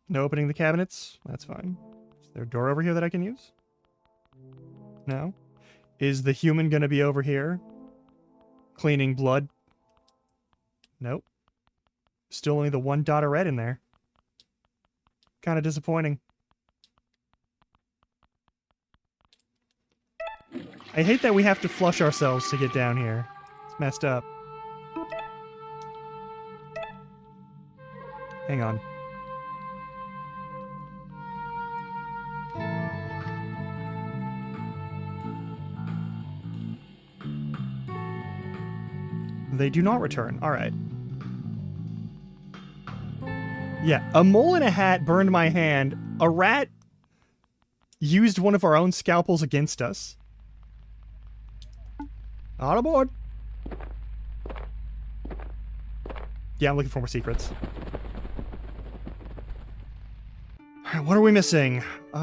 Speaker 2: No opening the cabinets? That's fine. Is there a door over here that I can use? No? Is the human gonna be over here? Cleaning blood? Nope. Still only the one dot of red in there. Kind of disappointing. I hate that we have to flush ourselves to get down here. It's messed up. Hang on. They do not return. Alright. Yeah, a mole in a hat burned my hand. A rat used one of our own scalpels against us. On aboard. Yeah, I'm looking for more secrets. Alright, what are we missing? We've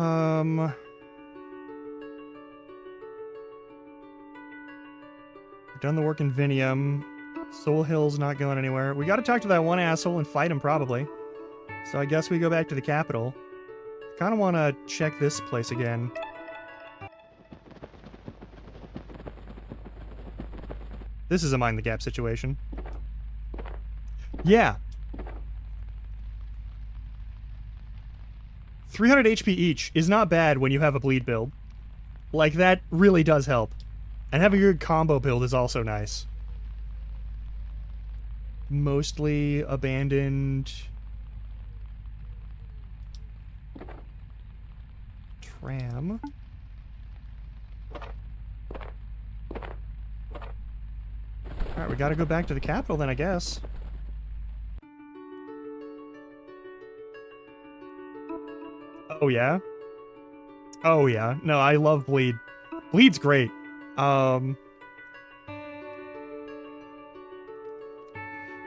Speaker 2: done the work in Vinium. Soul Hill's not going anywhere. We gotta talk to that one asshole and fight him, probably. So I guess we go back to the capital. Kinda wanna check this place again. This is a mind the gap situation. Yeah. 300 HP each is not bad when you have a bleed build. Like, that really does help. And having a good combo build is also nice. Mostly abandoned. Tram. Alright, we gotta go back to the capital then, I guess. Oh yeah? Oh yeah. No, I love Bleed. Bleed's great.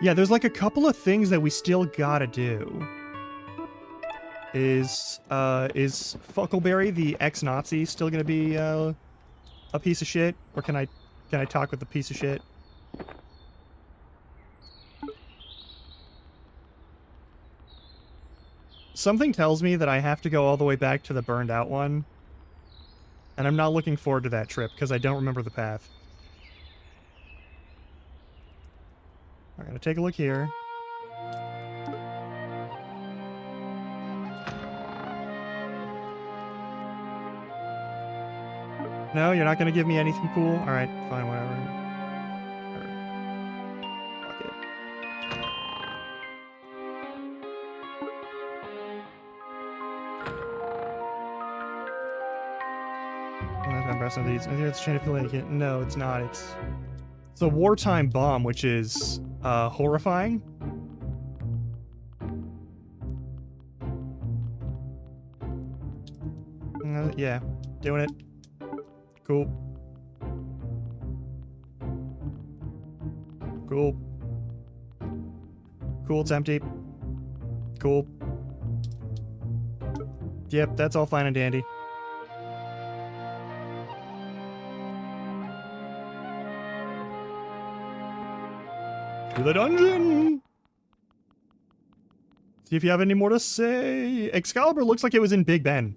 Speaker 2: Yeah, there's like a couple of things that we still gotta do. Is Fuckleberry, the ex-Nazi, still gonna be a piece of shit? Or can I talk with the piece of shit? Something tells me that I have to go all the way back to the burned out one. And I'm not looking forward to that trip, because I don't remember the path. I'm gonna take a look here. No, you're not gonna give me anything cool? Alright, fine, whatever. Fuck it. It's trying to feel like it. No, it's not. It's a wartime bomb, which is horrifying. Yeah, doing it. Cool. Cool. Cool, it's empty. Cool. Yep, that's all fine and dandy. To the dungeon! See if you have any more to say. Excalibur looks like it was in Big Ben.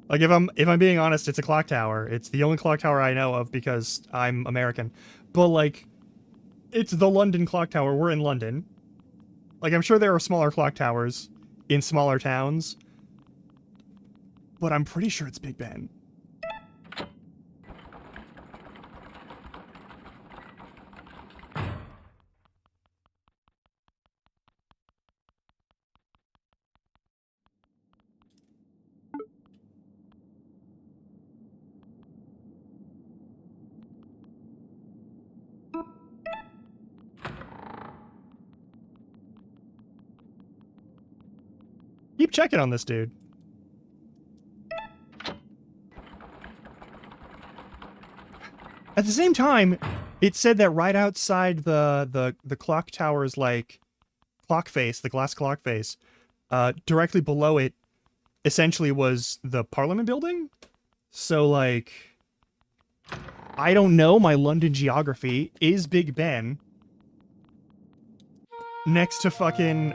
Speaker 2: Like, if I'm being honest, it's a clock tower. It's the only clock tower I know of because I'm American. But, like, it's the London clock tower. We're in London. Like, I'm sure there are smaller clock towers in smaller towns. But I'm pretty sure it's Big Ben. Keep checking on this dude. At the same time, it said that right outside the clock tower's, like, clock face, the glass clock face, directly below it, essentially was the Parliament building? So, like, I don't know my London geography. Is Big Ben next to fucking,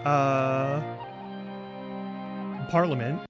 Speaker 2: Parliament?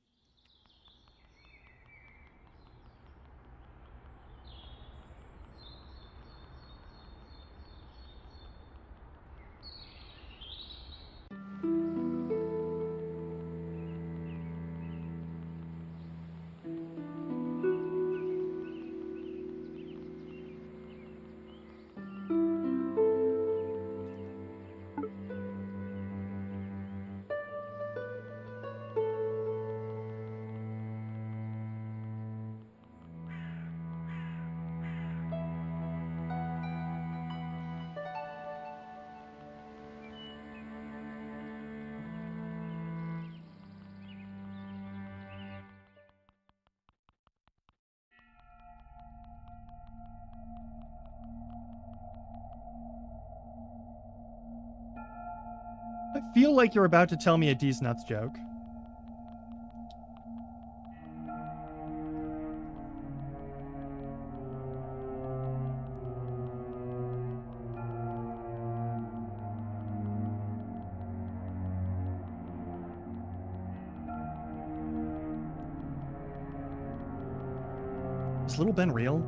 Speaker 2: I feel like you're about to tell me a D's nuts joke. Is Little Ben real?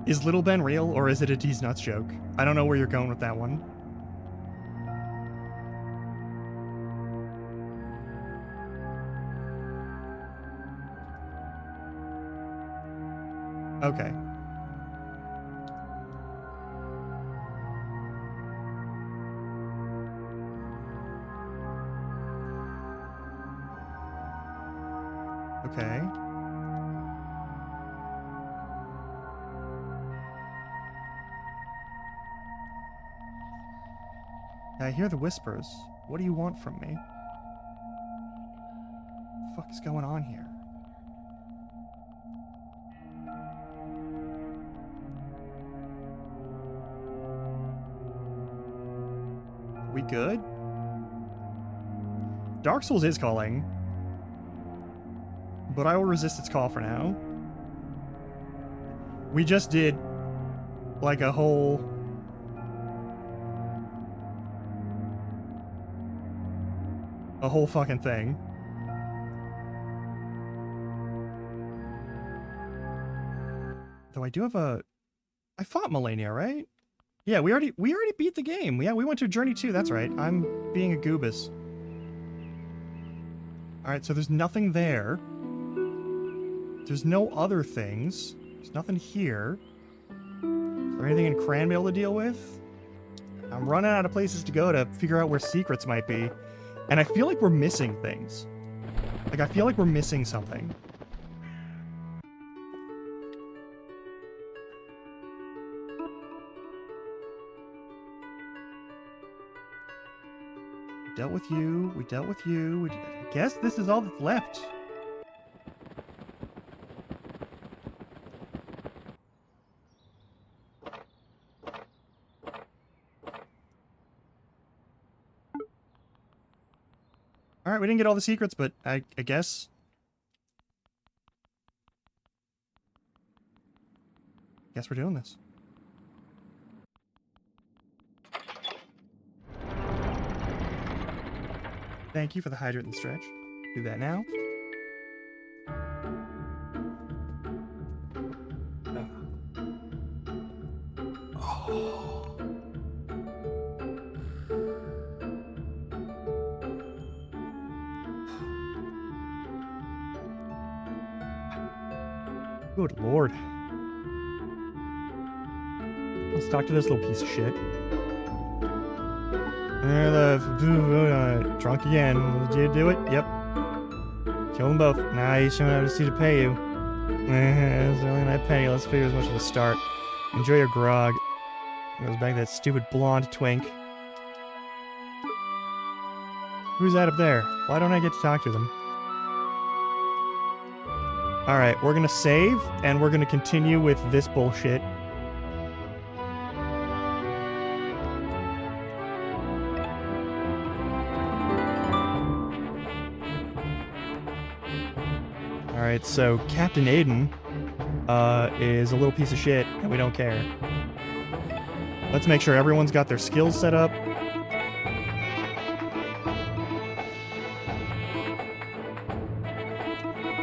Speaker 2: Is Little Ben real, or is it a D's nuts joke? I don't know where you're going with that one. Okay. Okay. I hear the whispers. What do you want from me? What the fuck is going on here? We good? Dark Souls is calling, but I will resist its call for now. We just did like a whole fucking thing. Though I do have a... I fought Melania, right? Yeah, we already beat the game. Yeah, we went to Journey 2, that's right. I'm being a goobus. Alright, so there's nothing there. There's no other things. There's nothing here. Is there anything in Cranville to deal with? I'm running out of places to go to figure out where secrets might be. And I feel like we're missing things. Like, I feel like we're missing something. We dealt with you. We dealt with you. I guess this is all that's left. Alright, we didn't get all the secrets, but I guess... Guess we're doing this. Thank you for the hydrant and stretch. Do that now. Oh. Good lord. Let's talk to this little piece of shit. Drunk again. Did you do it? Yep. Kill them both. Nah, you shouldn't have to see to pay you. It's only that penny. Let's figure as much as a start. Enjoy your grog. Goes back to that stupid blonde twink. Who's that up there? Why don't I get to talk to them? Alright, we're gonna save, and we're gonna continue with this bullshit. Alright, so Captain Aiden is a little piece of shit, and we don't care. Let's make sure everyone's got their skills set up.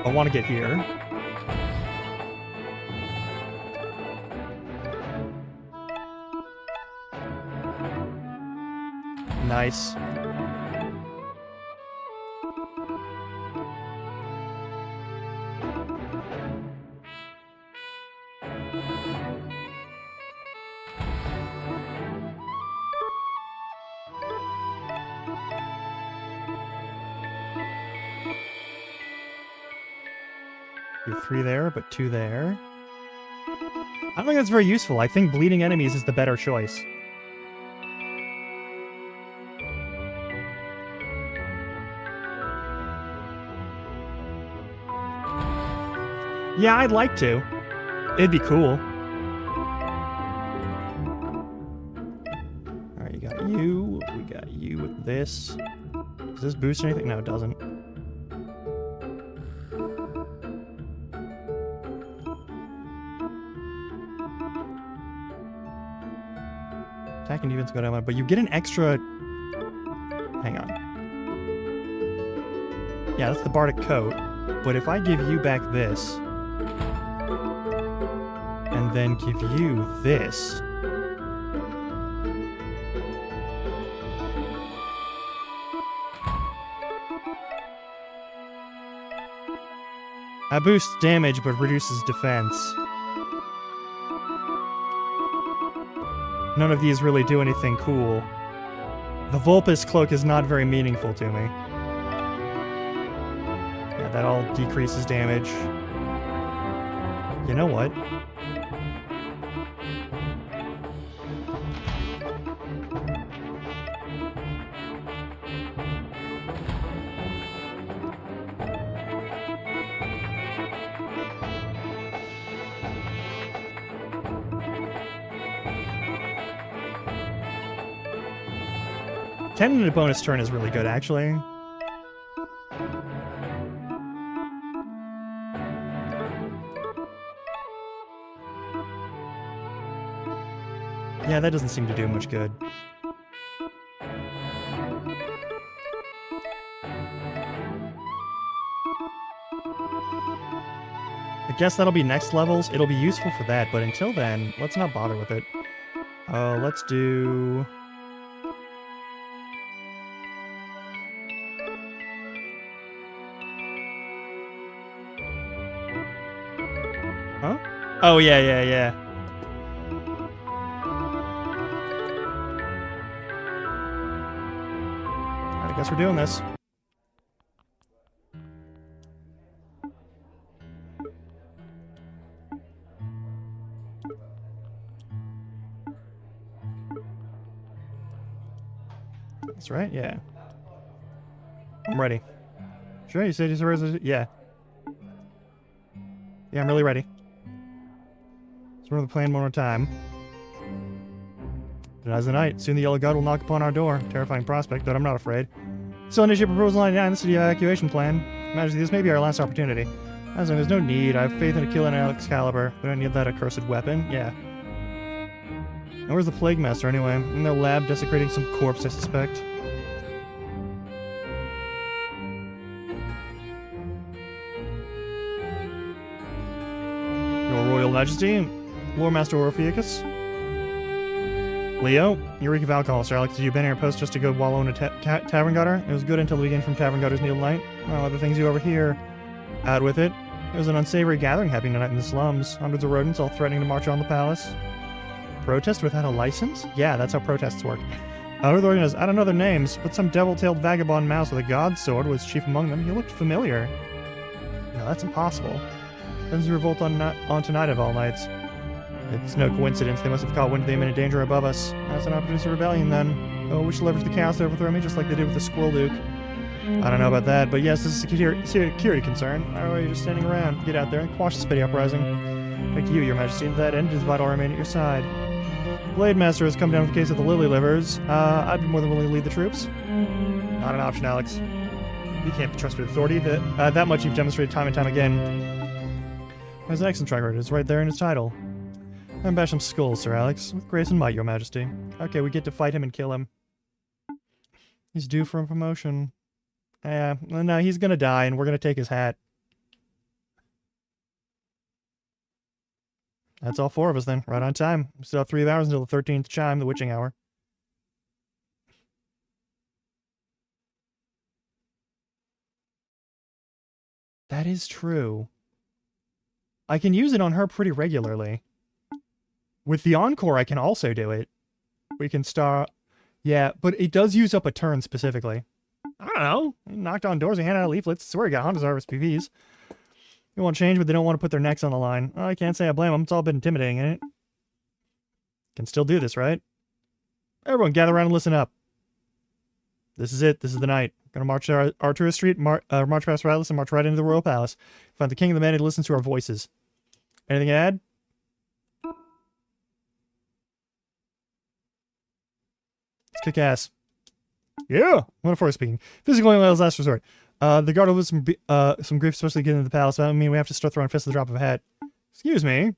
Speaker 2: I want to get here. Nice. Do 3 there, but 2 there. I don't think that's very useful. I think bleeding enemies is the better choice. Yeah, I'd like to. It'd be cool. Alright, you got you. this. Does this boost anything? No, it doesn't. Attack and defense go down, but you get an extra... Hang on. Yeah, that's the Bardic Coat. But if I give you back this, and then give you this... That boosts damage, but reduces defense. None of these really do anything cool. The Vulpes Cloak is not very meaningful to me. Yeah, that all decreases damage. You know what? Ten in a bonus turn is really good, actually. Yeah, that doesn't seem to do much good. I guess that'll be next levels. It'll be useful for that, but until then, let's not bother with it. Let's do... Huh? Oh, yeah. I guess we're doing this. That's right, yeah. I'm ready. Sure, you said you're ready? Yeah. Yeah, I'm really ready. Let's run the plan one more time. Tonight's the night. Soon the Yellow God will knock upon our door. Terrifying prospect, but I'm not afraid. Still initiate Proposal 99, the city evacuation plan. Majesty, this may be our last opportunity. As long as there's no need, I have faith in a kill and an Excalibur. We don't need that accursed weapon. Yeah. And where's the Plague Master anyway? In their lab, desecrating some corpse, I suspect. Your Royal Majesty, Lord Master Orpheus. Leo, you reek of alcohol, Sir Alex. Did you abandon your post just to go wallow in a tavern gutter? It was good until we began from tavern gutters needle night. Oh, other things you over here. Out with it. It was an unsavory gathering happening tonight in the slums. Hundreds of rodents all threatening to march on the palace. Protest without a license? Yeah, that's how protests work. Who are the organizers? I don't know their names, but some devil-tailed vagabond mouse with a god's sword was chief among them. He looked familiar. No, that's impossible. Doesn't revolt on tonight of all nights. It's no coincidence. They must have caught wind of the imminent danger above us. That's an opportunity for rebellion, then. Oh, we should leverage the chaos to overthrow me, just like they did with the Squirrel Duke. I don't know about that, but yes, this is a security concern. Why are you just standing around? Get out there and quash this petty uprising. Thank you, Your Majesty. To that end, it is vital I remain at your side. Blade Master has come down with the case of the Lily Livers. I'd be more than willing to lead the troops. Not an option, Alex. You can't be trusted with authority. That much you've demonstrated time and time again. There's an excellent track record. It's right there in his title. And bash some skulls, Sir Alex. With grace and might, Your Majesty. Okay, we get to fight him and kill him. He's due for a promotion. Yeah, no, he's gonna die, and we're gonna take his hat. That's all four of us, then. Right on time. We still have 3 hours until the 13th chime, the witching hour. That is true. I can use it on her pretty regularly. With the Encore, I can also do it. We can start... Yeah, but it does use up a turn specifically. I don't know. He knocked on doors and handed out leaflets. I swear he got Honda's RSPVs. They won't change, but they don't want to put their necks on the line. Oh, I can't say I blame them. It's all been intimidating, ain't it? Can still do this, right? Everyone, gather around and listen up. This is it. This is the night. Gonna march to Artura Street, march past Rattless, and march right into the Royal Palace. Find the king of the men who listens to our voices. Anything to add? Let's kick ass. Yeah, metaphorically speaking. Physically, only as last resort. The guard will lose some grief, especially getting into the palace. I mean, we have to start throwing fists at the drop of a hat. Excuse me.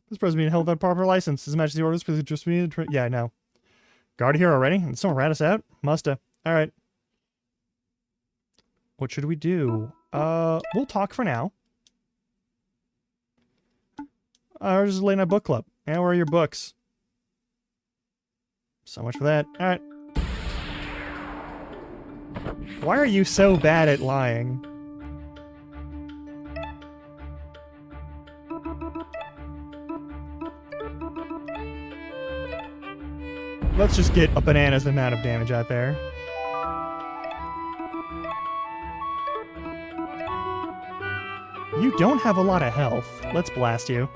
Speaker 2: This person being held without proper license. His Majesty orders, please just me. Yeah, I know. Guard here already? Did someone rat us out? Musta. Alright. What should we do? We'll talk for now. We're just a late night book club. Yeah, where are your books? So much for that. Alright. Why are you so bad at lying? Let's just get a bananas amount of damage out there. You don't have a lot of health. Let's blast you.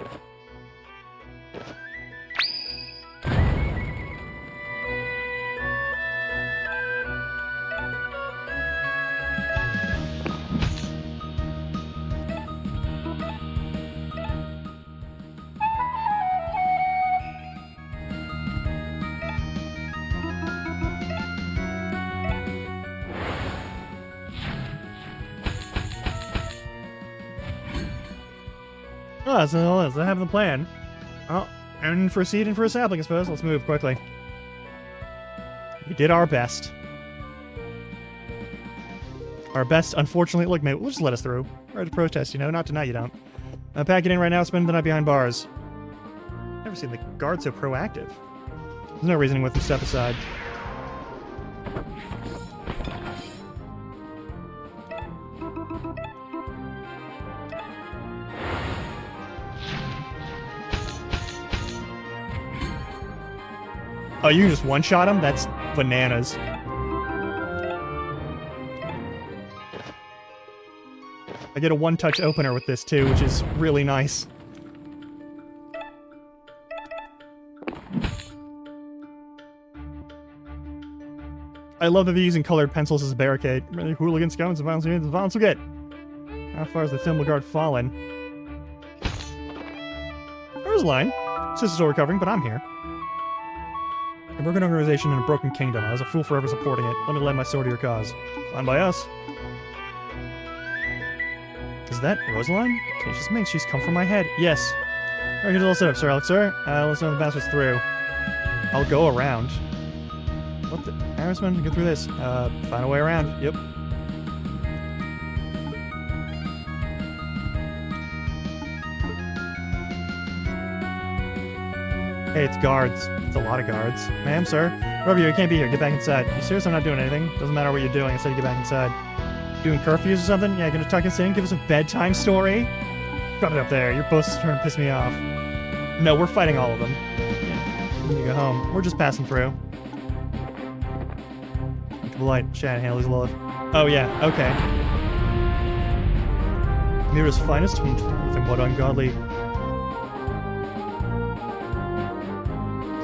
Speaker 2: Oh, that's all it is. I have the plan. Oh, and for a seed and for a sapling, I suppose. Let's move quickly. We did our best. Our best, unfortunately. Look, mate, we'll just let us through. Right to protest, you know? Not tonight, you don't. Pack it in right now, spend the night behind bars. Never seen the guard so proactive. There's no reasoning with them. Step aside. Oh, you can just one-shot him? That's bananas. I get a one-touch opener with this, too, which is really nice. I love that they're using colored pencils as a barricade. Really, hooligans, guns, and violence will get. How far has the Thimble Guard fallen? There's a line. Sister's still recovering, but I'm here. A broken organization in a broken kingdom. I was a fool forever supporting it. Let me lend my sword to your cause. Fine by us. Is that Rosaline? Can you just make she's come from my head? Yes. Alright, here's a little setup, Sir Alex, sir. Let's know the bastard's through. I'll go around. What the? Harrisman, get through this. Find a way around. Yep. Hey, it's guards. It's a lot of guards. Ma'am, sir. Wherever you can't be here. Get back inside. You serious? I'm not doing anything. Doesn't matter what you're doing. I said you get back inside. Doing curfews or something? Yeah, gonna tuck us in? Give us a bedtime story? Got it up there. You're both starting to piss me off. No, we're fighting all of them. Yeah. We need to go home. We're just passing through. Light. Shannon Haley's love. Oh, yeah. Okay. Mira's finest? Nothing but ungodly.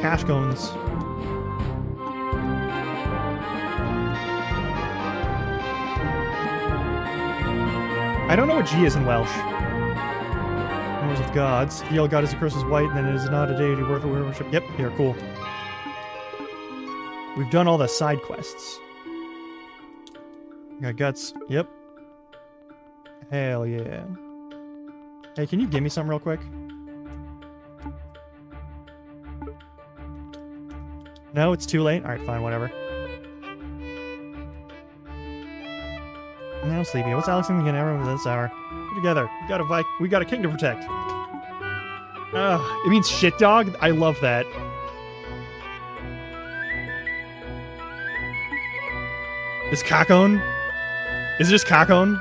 Speaker 2: Cash cones. I don't know what G is in Welsh. Numbers of gods. The yellow god is a curse is white, then it is not a deity worth of worship. Yep, here, cool. We've done all the side quests. Got guts. Yep. Hell yeah. Hey, can you give me something real quick? No, it's too late? Alright, fine, whatever. Now I'm sleepy. What's Alex gonna get everyone this hour? Get together. We got a king to protect. It means shit dog? I love that. Is Kakon? Is it just Kakon?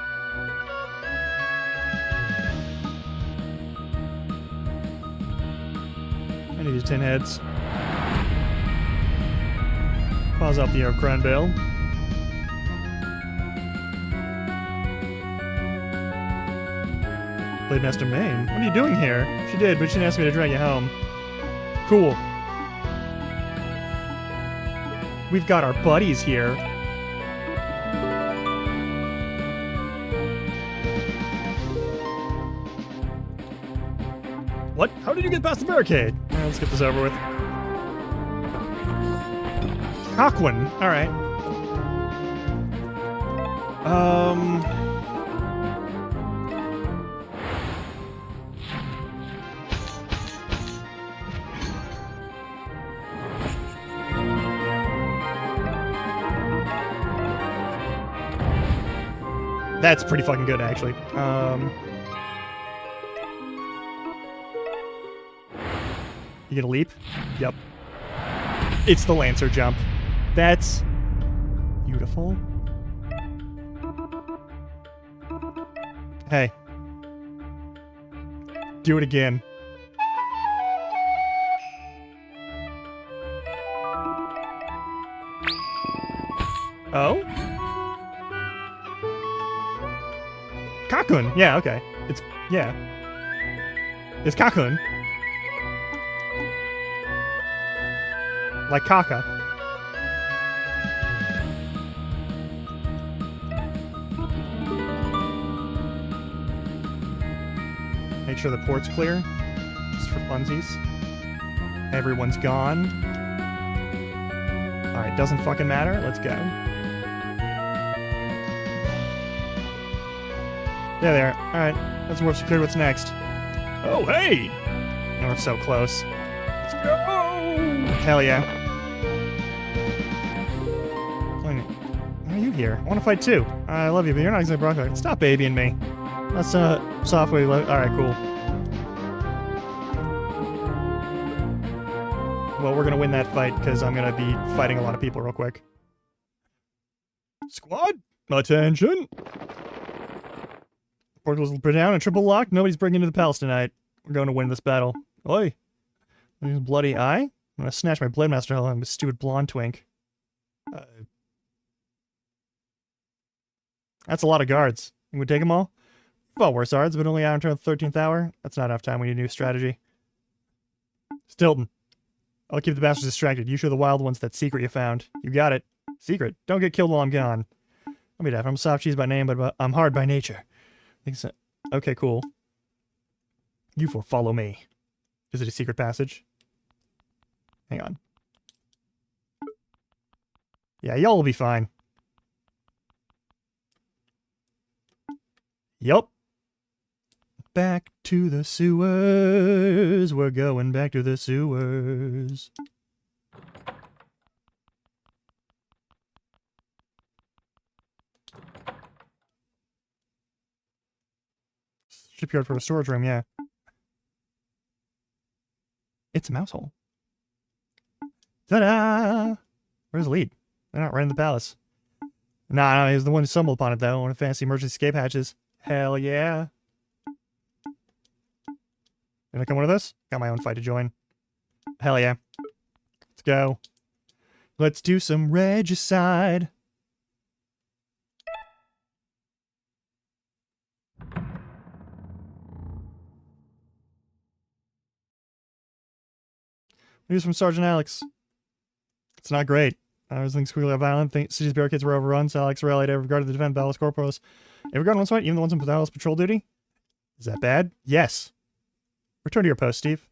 Speaker 2: I need these tin heads. Pause off the air, Cranbale. Blade Master Main. What are you doing here? She did, but she didn't ask me to drag you home. Cool. We've got our buddies here. What? How did you get past the barricade? Let's get this over with. Coquin. Alright. Um... That's pretty fucking good, actually. You gonna leap? Yep. It's the Lancer jump. That's beautiful. Hey. Do it again. Oh? Kakun. Yeah, okay. It's, yeah. It's Kakun. Like Kaka. Make sure the port's clear. Just for funsies. Everyone's gone. Alright, doesn't fucking matter. Let's go. There they are. Alright, that's more secure. What's next? Oh, hey! Oh, we're so close. Let's go! Hell yeah. Why are you here? I want to fight too. I love you, but you're not exactly Brock. Stop babying me. That's soft way. Alright, cool. Well, we're gonna win that fight because I'm gonna be fighting a lot of people real quick. Squad, attention! Portal's down and triple locked. Nobody's breaking into the palace tonight. We're going to win this battle. Oi! Bloody eye? I'm gonna snatch my Blade Master helmet, with stupid blonde twink. That's a lot of guards. You would take them all? Well, worse guards, but only out until the 13th hour. That's not enough time. We need a new strategy. Stilton. I'll keep the bastards distracted. You show the wild ones that secret you found. You got it. Secret. Don't get killed while I'm gone. I'll be deaf. I'm soft cheese by name, but I'm hard by nature. So. Okay, cool. You four follow me. Is it a secret passage? Hang on. Yeah, y'all will be fine. Yup. Back to the sewers. We're going back to the sewers. Shipyard for a storage room, yeah. It's a mouse hole. Ta-da! Where's the lead? They're not right in the palace. Nah, no, he was the one who stumbled upon it, though. One of the fancy emergency escape hatches. Hell yeah. Gonna come one of this? Got my own fight to join. Hell yeah. Let's go. Let's do some regicide. News from Sergeant Alex. It's not great. Everything's quickly violent. City's barricades were overrun, so Alex rallied every guard to defend Palace Corporals. Every guard wants to fight, even the ones on Palace patrol duty? Is that bad? Yes. Return to your post, Steve.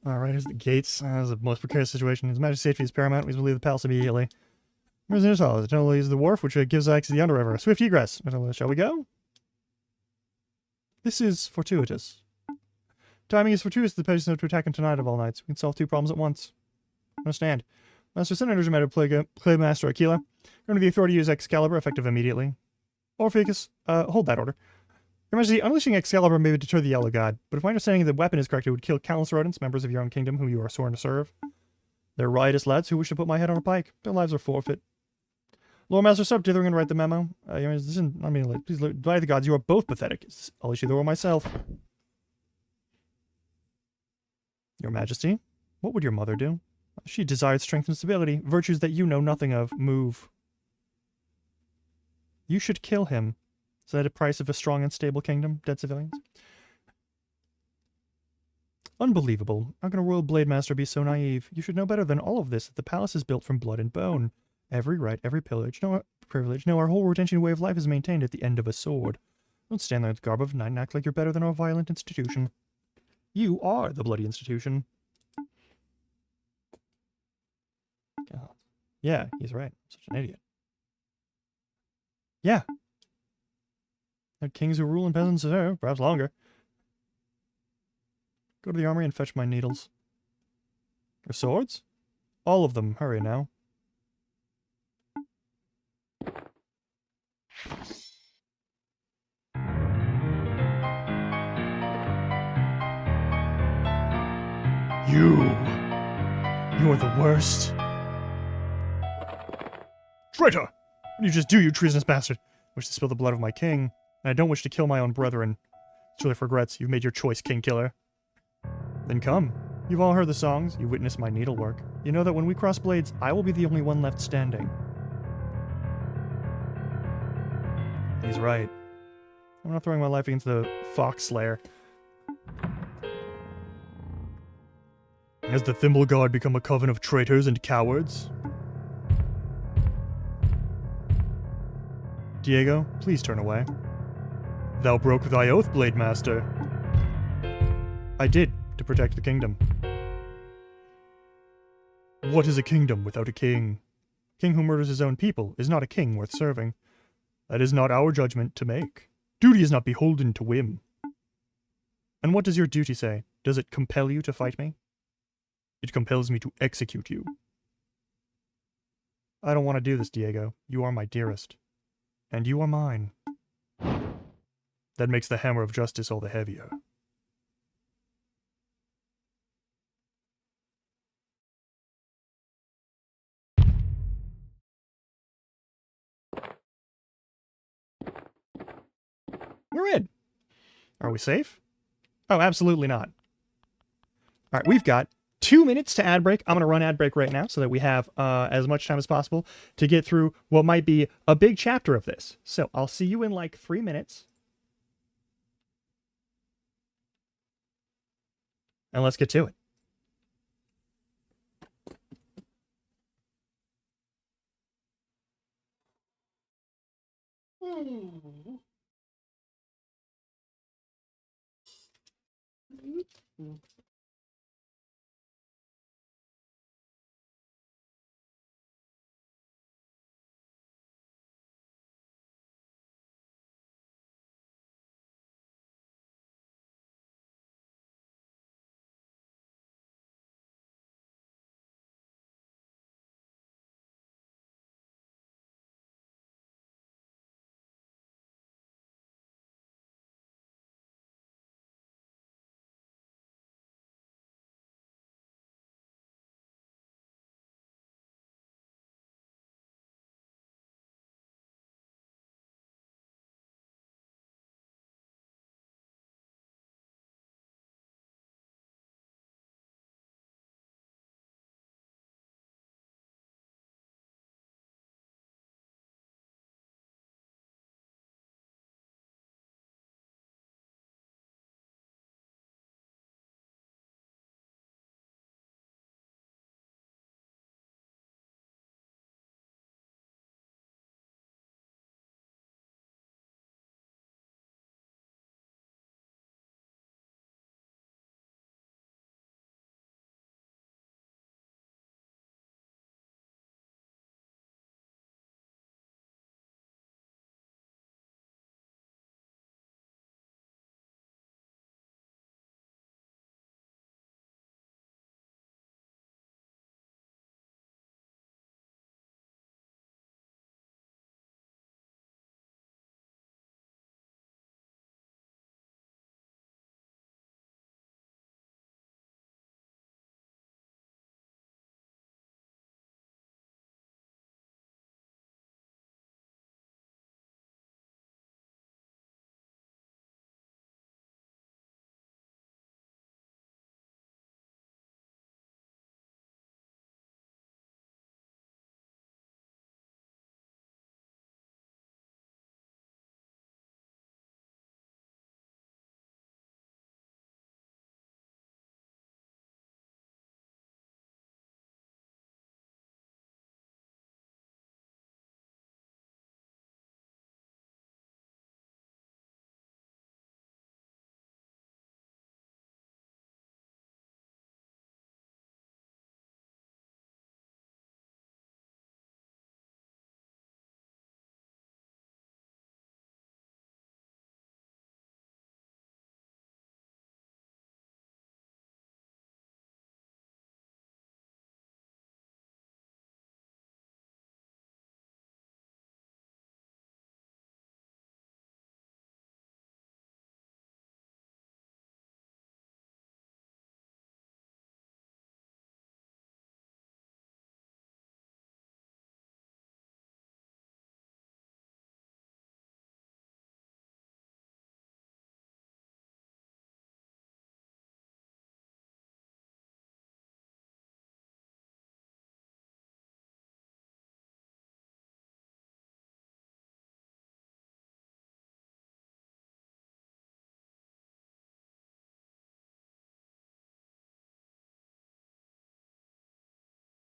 Speaker 2: Alright, here's the gates. This is the most precarious situation. His Majesty's safety is paramount. We must leave the palace immediately. Where's the hall? The tunnel leads to the wharf, which gives access to the underriver. Swift egress. Shall we go? This is fortuitous. Timing is fortuitous. The page is to attack him tonight of all nights. We can solve two problems at once. Understand. Master Senators are made of Clay Master Aquila. Under the authority to use Excalibur, effective immediately. Orpheus, hold that order. Your Majesty, unleashing Excalibur may deter the Yellow God, but if my understanding of the weapon is correct, it would kill countless rodents, members of your own kingdom, whom you are sworn to serve. They're riotous lads who wish to put my head on a pike. Their lives are forfeit. Lord Master Sub, dithering and write the memo. Please, by the gods, you are both pathetic. I'll issue the order myself. Your Majesty, what would your mother do? She desired strength and stability, virtues that you know nothing of. Move. You should kill him. Is that a price of a strong and stable kingdom, dead civilians? Unbelievable. How can a royal blade master be so naive? You should know better than all of this that the palace is built from blood and bone. Every right, every privilege, our whole routine way of life is maintained at the end of a sword. Don't stand there with the garb of night and act like you're better than our violent institution. You are the bloody institution. God. Yeah, he's right. Such an idiot. Yeah. Had kings who rule and peasants, perhaps longer. Go to the armory and fetch my needles. Or swords? All of them. Hurry now. You are the worst. Traitor! What did you just do, you treasonous bastard? I wish to spill the blood of my king, and I don't wish to kill my own brethren. Truly regrets, you've made your choice, king killer. Then come. You've all heard the songs, you've witnessed my needlework. You know that when we cross blades, I will be the only one left standing. He's right. I'm not throwing my life against the Fox Slayer. Has the Thimble God become a coven of traitors and cowards? Diego, please turn away. Thou broke thy oath, Blade Master. I did, to protect the kingdom. What is a kingdom without a king? A king who murders his own people is not a king worth serving. That is not our judgment to make. Duty is not beholden to whim. And what does your duty say? Does it compel you to fight me? It compels me to execute you. I don't want to do this, Diego. You are my dearest. And you are mine. That makes the hammer of justice all the heavier. We're in. Are we safe? Oh, absolutely not. All right, we've got 2 minutes to ad break. I'm going to run ad break right now so that we have as much time as possible to get through what might be a big chapter of this. So I'll see you in like 3 minutes. And let's get to it.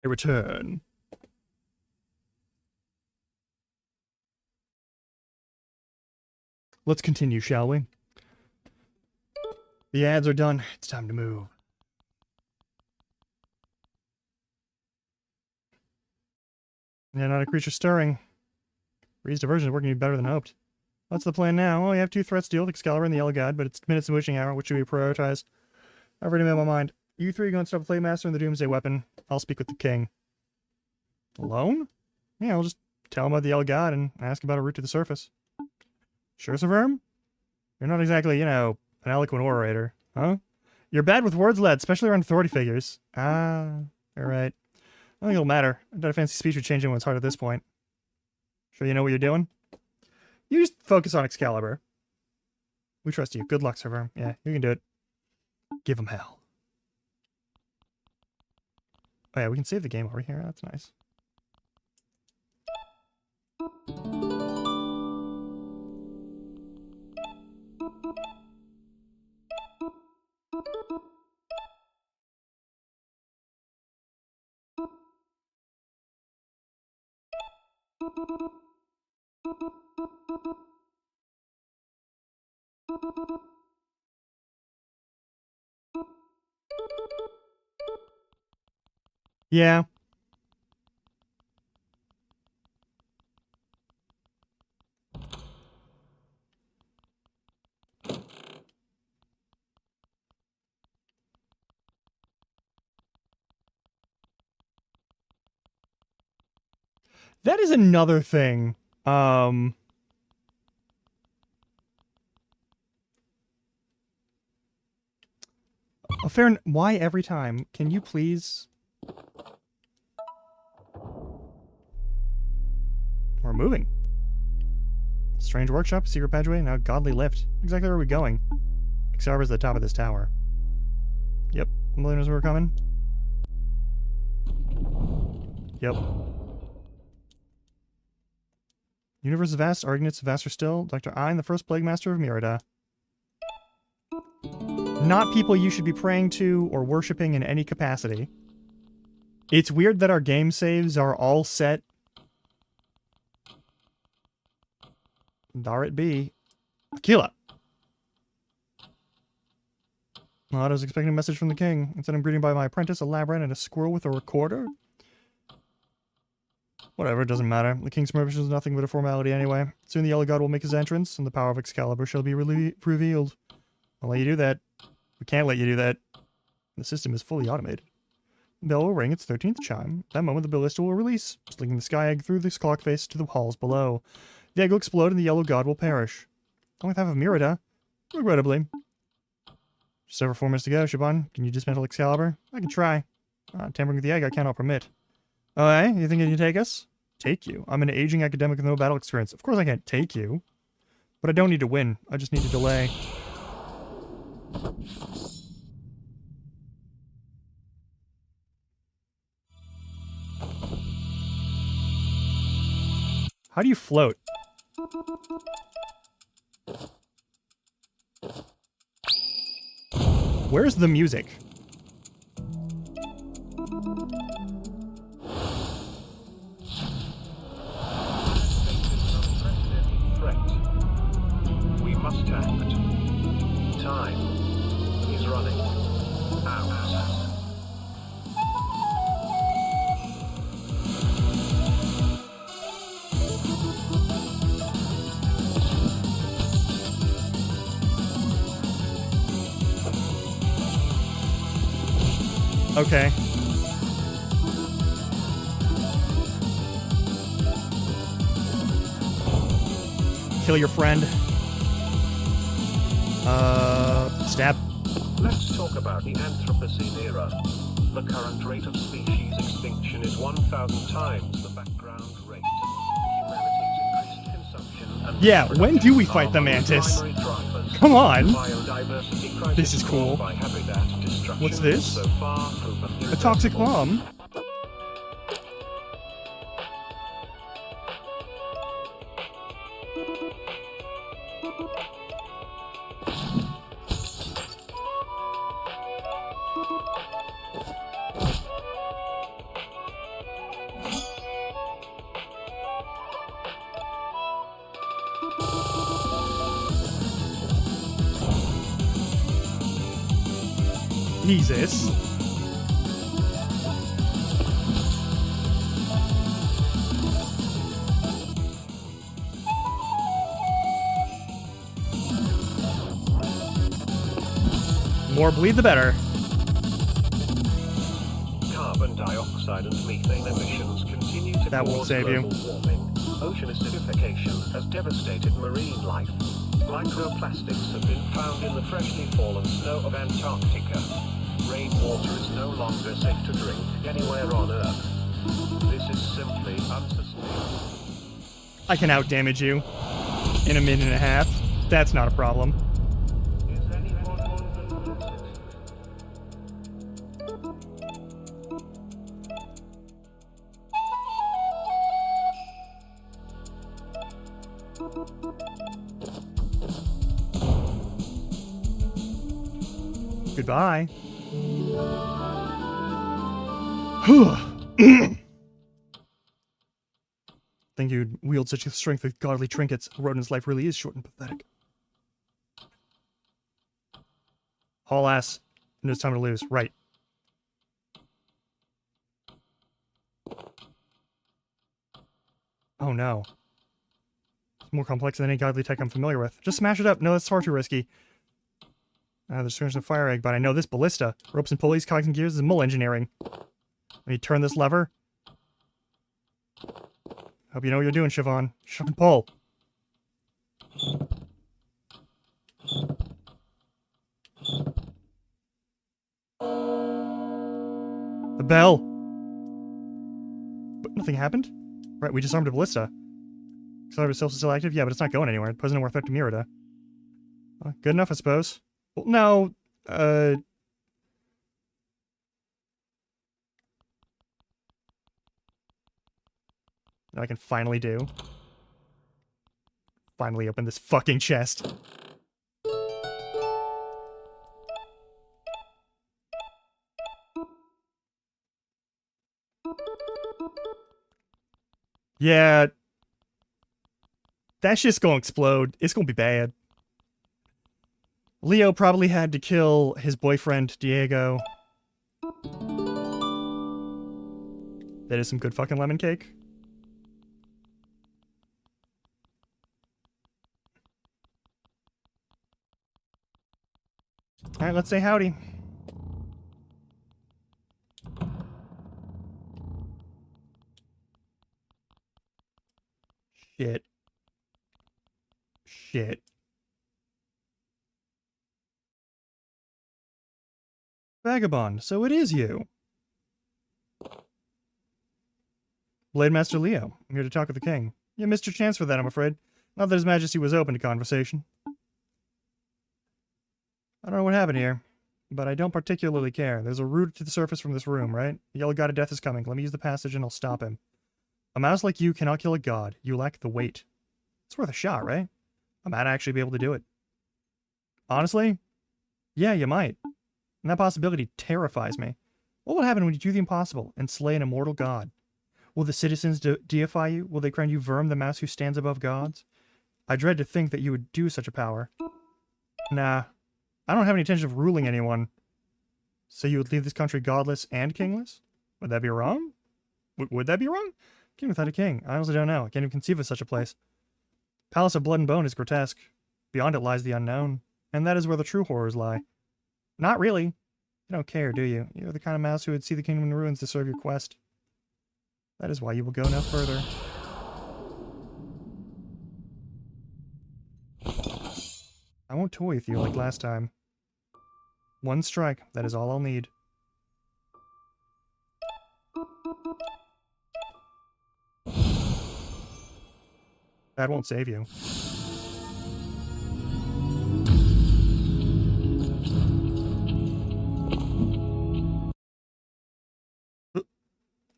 Speaker 2: A return. Let's continue, shall we? The ads are done. It's time to move. Yeah, not a creature stirring. Reed's diversion is working better than hoped. What's the plan now? Well, you have 2 threats to deal with Excalibur and the Yellow God, but it's minutes and witching hour. Which should we prioritize? I've already made my mind. You 3 go and stop the Playmaster and the Doomsday Weapon. I'll speak with the King. Alone? Yeah, I'll just tell him about the Yellow God and ask about a route to the surface. Sure, Sir Verm? You're not exactly, you know, an eloquent orator, huh? You're bad with words, lad, especially around authority figures. Ah, alright. I don't think it'll matter. I doubt a fancy speech would change anyone's heart at this point. Sure you know what you're doing? You just focus on Excalibur. We trust you. Good luck, Sir Verm. Yeah, you can do it. Give him hell. Oh yeah, we can save the game over here. That's nice. Yeah. That is another thing. Why every time? Can you please? We're moving. Strange workshop, secret passageway, now godly lift. Exactly where are we going? Excalibur's at the top of this tower. Yep, Emily knows where we're coming. Yep. Universe is vast, arguments vaster still. Dr. Ein, the first Plague Master of Merida. Not people you should be praying to or worshipping in any capacity. It's weird that our game saves are all set. Dar it be. Aquila! Well, I was expecting a message from the king. Instead, I'm greeted by my apprentice, a labyrinth, and a squirrel with a recorder. Whatever, it doesn't matter. The king's permission is nothing but a formality anyway. Soon the Yellow God will make his entrance, and the power of Excalibur shall be revealed. I'll let you do that. We can't let you do that. The system is fully automated. The bell will ring its 13th chime. At that moment, the ballista will release, slinging the sky egg through this clock face to the halls below. The egg will explode, and the Yellow God will perish. Only half of Merida. Regrettably. Just over 4 minutes to go, Shaban. Can you dismantle Excalibur? I can try. Tampering with the egg I cannot permit. Oh, eh? You think you can take us? Take you? I'm an aging academic with no battle experience. Of course I can't take you. But I don't need to win. I just need to delay. How do you float? Where's the music?
Speaker 4: We must act. Time is running out.
Speaker 2: Okay. Kill your friend. Stab.
Speaker 4: Let's talk about the Anthropocene era. The current rate of species extinction is 1,000 times the background rate. Humanity's increased consumption and
Speaker 2: Yeah, when do we fight the Mantis? Come on! This is cool. What's this? A toxic bomb?
Speaker 1: Jesus. More bleed, the better.
Speaker 4: Carbon dioxide and methane emissions continue to
Speaker 1: That won't
Speaker 4: cause
Speaker 1: save you.
Speaker 4: global warming. Ocean acidification has devastated marine life. Microplastics have been found in the freshly fallen snow of Antarctica. Rainwater is no longer safe to drink anywhere on Earth. This is simply unsustainable.
Speaker 1: I can outdamage you in a minute and a half. That's not a problem.
Speaker 4: Is anyone
Speaker 1: Goodbye. Think you'd wield such a strength with godly trinkets. A rodent's life really is short and pathetic. Haul ass. No time to lose. Right. Oh no. It's more complex than any godly tech I'm familiar with. Just smash it up. No, that's far too risky. There's so much a fire egg, but I know this ballista. Ropes and pulleys, cogs and gears is mole engineering. Let me turn this lever. Hope you know what you're doing, Siobhan. Shove and pull. The bell. But nothing happened? Right, we disarmed a ballista. Accelerator cells still active? Yeah, but it's not going anywhere. It poses no more threat to Mirada. Good enough, I suppose. Well, no, I can finally do. Finally open this fucking chest. Yeah. That shit's gonna explode. It's gonna be bad. Leo probably had to kill his boyfriend, Diego. That is some good fucking lemon cake. Alright, let's say howdy. Shit. Shit. Vagabond, so it is you. Blade Master Leo, I'm here to talk with the king. You missed your chance for that, I'm afraid. Not that his majesty was open to conversation. I don't know what happened here, but I don't particularly care. There's a route to the surface from this room, right? The yellow god of death is coming. Let me use the passage and I'll stop him. A mouse like you cannot kill a god. You lack the weight. It's worth a shot, right? I might actually be able to do it. Honestly? Yeah, you might. And that possibility terrifies me. What will happen when you do the impossible and slay an immortal god? Will the citizens deify you? Will they crown you Verm, the mouse who stands above gods? I dread to think that you would do such a power. Nah, I don't have any intention of ruling anyone. So you would leave this country godless and kingless? Would that be wrong? Would that be wrong? King without a king. I honestly don't know. I can't even conceive of such a place. Palace of Blood and Bone is grotesque. Beyond it lies the unknown. And that is where the true horrors lie. Not really. You don't care, do you? You're the kind of mouse who would see the kingdom in ruins to serve your quest. That is why you will go no further. I won't toy with you like last time. One strike, that is all I'll need. That won't save you.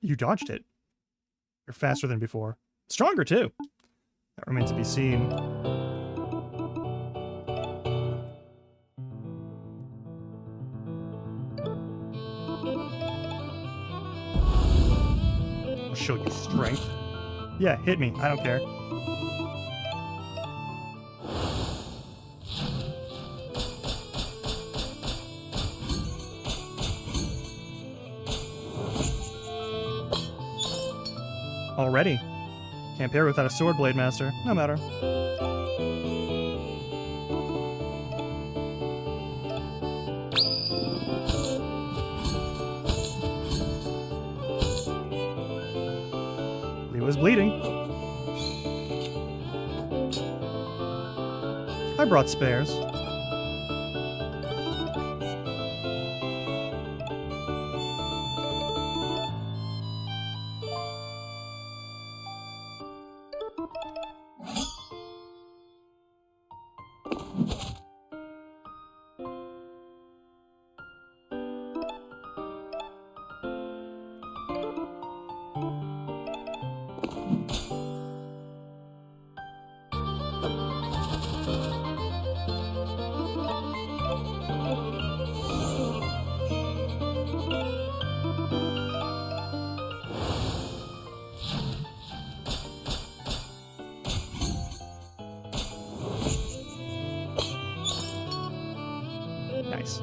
Speaker 1: You dodged it. You're faster than before. Stronger, too. That remains to be seen. I'll show you strength. Yeah, hit me. I don't care.
Speaker 2: Already. Can't parry without a sword, Blade Master. No matter. He was bleeding. I brought spares. Nice.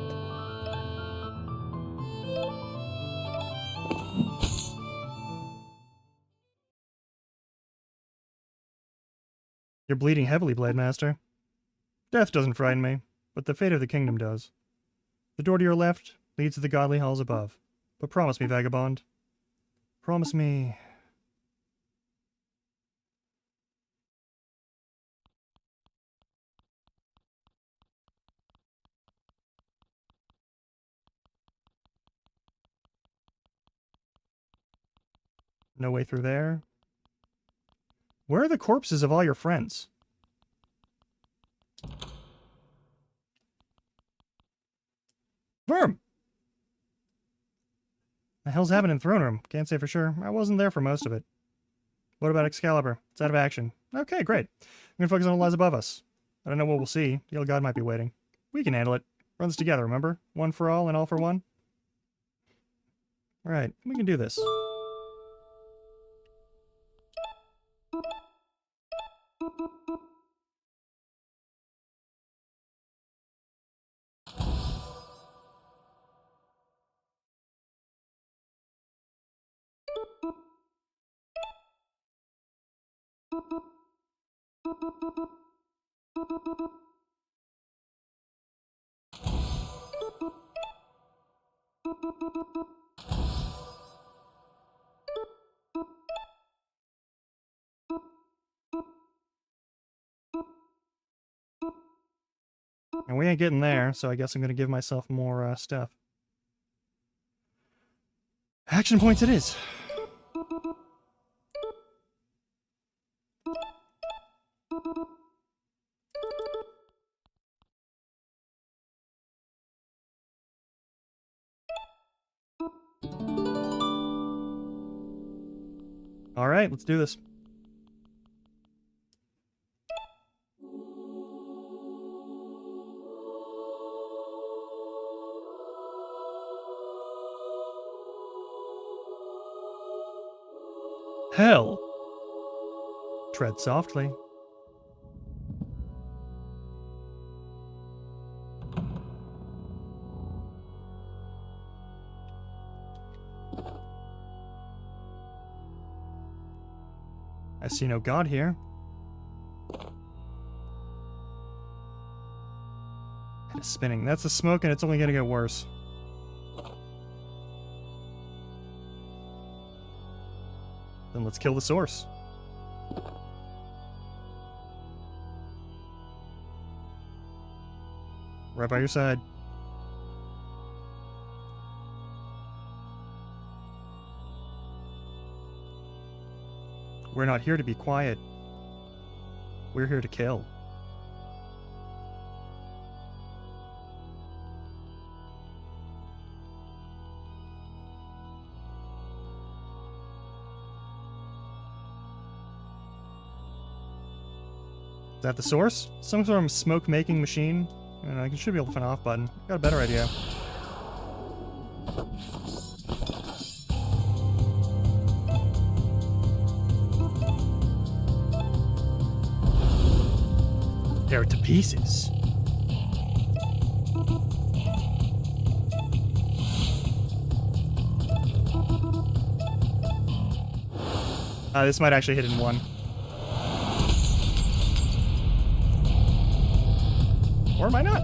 Speaker 2: You're bleeding heavily, Blade Master. Death doesn't frighten me, but the fate of the kingdom does. The door to your left leads to the godly halls above. But promise me, vagabond. Promise me... No way through there. Where are the corpses of all your friends? Worm! The hell's happened in Throne Room? Can't say for sure. I wasn't there for most of it. What about Excalibur? It's out of action. Okay, great. I'm gonna focus on what lies above us. I don't know what we'll see. The old god might be waiting. We can handle it. Runs together, remember? One for all and all for one? Alright, we can do this. And we ain't getting there, so I guess I'm going to give myself more stuff. Action points it is. Alright, let's do this. Hell. Tread softly. I see no god here. It's spinning. That's the smoke and it's only gonna get worse. Then let's kill the source. Right by your side. We're not here to be quiet. We're here to kill. Is that the source? Some sort of smoke-making machine? I don't know, I should be able to find an off button. Got a better idea. Tear it to pieces.
Speaker 1: This might actually hit in one. Or am I not?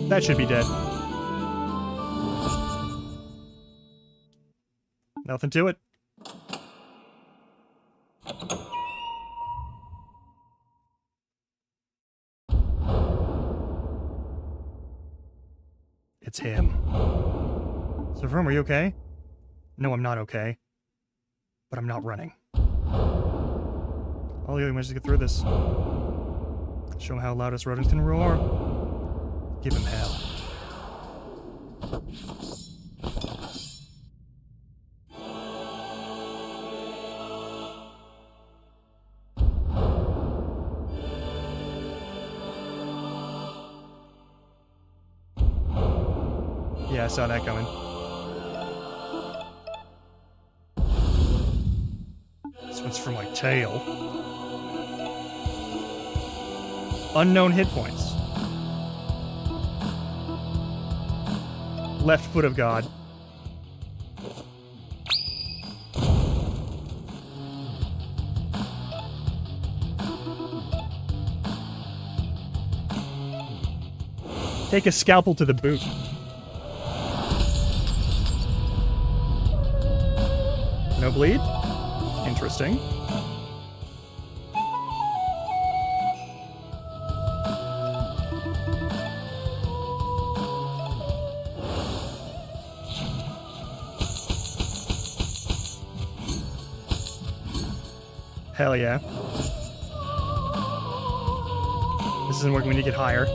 Speaker 1: That should be dead. Nothing to it. It's him. So, Vroom, are you okay? No, I'm not okay. But I'm not running. Oh, yeah, we managed to get through this. Show him how loud us rodents can roar. Give him hell. Yeah, I saw that coming. This one's for my tail. Unknown hit points. Left foot of God. Take a scalpel to the boot. No bleed? Interesting. Hell yeah. This isn't working, we need to get higher.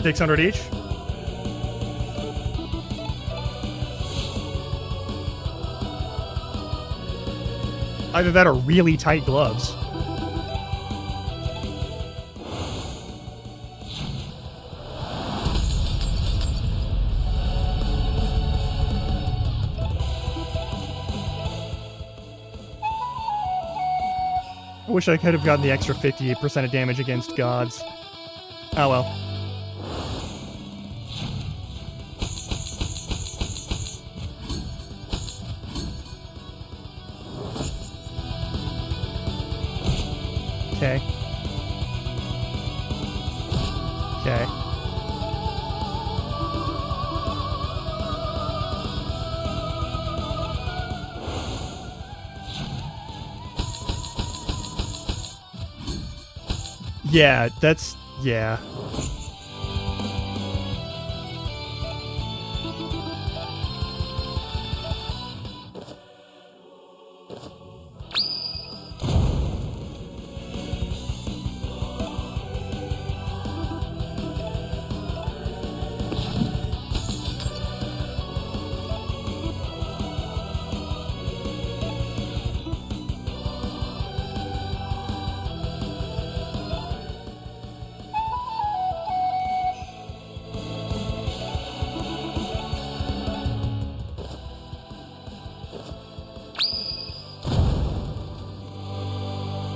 Speaker 1: $600 each. Either that or really tight gloves. I wish I could have gotten the extra 58% of damage against gods. Oh well. Okay. Okay. Yeah, that's... yeah.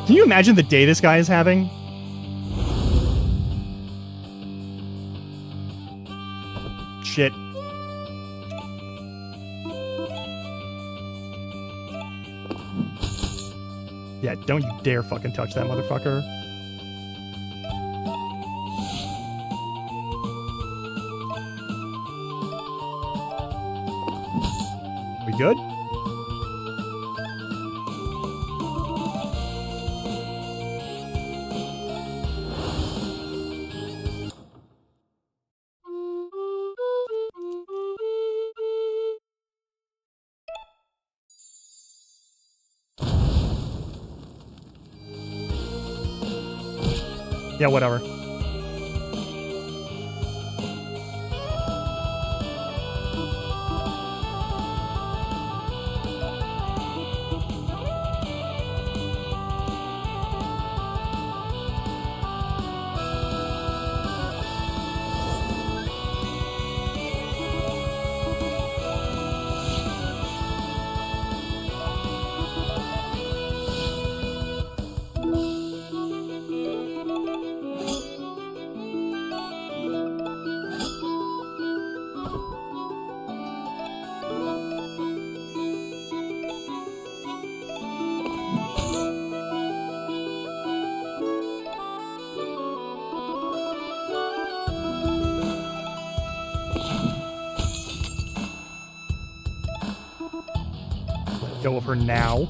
Speaker 1: Can you imagine the day this guy is having? Shit. Yeah, don't you dare fucking touch that motherfucker. We good?
Speaker 2: Yeah, whatever. Let go of her now.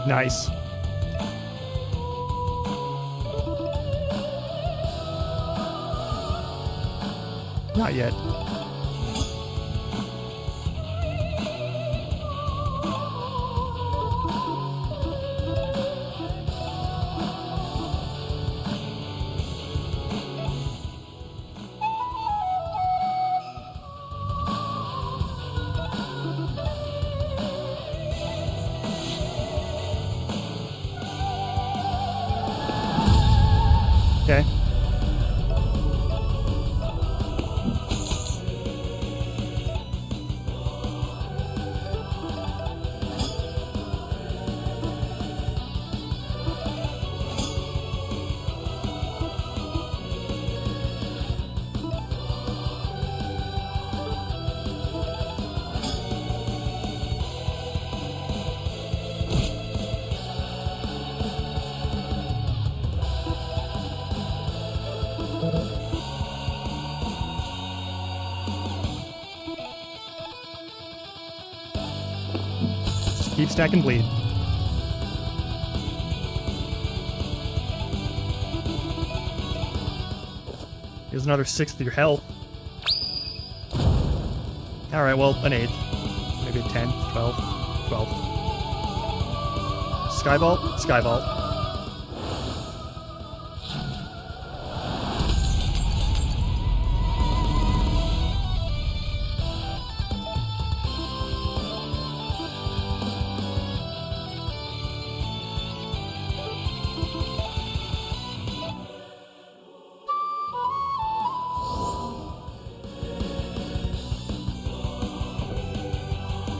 Speaker 2: Nice. Not yet. Okay. Just keep stacking bleed. Here's another 6th of your health. Alright, well, an 8th. Maybe a 10th, 12th, 12th. Skyvault? Skyvault.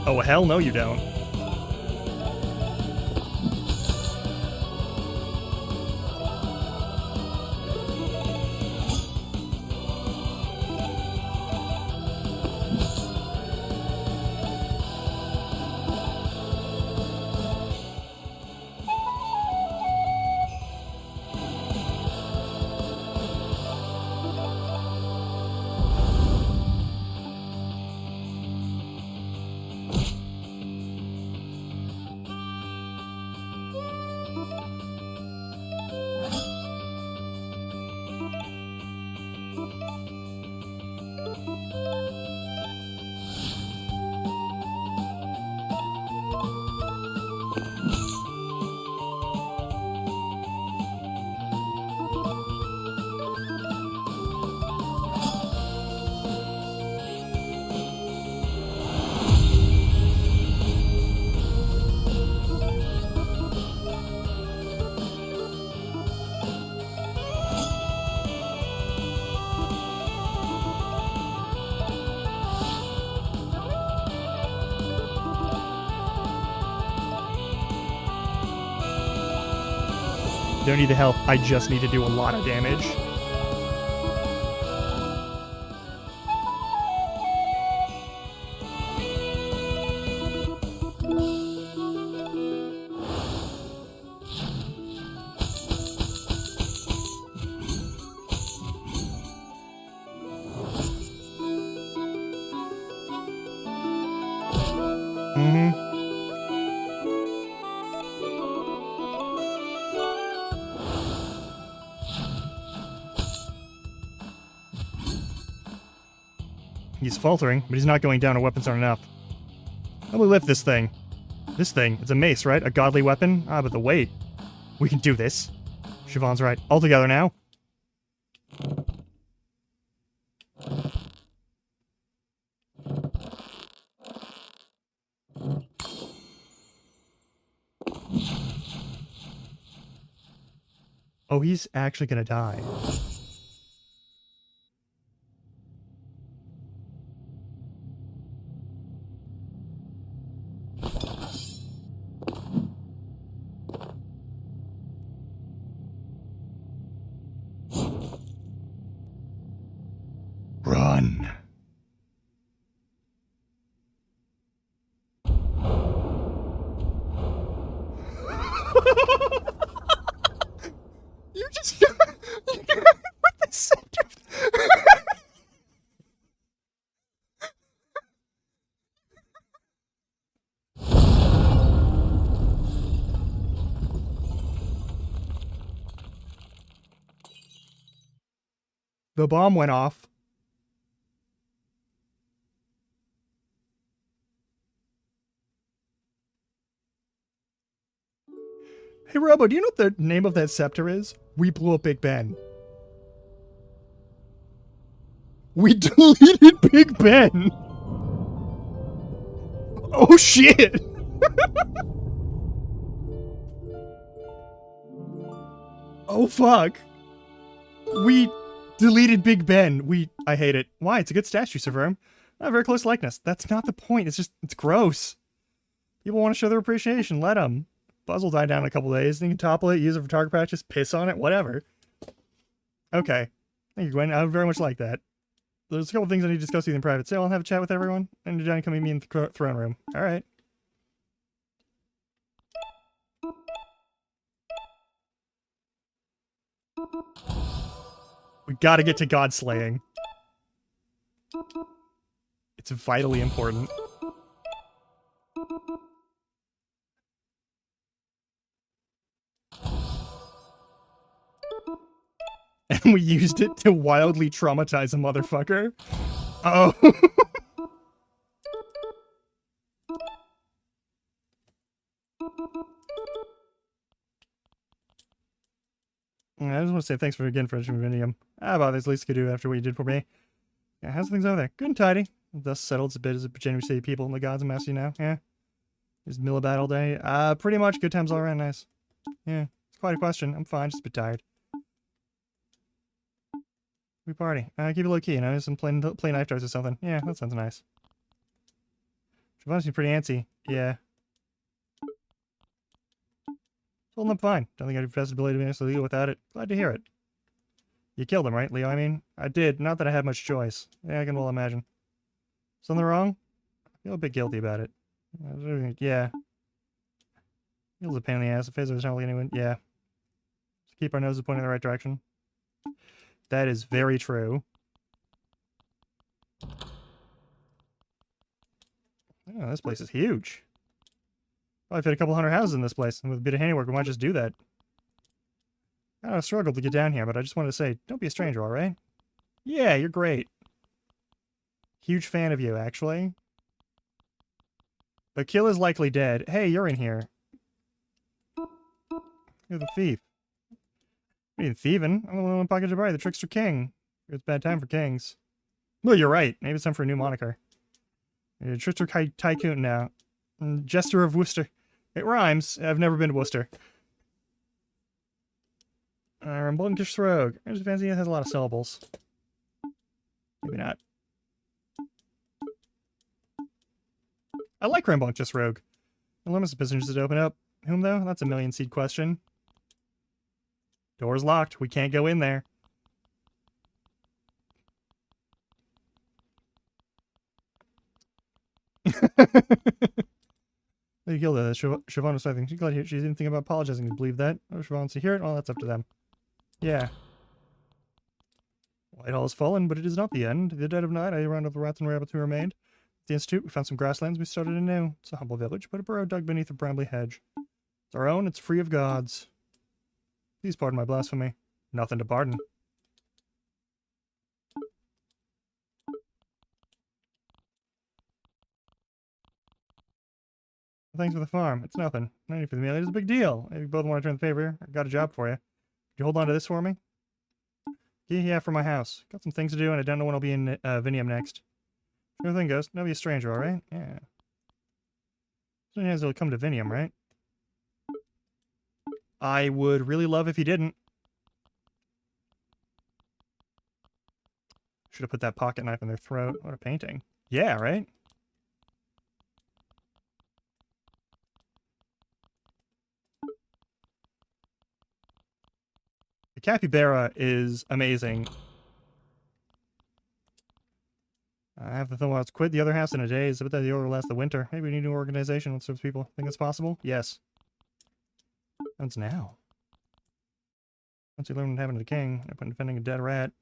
Speaker 2: Oh, hell no you don't. Don't need the help. I just need to do a lot of damage. Mm-hmm. He's faltering, but he's not going down. Our weapons aren't enough. How do we lift this thing? This thing, it's a mace, right? A godly weapon? Ah, but the weight. We can do this. Siobhan's right. All together now. Oh, he's actually gonna die. Run. You just with the scepter. The bomb went off. Hey, Robo, do you know what the name of that scepter is? We blew up Big Ben. We deleted Big Ben! Oh, shit! Oh, fuck. We deleted Big Ben. I hate it. Why? It's a good statue, Sir Verm. A very close likeness. That's not the point. It's gross. People want to show their appreciation. Let them. Buzz will die down in a couple days. Then you can topple it, use it for target practice, piss on it, whatever. Okay. Thank you, Gwen. I would very much like that. There's a couple things I need to discuss with you in private, so I'll have a chat with everyone. And you're done, come meet me in the throne room. Alright. We gotta get to God slaying. It's vitally important. And we used it to wildly traumatize a motherfucker. Oh. I just want to say thanks for Vinium. About this least could do after what you did for me. Yeah, how's things over there? Good and tidy. Thus settled a bit as a genuine city people and the gods and master you now. Yeah. Just mill about all day. Pretty much good times all around. Nice. Yeah. It's quite a question. I'm fine, just a bit tired. We party. Keep it low key, you know, some play knife darts or something. Yeah, that sounds nice. Siobhan seems pretty antsy. Yeah. Holding up fine. Don't think I'd have the ability to manage Leo without it. Glad to hear it. You killed him, right, Leo? I mean, I did. Not that I had much choice. Yeah, I can well imagine. Something wrong? I feel a bit guilty about it. Yeah. Feels a pain in the ass. The phaser is not like anyone. Yeah. Just keep our noses pointing in the right direction. That is very true. Oh, this place is huge. Probably fit a couple hundred houses in this place, and with a bit of handiwork, we might just do that. I struggled to get down here, but I just wanted to say, don't be a stranger, alright? Yeah, you're great. Huge fan of you, actually. But Kill is likely dead. Hey, you're in here. You're the thief. What are you thieving? I'm the one in Pocket Jabari, the trickster king. It's a bad time for kings. Well, you're right. Maybe it's time for a new moniker. You're a trickster tycoon now. Jester of Worcester. It rhymes. I've never been to Worcester. Rambunctious Rogue. There's a fancy that has a lot of syllables. Maybe not. I like Rambunctious Rogue. Enormous business to open up. Whom, though? That's a million seed question. Door's locked. We can't go in there. You killed her. Siobhan was something. She's glad she's even thinking about apologizing. You believe that? Oh, Siobhan wants to hear it? Oh, that's up to them. Yeah. Whitehall has fallen, but it is not the end. In the dead of night, I round up the rats and rabbits who remained. At the Institute, we found some grasslands. We started anew. It's a humble village, but a burrow dug beneath a brambly hedge. It's our own. It's free of gods. Please pardon my blasphemy. Nothing to pardon. Thanks for the farm. It's nothing. No need for the meal. It's a big deal. If you both want to return the favor, I got a job for you. Could you hold on to this for me? Yeah, for my house. Got some things to do, and I don't know when I'll be in Vinium next. Sure thing, Ghost. Don't be a stranger, alright? Yeah. Sometimes he'll come to Vinium, right? I would really love if he didn't. Should have put that pocket knife in their throat. What a painting. Yeah, right? The capybara is amazing. I have the thoughts quit the other house in a day. Is it that the order lasts the winter? Maybe we need a new organization that serves people. Think it's possible? Yes. What's now? Once you learn what happened to the king, I put defending a dead rat.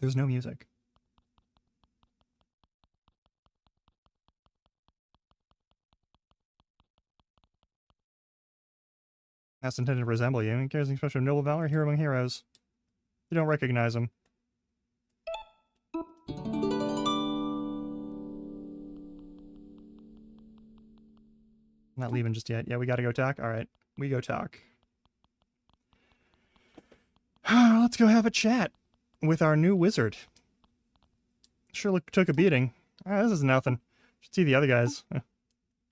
Speaker 2: There's no music. That's intended to resemble you. He carries an expression of noble valor, hero among heroes. You don't recognize him. Not leaving just yet. Yeah, we gotta go talk. Alright, we go talk. Let's go have a chat with our new wizard. Sure took a beating. This is nothing. Should see the other guys.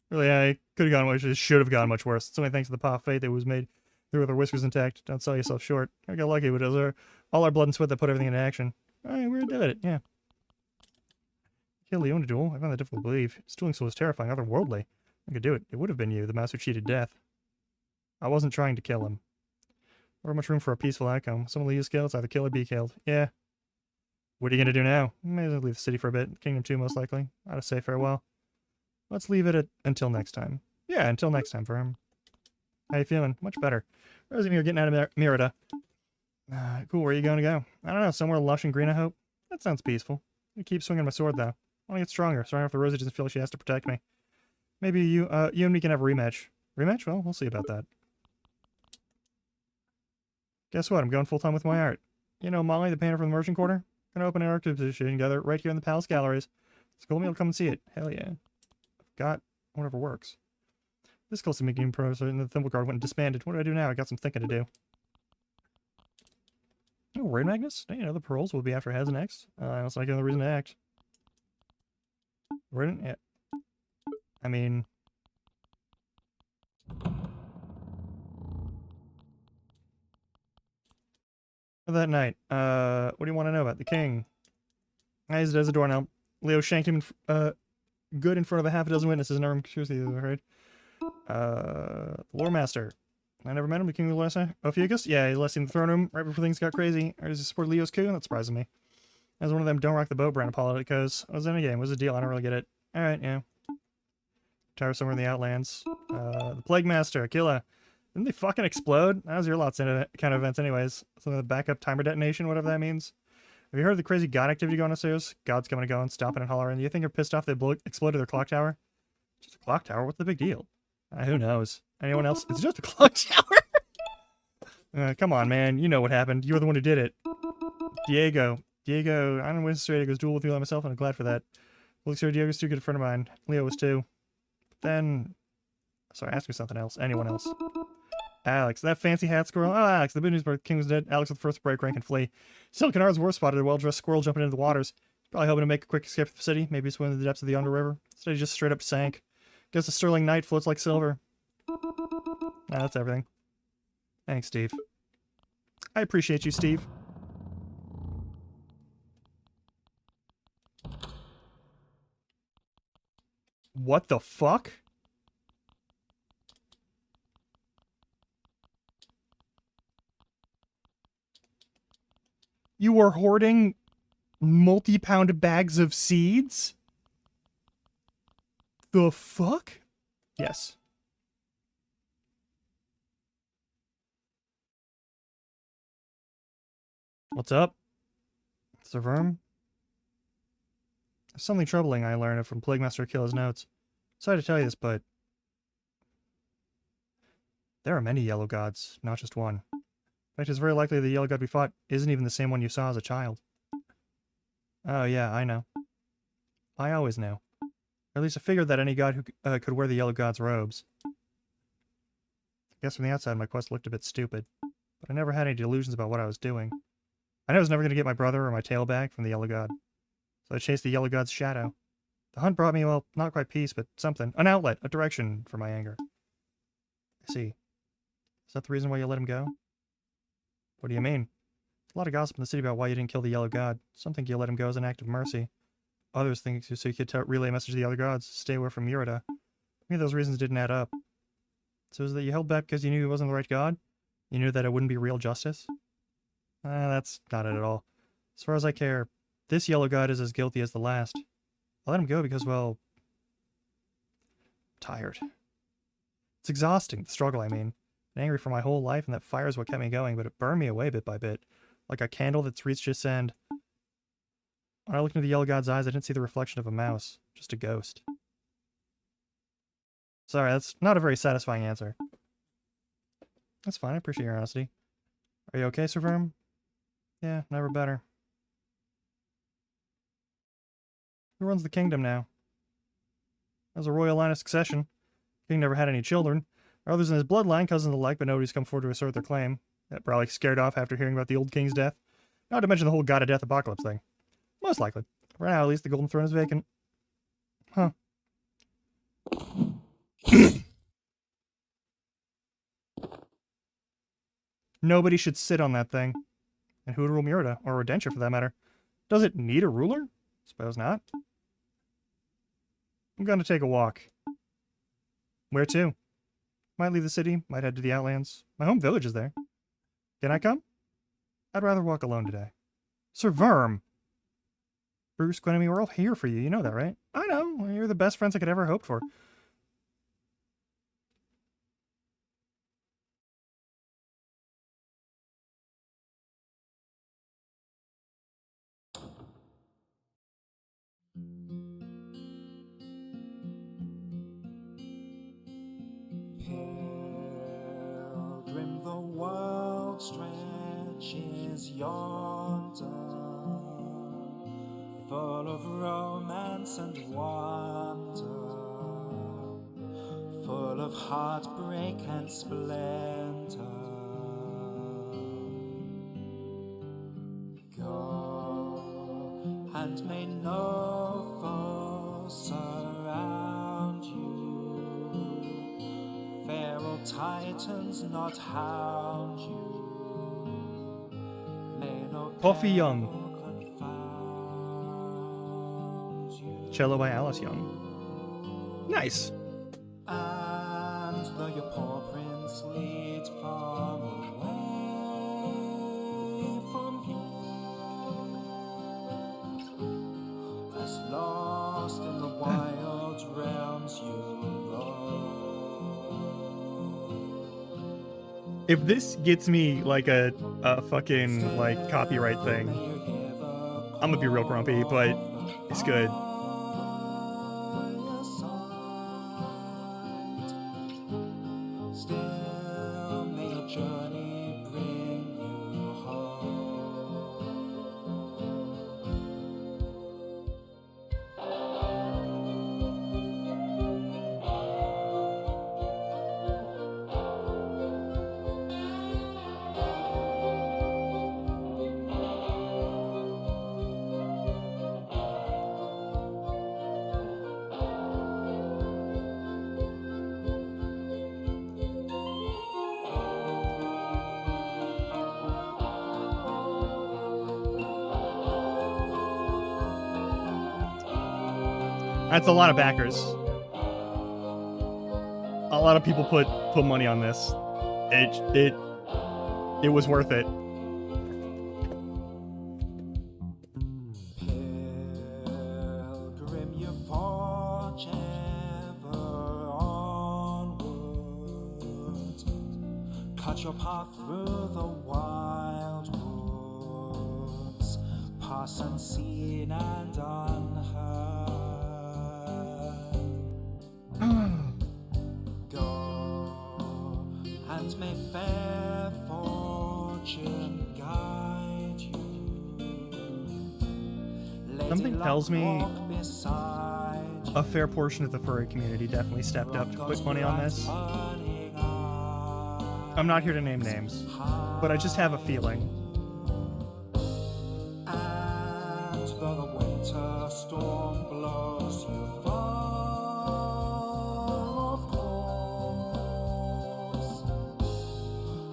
Speaker 2: Really, I could have gone much. It should have gone much worse. It's only thanks to the paw of fate that was made through with our whiskers intact. Don't sell yourself short. I got lucky, but it was all our blood and sweat that put everything into action. Alright, we're gonna do it, yeah. Kill Leon to duel? I found that difficult to believe. His doing so was terrifying, otherworldly. I could do it. It would have been you, the mouse who cheated death. I wasn't trying to kill him. There much room for a peaceful outcome. Someone leave his kill, it's either kill or be killed. Yeah. What are you gonna do now? May as well leave the city for a bit. Kingdom too, most likely. I'd say farewell. Let's leave it until next time. Yeah, until next time for him. How you feeling? Much better. Rosie and me are getting out of Merida. Cool, where are you going to go? I don't know, somewhere lush and green, I hope. That sounds peaceful. I keep swinging my sword, though. I want to get stronger, so I don't know if Rosie doesn't feel like she has to protect me. Maybe you and me can have a rematch. Rematch? Well, we'll see about that. Guess what? I'm going full-time with my art. You know Molly, the painter from the Merchant Quarter? Gonna open an art exhibition together right here in the Palace Galleries. School me will come and see it. Hell yeah. I've got whatever works. This close to making progress in the Thimble Guard went disbanded. What do I do now? I got some thinking to do. Oh, Raid Magnus? You know, the pearls will be after Heads next. That's not the reason to act. Raid? Yeah. I mean... That night, what do you want to know about the king? He's as a doornail. Leo shanked him good in front of a half a dozen witnesses, and I'm curious if you've heard. The Lore Master. I never met him, the King of the Last Ophiuchus? Yeah, he left him in the throne room right before things got crazy. Or does he support Leo's coup? That surprises me. As one of them don't rock the boat brand politicos. I was in a game. What's the deal? I don't really get it. Alright, yeah. Tower somewhere in the Outlands. The Plague Master, Aquila. Didn't they fucking explode? That was your lot's kind of events anyways. Something like the backup timer detonation, whatever that means. Have you heard of the crazy god activity going upstairs? Gods coming and going, stopping and hollering. Do you think they're pissed off they exploded their clock tower? Just a clock tower? What's the big deal? Who knows? Anyone else? It's just a clock tower! Come on, man. You know what happened. You're the one who did it. Diego. I don't win Diego's duel with you myself, and I'm glad for that. Looks like Diego's too good a friend of mine. Leo was too. But then... Sorry, ask me something else. Anyone else. Alex, that fancy hat squirrel. Oh, Alex, the good news about the king was dead. Alex with the first break rank and flee. Still, Canard's worst spotted a well-dressed squirrel jumping into the waters. Probably hoping to make a quick escape from the city. Maybe swim in the depths of the Under-River. Instead, he just straight up sank. Guess the sterling knight floats like silver. That's everything. Thanks, Steve. I appreciate you, Steve. What the fuck? You are hoarding multi-pound bags of seeds? The fuck? Yes. What's up? Sir Verm? There's something troubling I learned from Plague Master Akila's notes. Sorry to tell you this, but... there are many yellow gods, not just one. In fact, it's very likely the yellow god we fought isn't even the same one you saw as a child. Oh yeah, I know. I always knew. Or at least I figured that any god who could wear the yellow god's robes. I guess from the outside my quest looked a bit stupid, but I never had any delusions about what I was doing. I knew I was never going to get my brother or my tail back from the yellow god, so I chased the yellow god's shadow. The hunt brought me, well, not quite peace, but something. An outlet, a direction for my anger. I see. Is that the reason why you let him go? What do you mean? There's a lot of gossip in the city about why you didn't kill the yellow god. Some think you let him go as an act of mercy. Others think so you could relay a message to the other gods. Stay away from Murata. Maybe those reasons didn't add up. So is that you held back because you knew he wasn't the right god? You knew that it wouldn't be real justice? That's not it at all. As far as I care, this yellow god is as guilty as the last. I let him go because, well, I'm tired. It's exhausting, the struggle, I mean. I'm angry for my whole life, and that fire is what kept me going, but it burned me away bit by bit, like a candle that's reached its end. When I looked into the yellow god's eyes, I didn't see the reflection of a mouse, just a ghost. Sorry, that's not a very satisfying answer. That's fine, I appreciate your honesty. Are you okay, Sir Verm? Yeah, never better. Who runs the kingdom now? There's a royal line of succession. King never had any children. There are others in his bloodline, cousins alike, but nobody's come forward to assert their claim. That probably scared off after hearing about the old king's death. Not to mention the whole god of death apocalypse thing. Most likely. For now, at least, the golden throne is vacant. Huh. Nobody should sit on that thing. And who would rule Murata, or Rodentia for that matter? Does it need a ruler? Suppose not. I'm going to take a walk. Where to? Might leave the city, might head to the Outlands. My home village is there. Can I come? I'd rather walk alone today. Sir Verm! Bruce, Gwenemy, we're all here for you. You know that, right? I know. You're the best friends I could ever hope for.
Speaker 3: Pilgrim, the world stretches yonder, full of romance and wonder, full of heartbreak and splendor. Go, and may no foe surround you, feral titans not hound you, may no
Speaker 2: Coffee Young.
Speaker 3: peril confound you.
Speaker 2: Cello by Alice Young. Nice.
Speaker 3: And though your poor prince leads far away from here, as lost in the wild realms you roam.
Speaker 1: If this gets me like a fucking like copyright thing, I'm gonna be real grumpy, but it's good.
Speaker 3: Still may your journey bring you home.
Speaker 1: That's a lot of backers. A lot of people put money on this. It was worth it.
Speaker 3: Pilgrim, you forge ever onward. Cut your path through the wild woods, pass unseen and unheard. Go, and may fair fortune guide you.
Speaker 2: Something tells me a fair portion of the furry community definitely stepped up to put money on this. I'm not here to name names, but I just have a feeling.
Speaker 3: And though the winter storm blows you far, of course,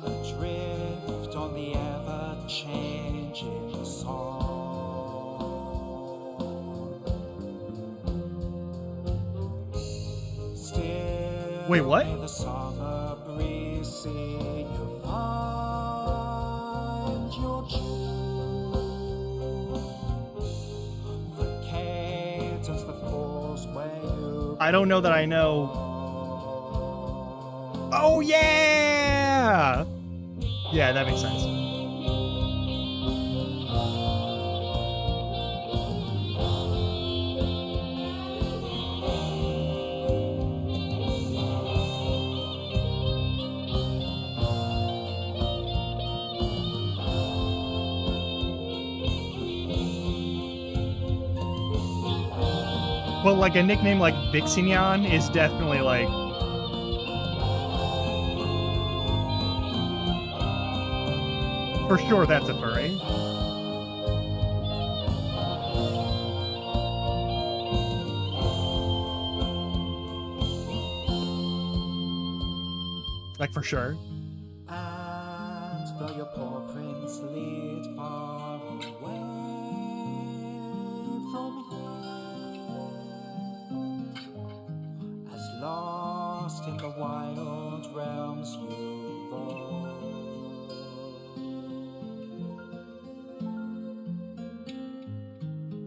Speaker 3: adrift on the ever-changing song. Still
Speaker 2: Wait, what?
Speaker 3: may the summer breeze see you find your June. The cadence that falls where you
Speaker 2: I don't know that I know. Oh, yeah! Yeah, that makes sense. But like a nickname like Vixignon is definitely like for sure that's a furry. Like for sure.
Speaker 3: And though your paw prints lead far away from here, as lost in the wild realms you roam,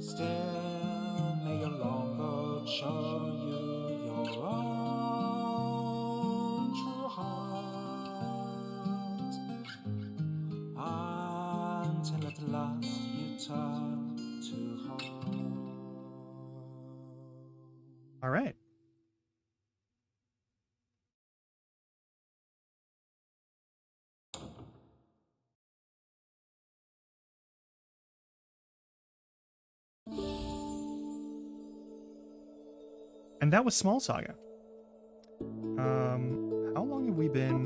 Speaker 3: still may your long road show you your own true heart, until at last you turn to home.
Speaker 2: All right. And that was Small Saga. How long have we been?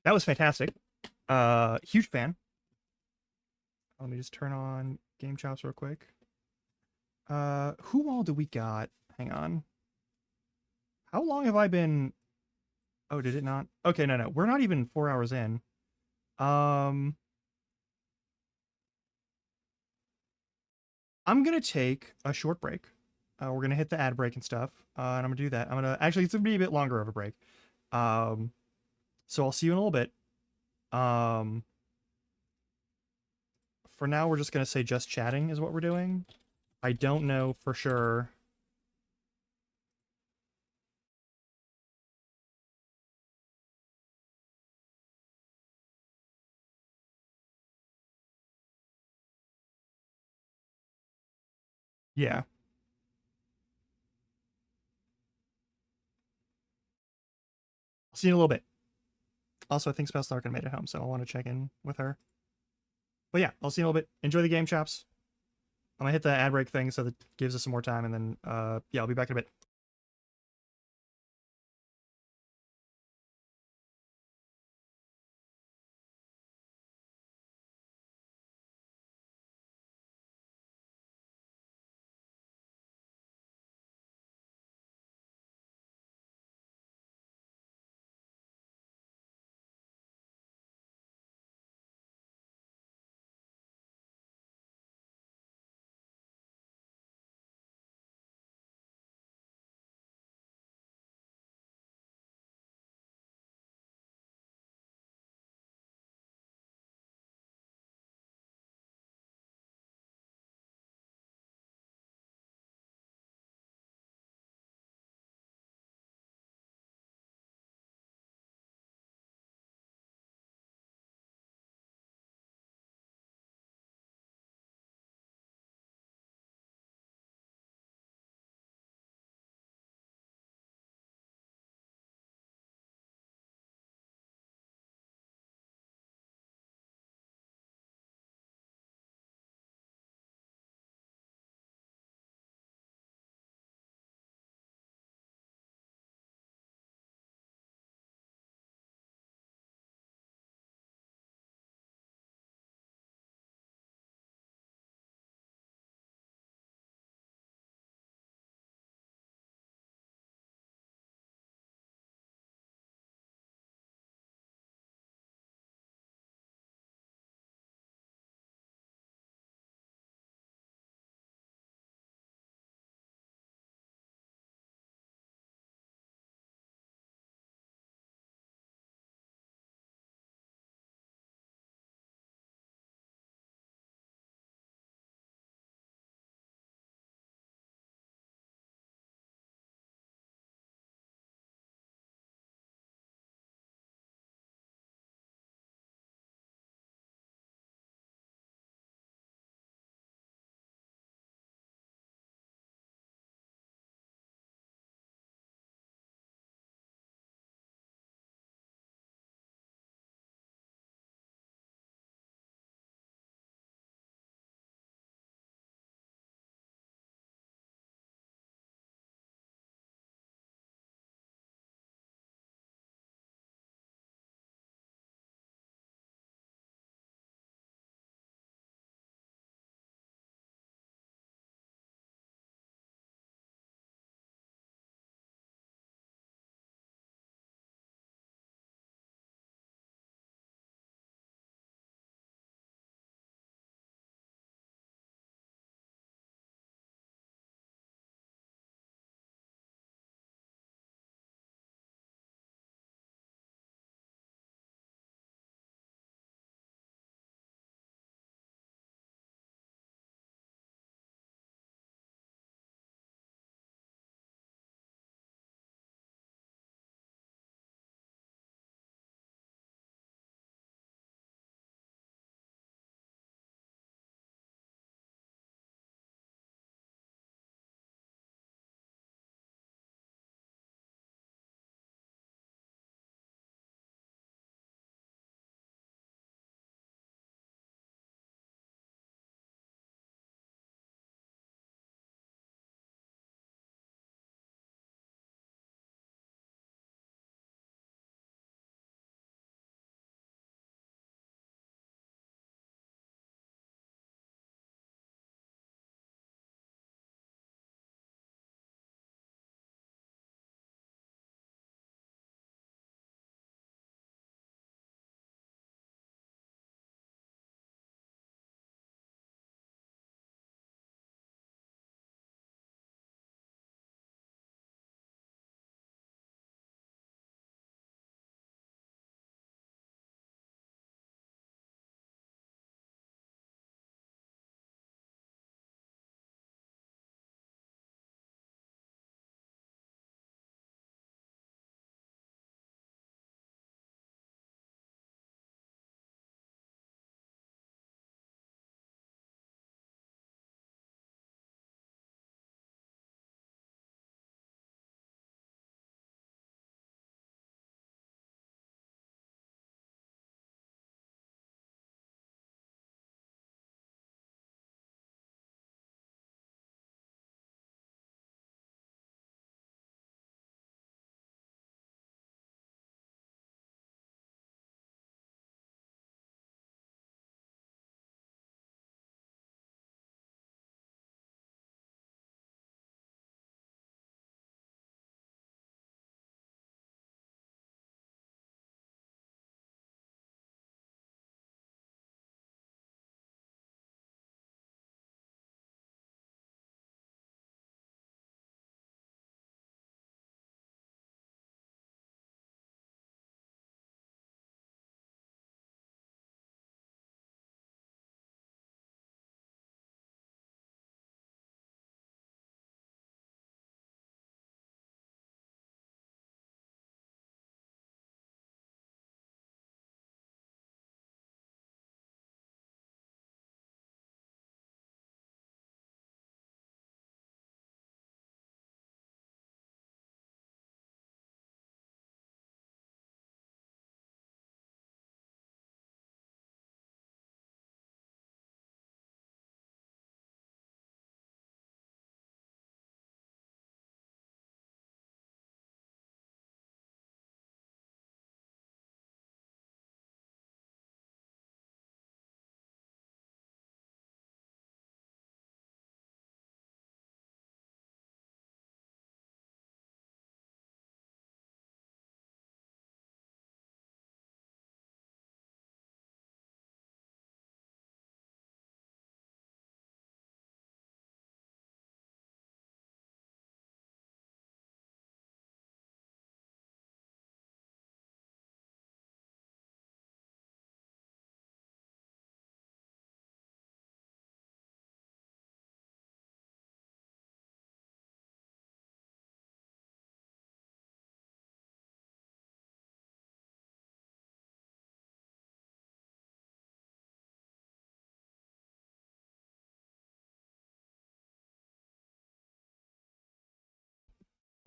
Speaker 2: That was fantastic. Huge fan. Let me just turn on Game Chops real quick. Who all do we got? Hang on. How long have I been? Oh, did it not? Okay, no. We're not even 4 hours in. I'm gonna take a short break. We're gonna hit the ad break and stuff, and I'm gonna do that. I'm gonna actually it's gonna be a bit longer of a break. So I'll see you in a little bit. For now, we're just gonna say just chatting is what we're doing. I don't know for sure. Yeah. I'll see you in a little bit. Also, I think Spell Larkin made it home, so I want to check in with her. But yeah, I'll see you in a little bit. Enjoy the game, chops. I'm gonna hit the ad break thing so that gives us some more time, and then yeah, I'll be back in a bit.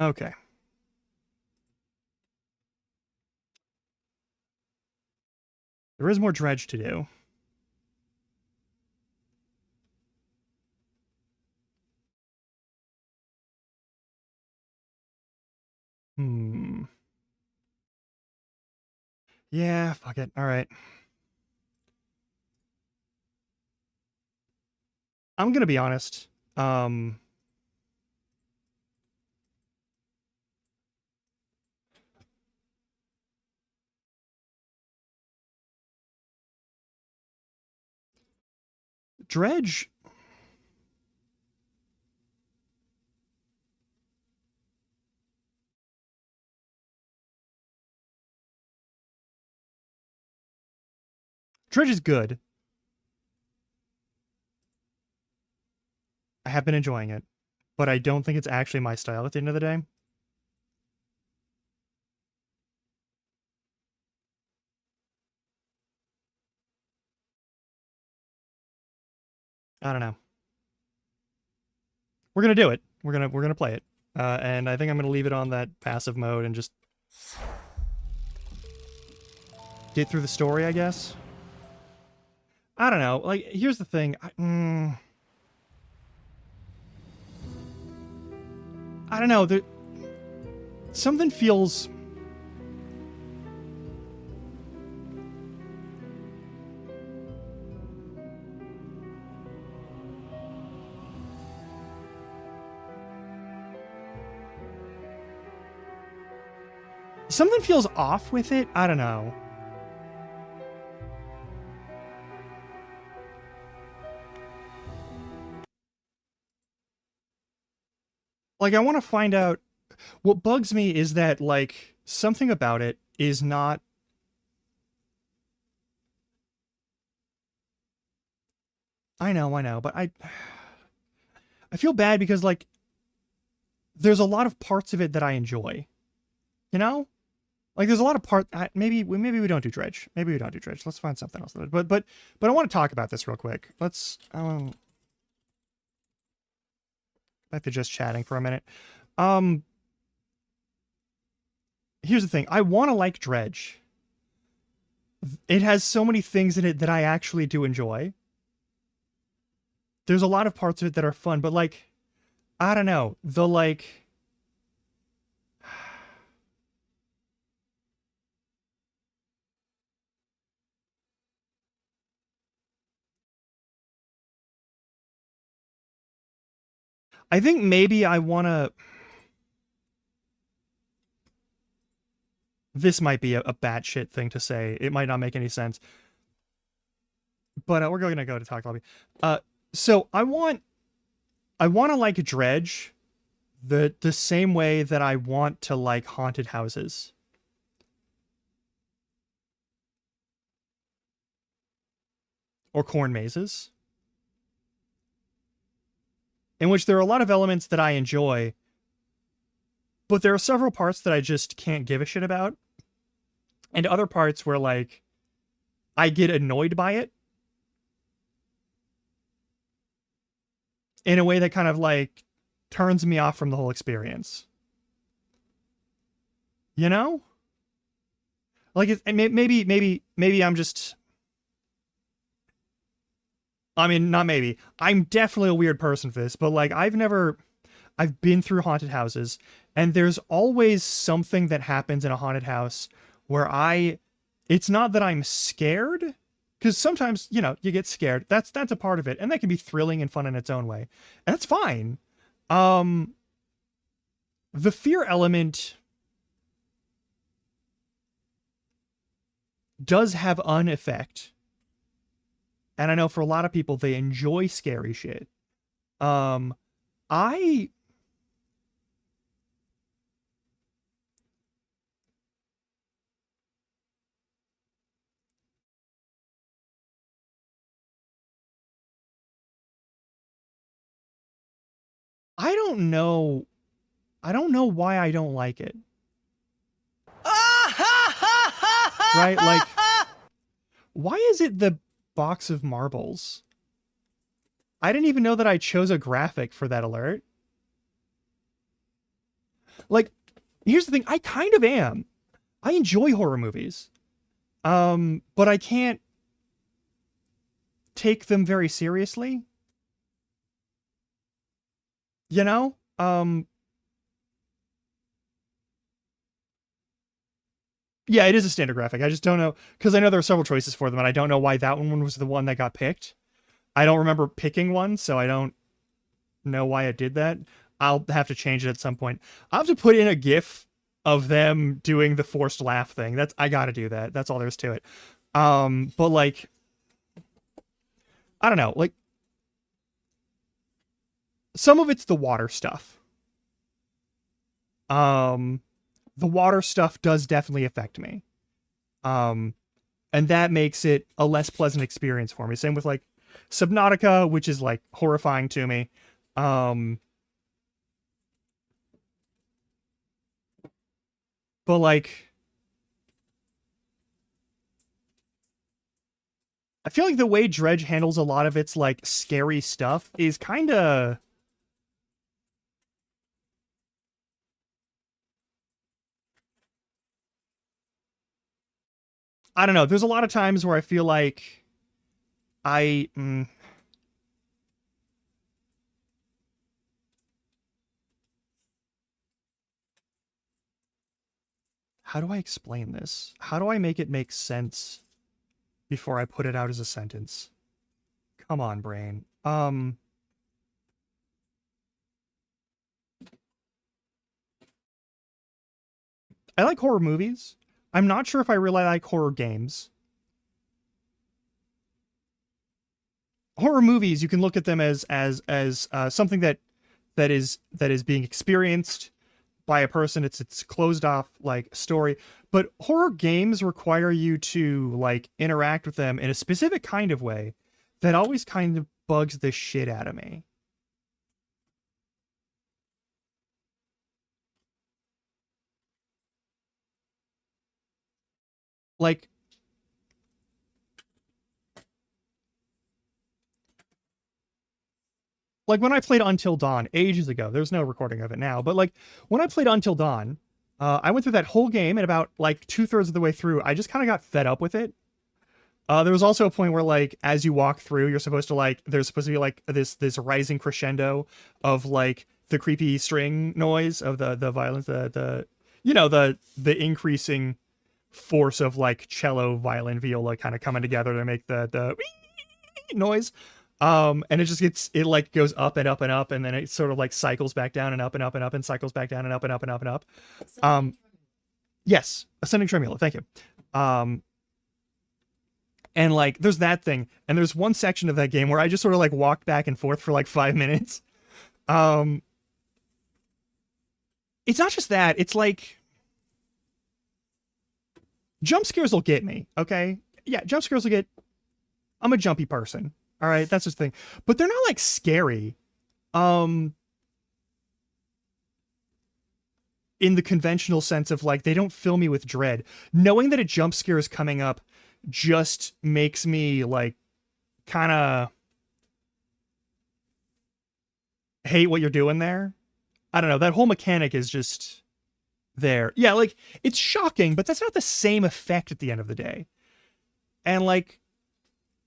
Speaker 1: Okay. There is more dredge to do. Hmm. Yeah, fuck it. All right. I'm gonna be honest. Um, dredge. Dredge is good. I have been enjoying it, but I don't think it's actually my style at the end of the day. I don't know. We're gonna do it. We're gonna play it, and I think I'm gonna leave it on that passive mode and just get through the story, I guess. I don't know. Like, here's the thing. I don't know. Something feels. Something feels off with it. I don't know. Like, I want to find out. What bugs me is that, like, something about it is not. I know, but I feel bad because, like, there's a lot of parts of it that I enjoy. You know? Like, there's a lot of maybe we don't do dredge. Maybe we don't do dredge. Let's find something else. But I want to talk about this real quick. Let's back to just chatting for a minute. Here's the thing. I want to like dredge. It has so many things in it that I actually do enjoy. There's a lot of parts of it that are fun, but, like, I don't know. I think maybe I want to. This might be a batshit thing to say. It might not make any sense. But we're going to go to Talk Lobby. So I want to like dredge the same way that I want to like haunted houses. Or corn mazes. In which there are a lot of elements that I enjoy, but there are several parts that I just can't give a shit about. And other parts where, like, I get annoyed by it. In a way that kind of, like, turns me off from the whole experience. You know? Like, maybe I'm just. I mean, not maybe. I'm definitely a weird person for this, but, like, I've been through haunted houses, and there's always something that happens in a haunted house where it's not that I'm scared, because sometimes, you know, you get scared. That's a part of it, and that can be thrilling and fun in its own way. And that's fine. The fear element does have an effect. And I know for a lot of people, they enjoy scary shit. I I don't know. I don't know why I don't like it. Right? Like, why is it the box of marbles? I didn't even know that I chose a graphic for that alert. Like, here's the thing, I kind of am. I enjoy horror movies. But I can't take them very seriously. You know? Yeah, it is a standard graphic. I just don't know, because I know there are several choices for them, and I don't know why that one was the one that got picked. I don't remember picking one, so I don't know why it did that. I'll have to change it at some point. I'll have to put in a GIF of them doing the forced laugh thing. I gotta do that. That's all there is to it. But like, I don't know, like, some of it's the water stuff. The water stuff does definitely affect me. And that makes it a less pleasant experience for me. Same with like Subnautica, which is like horrifying to me. But like, I feel like the way Dredge handles a lot of its like scary stuff is kind of, I don't know. There's a lot of times where I feel like I how do I explain this? How do I make it make sense before I put it out as a sentence? Come on, brain. I like horror movies. I'm not sure if I really like horror games. Horror movies, you can look at them as something that is being experienced by a person. It's closed off like story. But horror games require you to like interact with them in a specific kind of way that always kind of bugs the shit out of me. Like, when I played Until Dawn ages ago, there's no recording of it now, but like when I played Until Dawn, I went through that whole game, and about like 2/3 of the way through, I just kind of got fed up with it. There was also a point where like as you walk through, you're supposed to like there's supposed to be like this rising crescendo of like the creepy string noise of the violence, the you know, the increasing force of like cello, violin, viola kind of coming together to make the noise. And it just it like goes up and up and up, and then it sort of like cycles back down and up and up and up and cycles back down and up and up and up and up. Yes, ascending tremolo. Thank you. And like there's that thing, and there's one section of that game where I just sort of like walked back and forth for like 5 minutes. It's not just that, it's like jump scares will get me, okay? Yeah, jump scares will get, I'm a jumpy person. All right, that's just the thing. But they're not like scary. In the conventional sense of like they don't fill me with dread. Knowing that a jump scare is coming up just makes me like kind of hate what you're doing there. I don't know, that whole mechanic is just there. Yeah, like it's shocking, but that's not the same effect at the end of the day. And like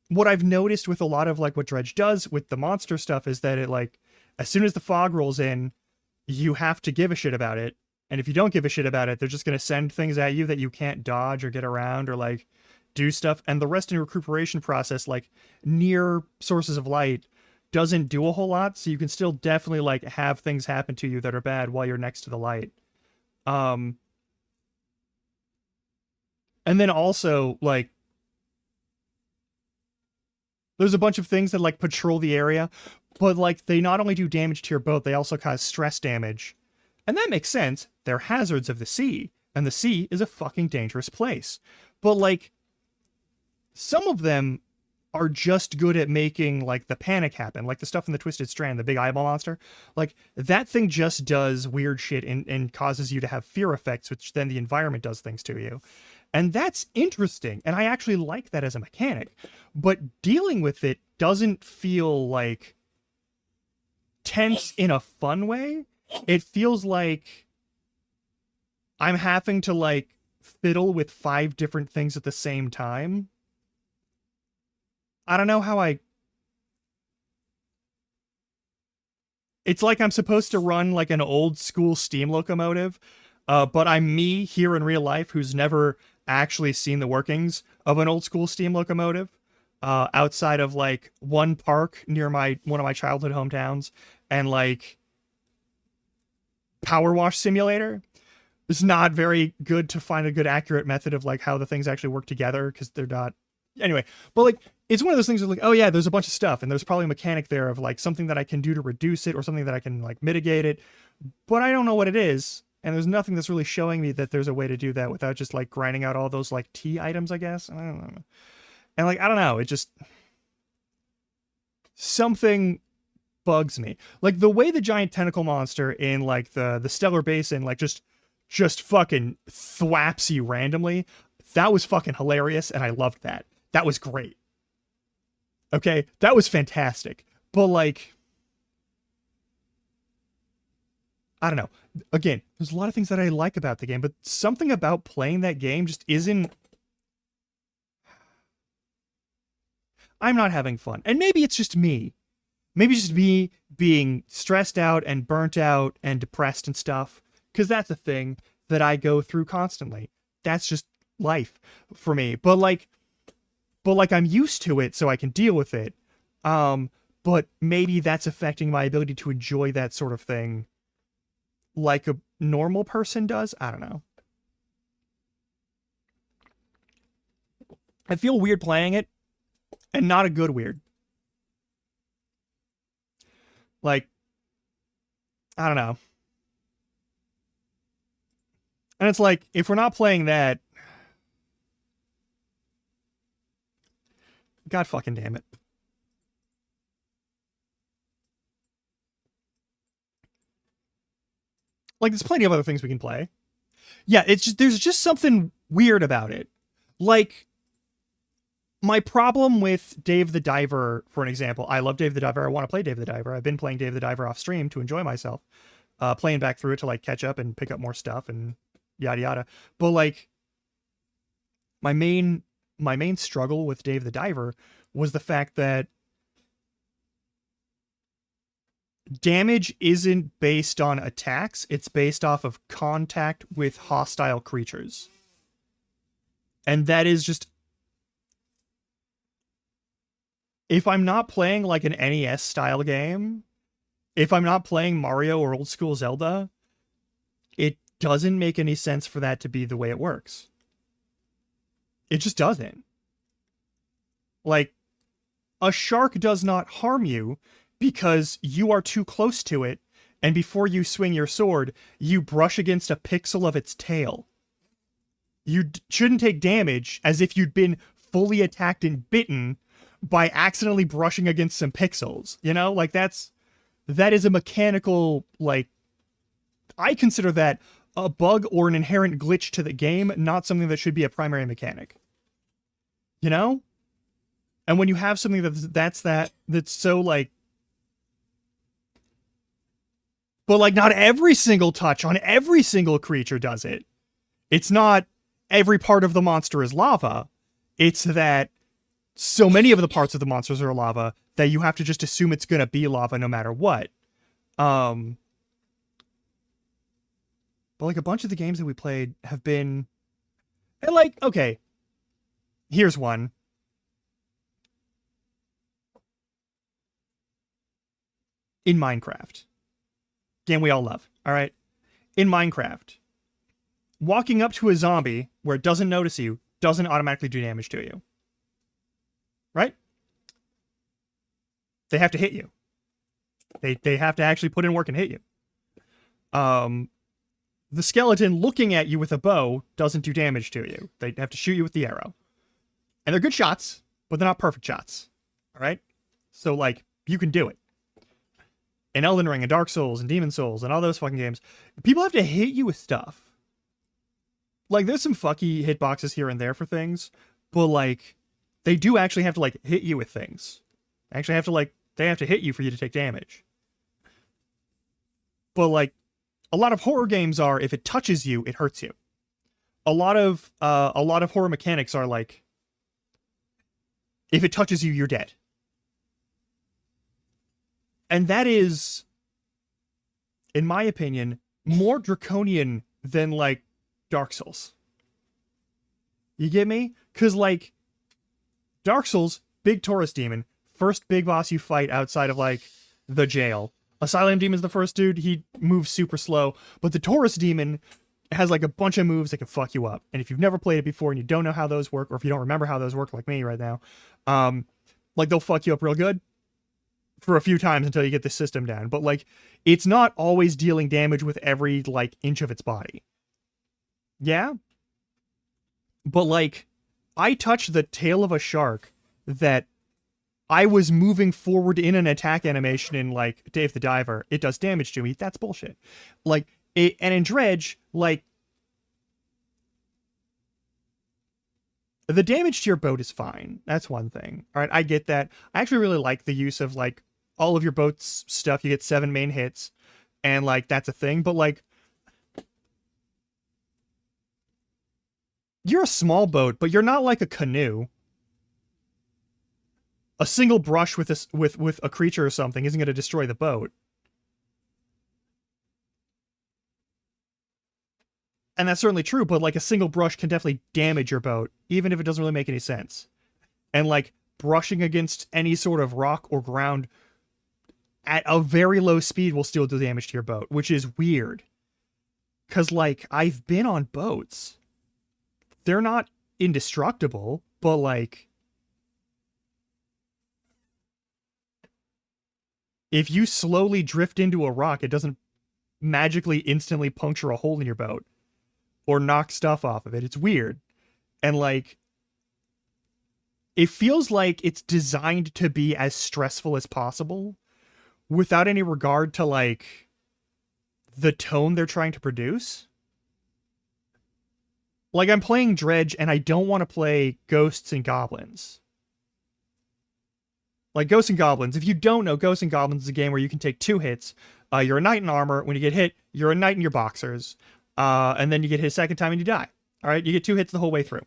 Speaker 1: what I've noticed with a lot of like what Dredge does with the monster stuff is that it like as soon as the fog rolls in, you have to give a shit about it. And if you don't give a shit about it, they're just going to send things at you that you can't dodge or get around or like do stuff. And the rest in your recuperation process, like near sources of light, doesn't do a whole lot. So you can still definitely like have things happen to you that are bad while you're next to the light. And then also like there's a bunch of things that like patrol the area, but like they not only do damage to your boat, they also cause stress damage. And that makes sense. They're hazards of the sea, and the sea is a fucking dangerous place. But like some of them are just good at making like the panic happen, like the stuff in the Twisted Strand, the big eyeball monster. Like that thing just does weird shit and causes you to have fear effects, which then the environment does things to you. And that's interesting. And I actually like that as a mechanic. But dealing with it doesn't feel like tense in a fun way. It feels like I'm having to like fiddle with 5 different things at the same time. I don't know how I... It's like I'm supposed to run like an old school steam locomotive, but I'm me here in real life who's never actually seen the workings of an old school steam locomotive, outside of like one park near one of my childhood hometowns and like Power Wash Simulator. It's not very good to find a good accurate method of like how the things actually work together because they're not... Anyway, but like it's one of those things where like, oh yeah, there's a bunch of stuff and there's probably a mechanic there of like something that I can do to reduce it or something that I can like mitigate it, but I don't know what it is, and there's nothing that's really showing me that there's a way to do that without just like grinding out all those like T items, I guess. I don't know. And like I don't know, it just... something bugs me. Like the way the giant tentacle monster in like the Stellar Basin like just fucking thwaps you randomly. That was fucking hilarious and I loved that. That was great. Okay, that was fantastic. But like, I don't know. Again, there's a lot of things that I like about the game, but something about playing that game just isn't... I'm not having fun. And maybe it's just me. Maybe it's just me being stressed out and burnt out and depressed and stuff. Because that's a thing that I go through constantly. That's just life for me. But like I'm used to it, so I can deal with it. But maybe that's affecting my ability to enjoy that sort of thing like a normal person does. I don't know. I feel weird playing it, and not a good weird. Like, I don't know. And it's like, if we're not playing that, God fucking damn it. Like, there's plenty of other things we can play. Yeah, it's just, there's just something weird about it. Like, my problem with Dave the Diver, for an example, I love Dave the Diver. I want to play Dave the Diver. I've been playing Dave the Diver off stream to enjoy myself. Playing back through it to like catch up and pick up more stuff and yada yada. But like, my main struggle with Dave the Diver was the fact that damage isn't based on attacks, it's based off of contact with hostile creatures. And that is just... if I'm not playing like an NES style game, if I'm not playing Mario or old school Zelda, it doesn't make any sense for that to be the way it works. It just doesn't. Like, a shark does not harm you because you are too close to it, and before you swing your sword, you brush against a pixel of its tail. You shouldn't take damage as if you'd been fully attacked and bitten by accidentally brushing against some pixels. You know, like that is a mechanical, like, I consider that a bug or an inherent glitch to the game, not something that should be a primary mechanic. You know? And when you have something that's so like... but like not every single touch on every single creature does it. It's not every part of the monster is lava. It's that so many of the parts of the monsters are lava that you have to just assume it's going to be lava no matter what. But like a bunch of the games that we played have been... and like, okay, here's one. In Minecraft. Game we all love, all right? In Minecraft, walking up to a zombie where it doesn't notice you doesn't automatically do damage to you. Right? They have to hit you. They have to actually put in work and hit you. The skeleton looking at you with a bow doesn't do damage to you. They have to shoot you with the arrow. And they're good shots, but they're not perfect shots. All right? So, like, you can do it. In Elden Ring and Dark Souls and Demon Souls and all those fucking games, people have to hit you with stuff. Like, there's some fucky hitboxes here and there for things, but, like, they do actually have to, like, hit you with things. They actually have to, like, they have to hit you for you to take damage. But, like, A lot of horror games are, if it touches you, it hurts you. A lot of horror mechanics are like, if it touches you, you're dead. And that is, in my opinion, more draconian than like Dark Souls. You get me? Because like Dark Souls, big Taurus demon, first big boss you fight outside of like the jail. Asylum Demon's the first dude. He moves super slow, but the Taurus demon has like a bunch of moves that can fuck you up. And if you've never played it before and you don't know how those work, or if you don't remember how those work like me right now, like they'll fuck you up real good for a few times until you get the system down. But like, it's not always dealing damage with every like inch of its body. Yeah? But like, I touched the tail of a shark that I was moving forward in an attack animation in like Dave the Diver. It does damage to me. That's bullshit. Like, and in Dredge, like, the damage to your boat is fine. That's one thing. All right, I get that. I actually really like the use of like all of your boat's stuff. You get 7 main hits, and like that's a thing. But like, you're a small boat, but you're not like a canoe. A single brush with a creature or something isn't going to destroy the boat. And that's certainly true, but like a single brush can definitely damage your boat, even if it doesn't really make any sense. And like brushing against any sort of rock or ground at a very low speed will still do damage to your boat, which is weird. Because like, I've been on boats. They're not indestructible, but like, if you slowly drift into a rock, it doesn't magically instantly puncture a hole in your boat or knock stuff off of it. It's weird. And like, it feels like it's designed to be as stressful as possible without any regard to like the tone they're trying to produce. Like, I'm playing Dredge and I don't want to play Ghosts and Goblins. Like Ghosts and Goblins, if you don't know, Ghosts and Goblins is a game where you can take 2 hits. You're a knight in armor. When you get hit, you're a knight in your boxers. And then you get hit a second time and you die. All right, you get 2 hits the whole way through.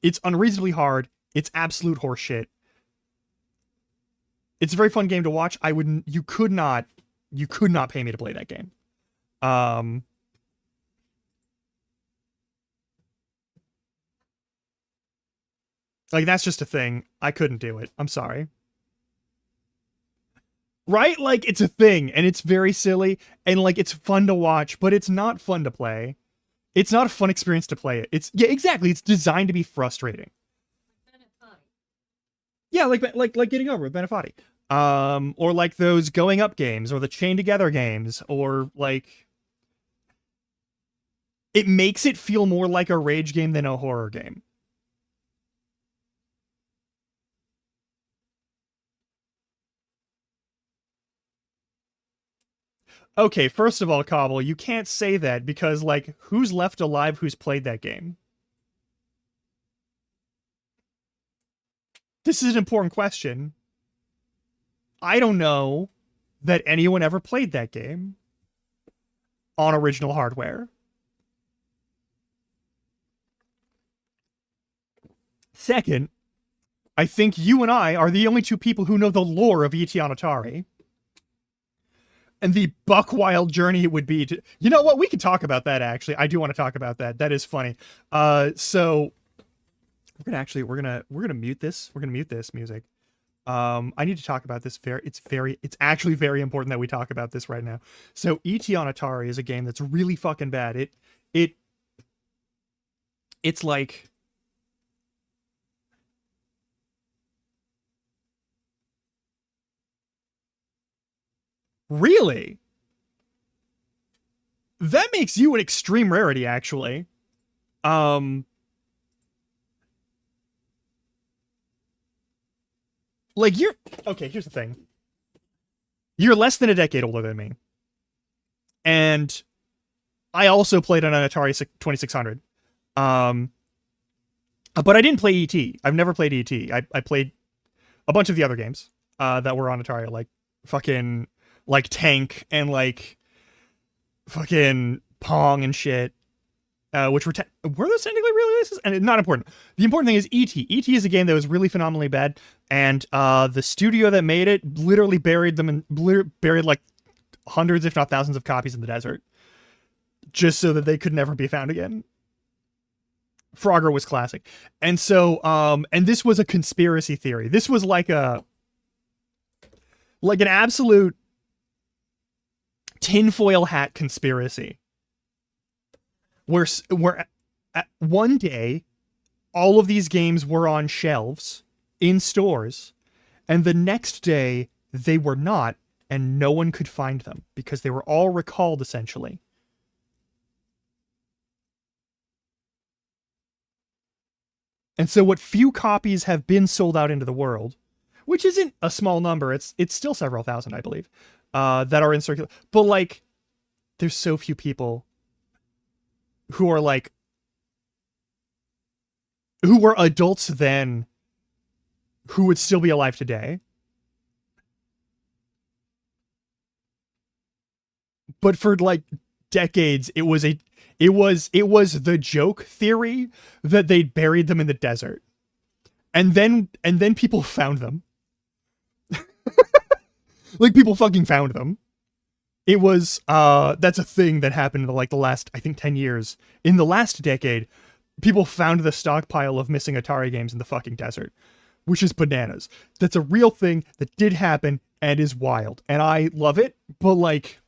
Speaker 1: It's unreasonably hard. It's absolute horseshit. It's a very fun game to watch. You could not pay me to play that game. Like, that's just a thing. I couldn't do it. I'm sorry. Right? Like, it's a thing, and it's very silly, and like, it's fun to watch, but it's not fun to play. It's not a fun experience to play it. Yeah, exactly. It's designed to be frustrating. Yeah, like getting over with Benefati. Or like those going up games, or the chain together games, or like, it makes it feel more like a rage game than a horror game. Okay, first of all, Cobble, you can't say that because, like, who's left alive who's played that game? This is an important question. I don't know that anyone ever played that game on original hardware. Second, I think you and I are the only 2 people who know the lore of E.T. on Atari. And the buck wild journey it would be to, you know what? We could talk about that. Actually, I do want to talk about that. That is funny. So we're gonna mute this. We're gonna mute this music. I need to talk about this. It's actually very important that we talk about this right now. So E.T. on Atari is a game that's really fucking bad. It's like, really? That makes you an extreme rarity, actually. Like, okay, here's the thing. You're less than a decade older than me. And I also played on an Atari 2600. But I didn't play E.T. I've never played E.T. I played a bunch of the other games that were on Atari, like fucking like Tank and like fucking Pong and shit. Which were those technically re-releases? And not important. The important thing is E.T. E.T. is a game that was really phenomenally bad, and the studio that made it literally buried like hundreds, if not thousands, of copies in the desert, just so that they could never be found again. Frogger was classic, and so and this was a conspiracy theory. This was like an absolute tinfoil hat conspiracy. Where one day, all of these games were on shelves in stores, and the next day they were not, and no one could find them because they were all recalled, essentially. And so what few copies have been sold out into the world, which isn't a small number, it's still several thousand, I believe, that are in circulation. But like, there's so few people who are like, who were adults then, who would still be alive today. But for like decades, it was the joke theory that they'd buried them in the desert. And then people found them. Like, people fucking found them. It was, that's a thing that happened in like the last, I think, 10 years. In the last decade, people found the stockpile of missing Atari games in the fucking desert, which is bananas. That's a real thing that did happen and is wild. And I love it, but like,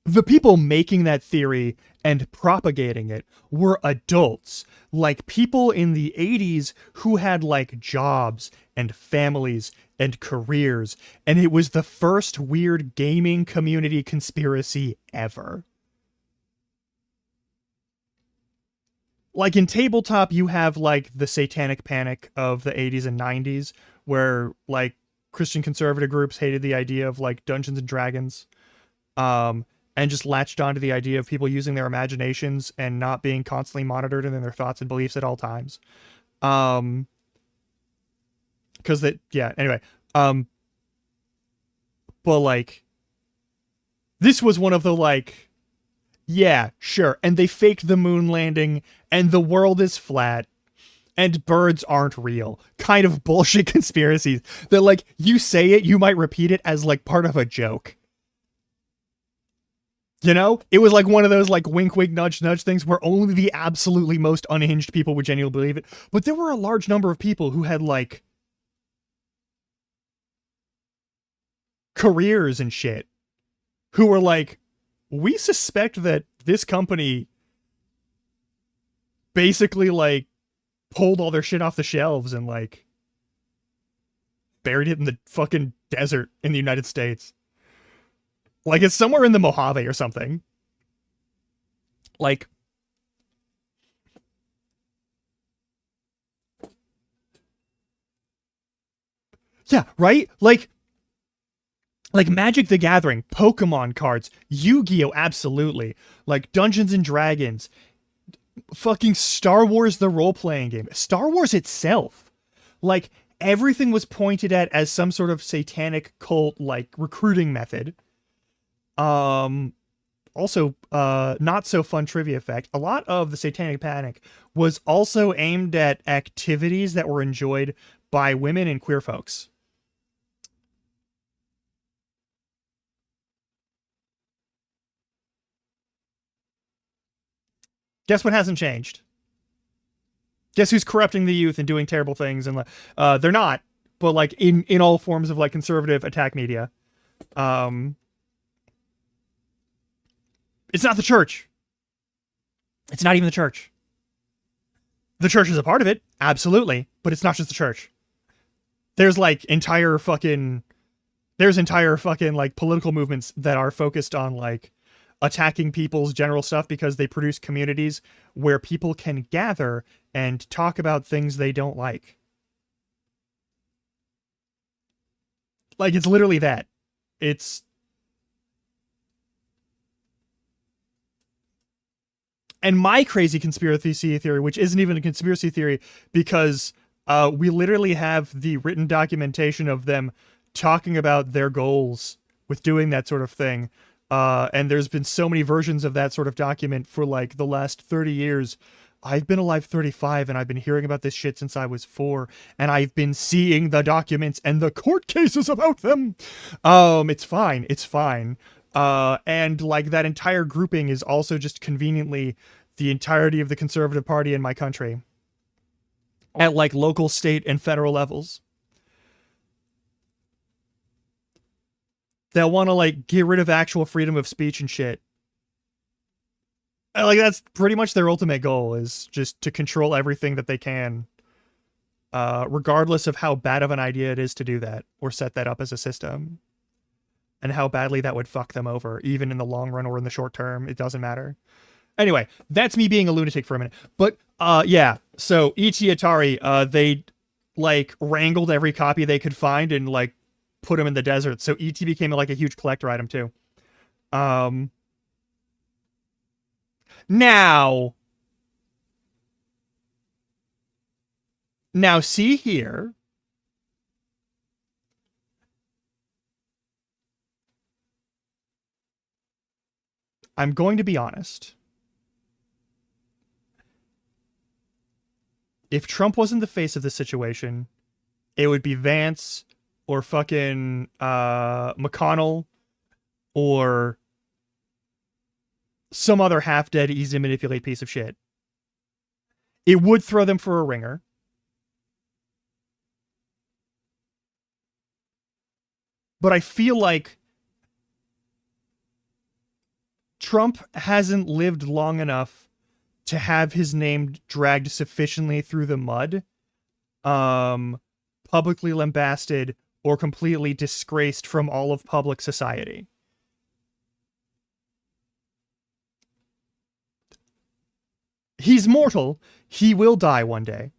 Speaker 1: the people making that theory and propagating it were adults, like people in the 80s who had like jobs and families and careers, and it was the first weird gaming community conspiracy ever. Like in tabletop, you have like the satanic panic of the 80s and 90s, where like Christian conservative groups hated the idea of like Dungeons and Dragons, and just latched onto the idea of people using their imaginations and not being constantly monitored in their thoughts and beliefs at all times. Because that, yeah, anyway. But like, this was one of the like, yeah, sure. And they faked the moon landing, and the world is flat, and birds aren't real. Kind of bullshit conspiracies that like, you say it, you might repeat it as like part of a joke. You know, it was like one of those like wink, wink, nudge, nudge things where only the absolutely most unhinged people would genuinely believe it. But there were a large number of people who had like careers and shit who were like, we suspect that this company basically like pulled all their shit off the shelves and like buried it in the fucking desert in the United States. Like, it's somewhere in the Mojave or something. Like, yeah, right? Like Magic the Gathering, Pokemon cards, Yu-Gi-Oh! Absolutely. Like, Dungeons and Dragons, fucking Star Wars the role-playing game, Star Wars itself. Like, everything was pointed at as some sort of satanic cult, like, recruiting method. Also, not so fun trivia fact, a lot of the Satanic Panic was also aimed at activities that were enjoyed by women and queer folks. Guess what hasn't changed? Guess who's corrupting the youth and doing terrible things? And they're not, but like in all forms of like conservative attack media. It's not the church. It's not even the church. The church is a part of it, absolutely, but it's not just the church. There's entire fucking like political movements that are focused on like attacking people's general stuff because they produce communities where people can gather and talk about things they don't like. Like, it's literally that. It's And my crazy conspiracy theory, which isn't even a conspiracy theory, because we literally have the written documentation of them talking about their goals with doing that sort of thing. And there's been so many versions of that sort of document for like the last 30 years. I've been alive 35 and I've been hearing about this shit since I was 4, and I've been seeing the documents and the court cases about them. It's fine. It's fine. And like that entire grouping is also just conveniently the entirety of the Conservative Party in my country at like local, state, and federal levels. That want to like get rid of actual freedom of speech and shit. Like that's pretty much their ultimate goal, is just to control everything that they can, regardless of how bad of an idea it is to do that or set that up as a system, and how badly that would fuck them over, even in the long run or in the short term. It doesn't matter. Anyway, that's me being a lunatic for a minute. But yeah, so E.T. Atari, they like wrangled every copy they could find and like put them in the desert. So E.T. became like a huge collector item too. Now see here. I'm going to be honest. If Trump wasn't the face of the situation, it would be Vance or fucking McConnell or some other half-dead, easy-to-manipulate piece of shit. It would throw them for a ringer. But I feel like Trump hasn't lived long enough to have his name dragged sufficiently through the mud, publicly lambasted, or completely disgraced from all of public society. He's mortal. He will die one day.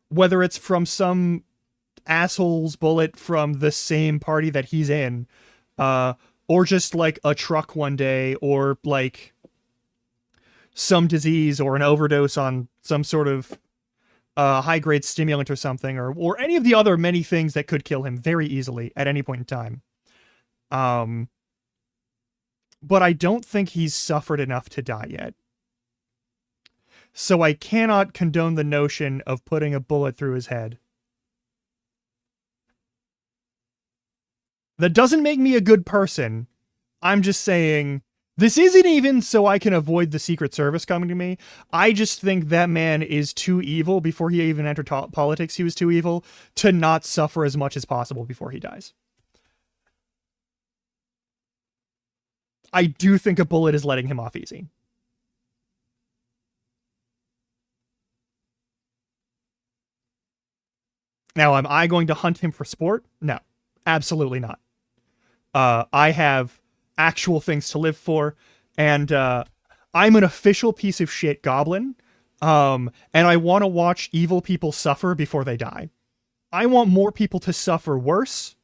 Speaker 1: Whether it's from some asshole's bullet from the same party that he's in, or just like a truck one day, or like some disease or an overdose on some sort of high-grade stimulant or something, or any of the other many things that could kill him very easily at any point in time. But I don't think he's suffered enough to die yet. So I cannot condone the notion of putting a bullet through his head. That doesn't make me a good person. I'm just saying, this isn't even so I can avoid the Secret Service coming to me. I just think that man is too evil. Before he even entered politics, he was too evil to not suffer as much as possible before he dies. I do think a bullet is letting him off easy. Now, am I going to hunt him for sport? No, absolutely not. I have actual things to live for, and I'm an official piece of shit goblin, and I want to watch evil people suffer before they die. I want more people to suffer worse,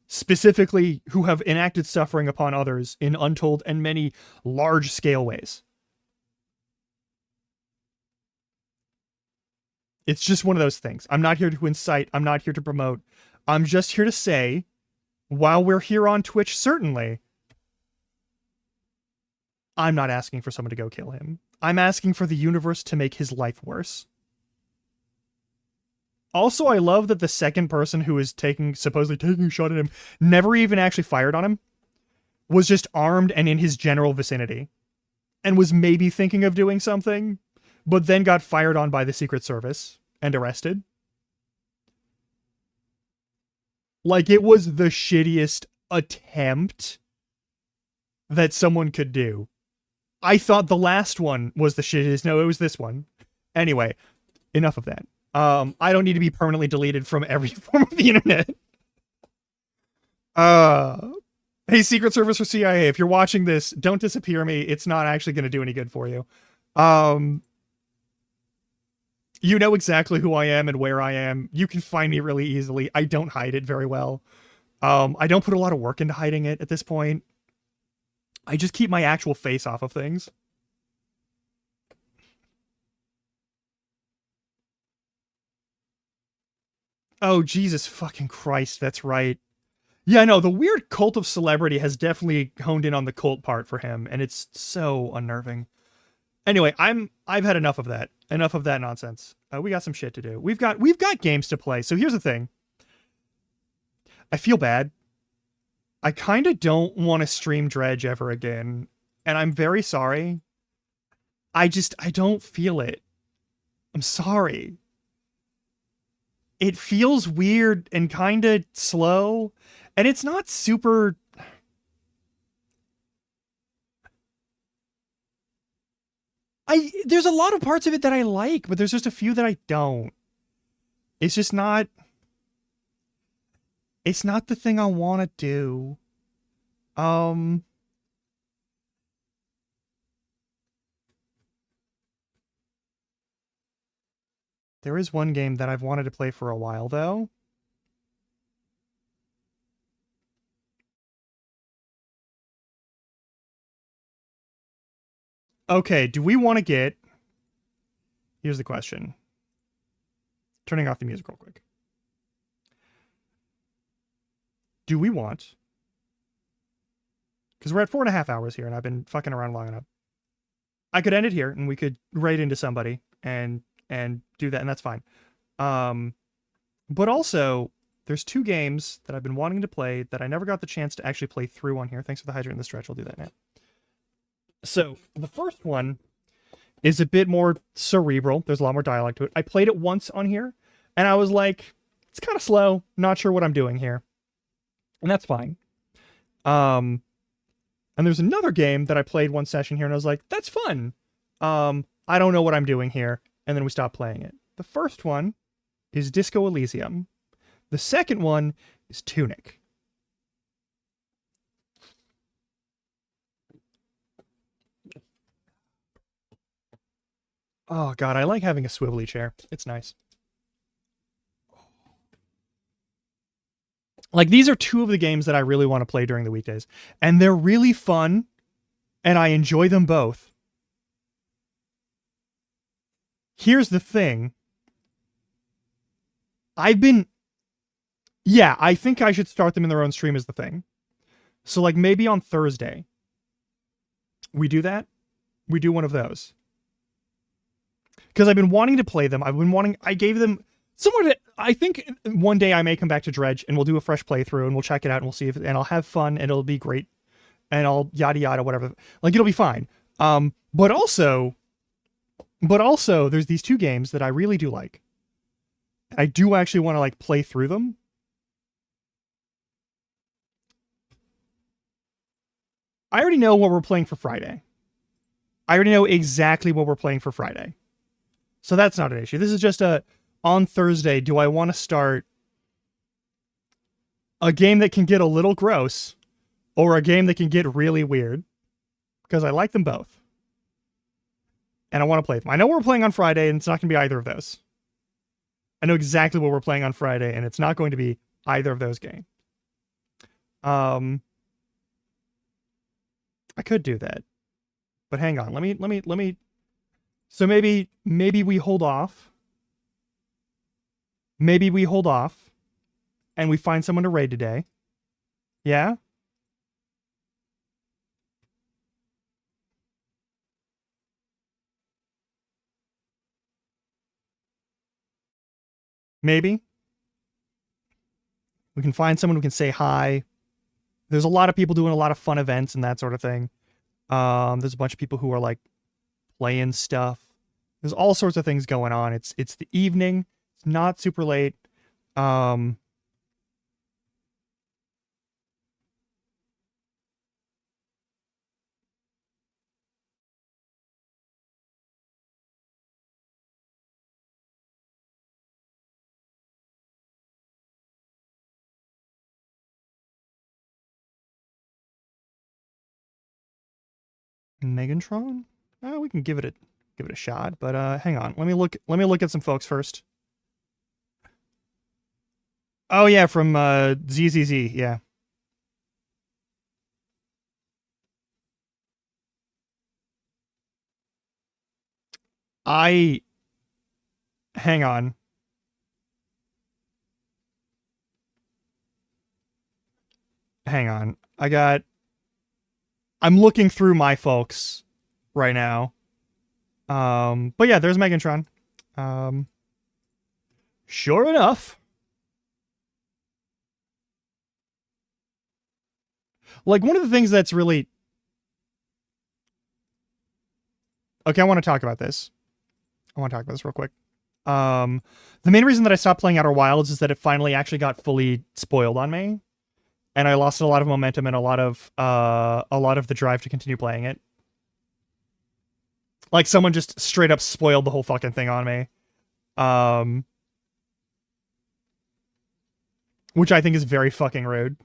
Speaker 1: specifically who have enacted suffering upon others in untold and many large-scale ways. It's just one of those things. I'm not here to incite. I'm not here to promote. I'm just here to say, while we're here on Twitch, certainly, I'm not asking for someone to go kill him. I'm asking for the universe to make his life worse. Also, I love that the second person who is supposedly taking a shot at him never even actually fired on him, was just armed and in his general vicinity, and was maybe thinking of doing something, but then got fired on by the Secret Service and arrested. Like, it was the shittiest attempt that someone could do. I thought the last one was the shittiest. No, it was this one. Anyway, enough of that. I don't need to be permanently deleted from every form of the internet. Hey, Secret Service or CIA, if you're watching this, don't disappear me. It's not actually going to do any good for you. You know exactly who I am and where I am. You can find me really easily. I don't hide it very well. I don't put a lot of work into hiding it at this point. I just keep my actual face off of things. Oh, Jesus fucking Christ, that's right. Yeah, no, the weird cult of celebrity has definitely honed in on the cult part for him, and it's so unnerving. Anyway, I've had enough of that. Enough of that nonsense. We got some shit to do. We've got games to play. So here's the thing. I feel bad. I kind of don't want to stream Dredge ever again, and I'm very sorry. I don't feel it. I'm sorry. It feels weird and kind of slow, and it's not super. There's a lot of parts of it that I like, but there's just a few that I don't. It's just not. It's not the thing I want to do. Um. There is one game that I've wanted to play for a while, though. Okay, do we want to get... Here's the question. Turning off the music real quick. Do we want... Because we're at 4.5 hours here, and I've been fucking around long enough. I could end it here, and we could raid into somebody and do that, and that's fine. But also, there's 2 games that I've been wanting to play that I never got the chance to actually play through on here. Thanks for the hydrant in the stretch. I'll do that now. So, the first one is a bit more cerebral. There's a lot more dialogue to it. I played it once on here, and I was like, it's kind of slow. Not sure what I'm doing here. And that's fine. And there's another game that I played one session here, and I was like, that's fun. I don't know what I'm doing here. And then we stopped playing it. The first one is Disco Elysium. The second one is Tunic. Oh, God, I like having a swivelly chair. It's nice. Like, these are 2 of the games that I really want to play during the weekdays. And they're really fun, and I enjoy them both. Here's the thing. Yeah, I think I should start them in their own stream is the thing. So, like, maybe on Thursday, we do that. We do one of those. Because I've been wanting to play them. I gave them somewhere to, I think one day I may come back to Dredge and we'll do a fresh playthrough and we'll check it out and we'll see if, and I'll have fun and it'll be great and I'll yada yada, whatever. Like, it'll be fine. But also, there's these 2 games that I really do like. I do actually want to, like, play through them. I already know what we're playing for Friday. I already know exactly what we're playing for Friday. So that's not an issue. This is just on Thursday, do I want to start a game that can get a little gross or a game that can get really weird? Because I like them both. And I want to play them. I know we're playing on Friday, and it's not going to be either of those. I know exactly what we're playing on Friday, and it's not going to be either of those games. I could do that. But hang on. Let me. So maybe we hold off. Maybe we hold off and we find someone to raid today. Yeah? Maybe. We can find someone who can say hi. There's a lot of people doing a lot of fun events and that sort of thing. There's a bunch of people who are, like, playing stuff. There's all sorts of things going on. It's the evening. It's not super late. Megantron? We can give it a shot, but hang on. Let me look at some folks first. Oh yeah, from ZZZ, yeah. Hang on. hang on. I'm looking through my folks right now. But yeah, there's Megantron. Sure enough. Like, one of the things that's really... Okay, I want to talk about this. Real quick. The main reason that I stopped playing Outer Wilds is that it finally actually got fully spoiled on me. And I lost a lot of momentum and a lot of the drive to continue playing it. Like, someone just straight up spoiled the whole fucking thing on me. Which I think is very fucking rude.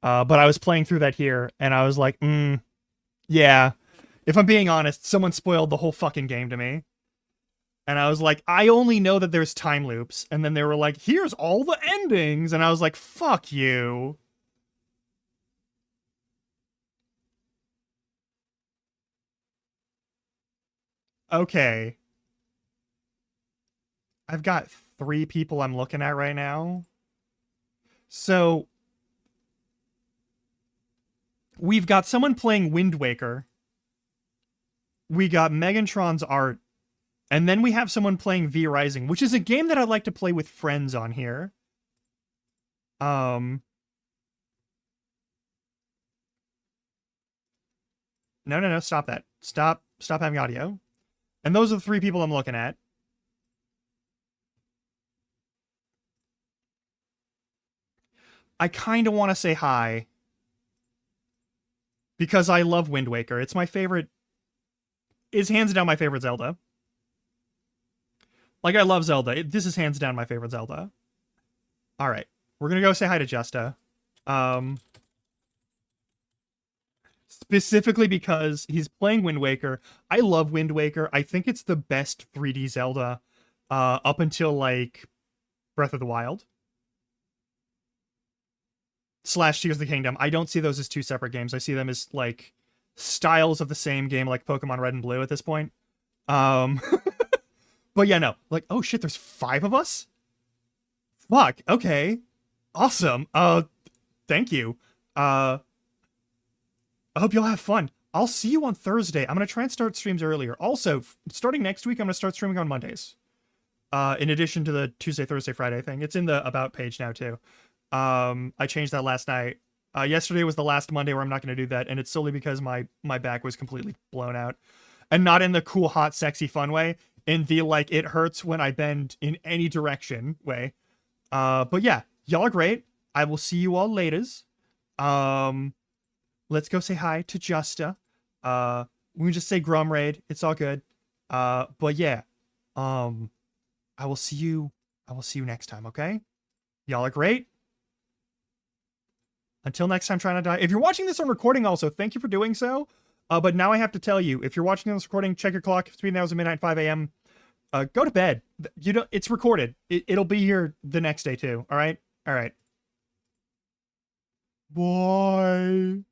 Speaker 1: But I was playing through that here, and I was like, yeah. If I'm being honest, someone spoiled the whole fucking game to me. And I was like, I only know that there's time loops. And then they were like, here's all the endings. And I was like, fuck you. Okay. I've got 3 people I'm looking at right now. So, we've got someone playing Wind Waker. We got Megantron's art. And then we have someone playing V Rising, which is a game that I'd like to play with friends on here. No, stop that. Stop having audio. And those are the 3 people I'm looking at. I kind of want to say hi. Because I love Wind Waker. It's my favorite. It's hands down my favorite Zelda. Like, I love Zelda. This is hands down my favorite Zelda. Alright. We're gonna go say hi to Justa. Specifically because he's playing Wind Waker. I love Wind Waker. I think it's the best 3D Zelda up until, like, Breath of the Wild. / Tears of the Kingdom. I don't see those as 2 separate games. I see them as, like, styles of the same game, like Pokemon Red and Blue at this point. But yeah, no. Like, oh shit, there's 5 of us? Fuck, okay. Awesome. Thank you. I hope you'll have fun. I'll see you on Thursday. I'm going to try and start streams earlier. Also, starting next week, I'm going to start streaming on Mondays. In addition to the Tuesday, Thursday, Friday thing. It's in the About page now, too. I changed that last night. Yesterday was the last Monday where I'm not going to do that, and it's solely because my back was completely blown out. And not in the cool, hot, sexy, fun way. In the, like, it hurts when I bend in any direction way. But yeah, y'all are great. I will see you all laters. Let's go say hi to Justa. We can just say Grum Raid. It's all good. But yeah, I will see you next time, okay? Y'all are great. Until next time, trying to die. If you're watching this on recording also, thank you for doing so. But now I have to tell you, if you're watching this recording, check your clock between now and midnight and 5 a.m. Go to bed. It's recorded. It'll be here the next day too. All right. Bye.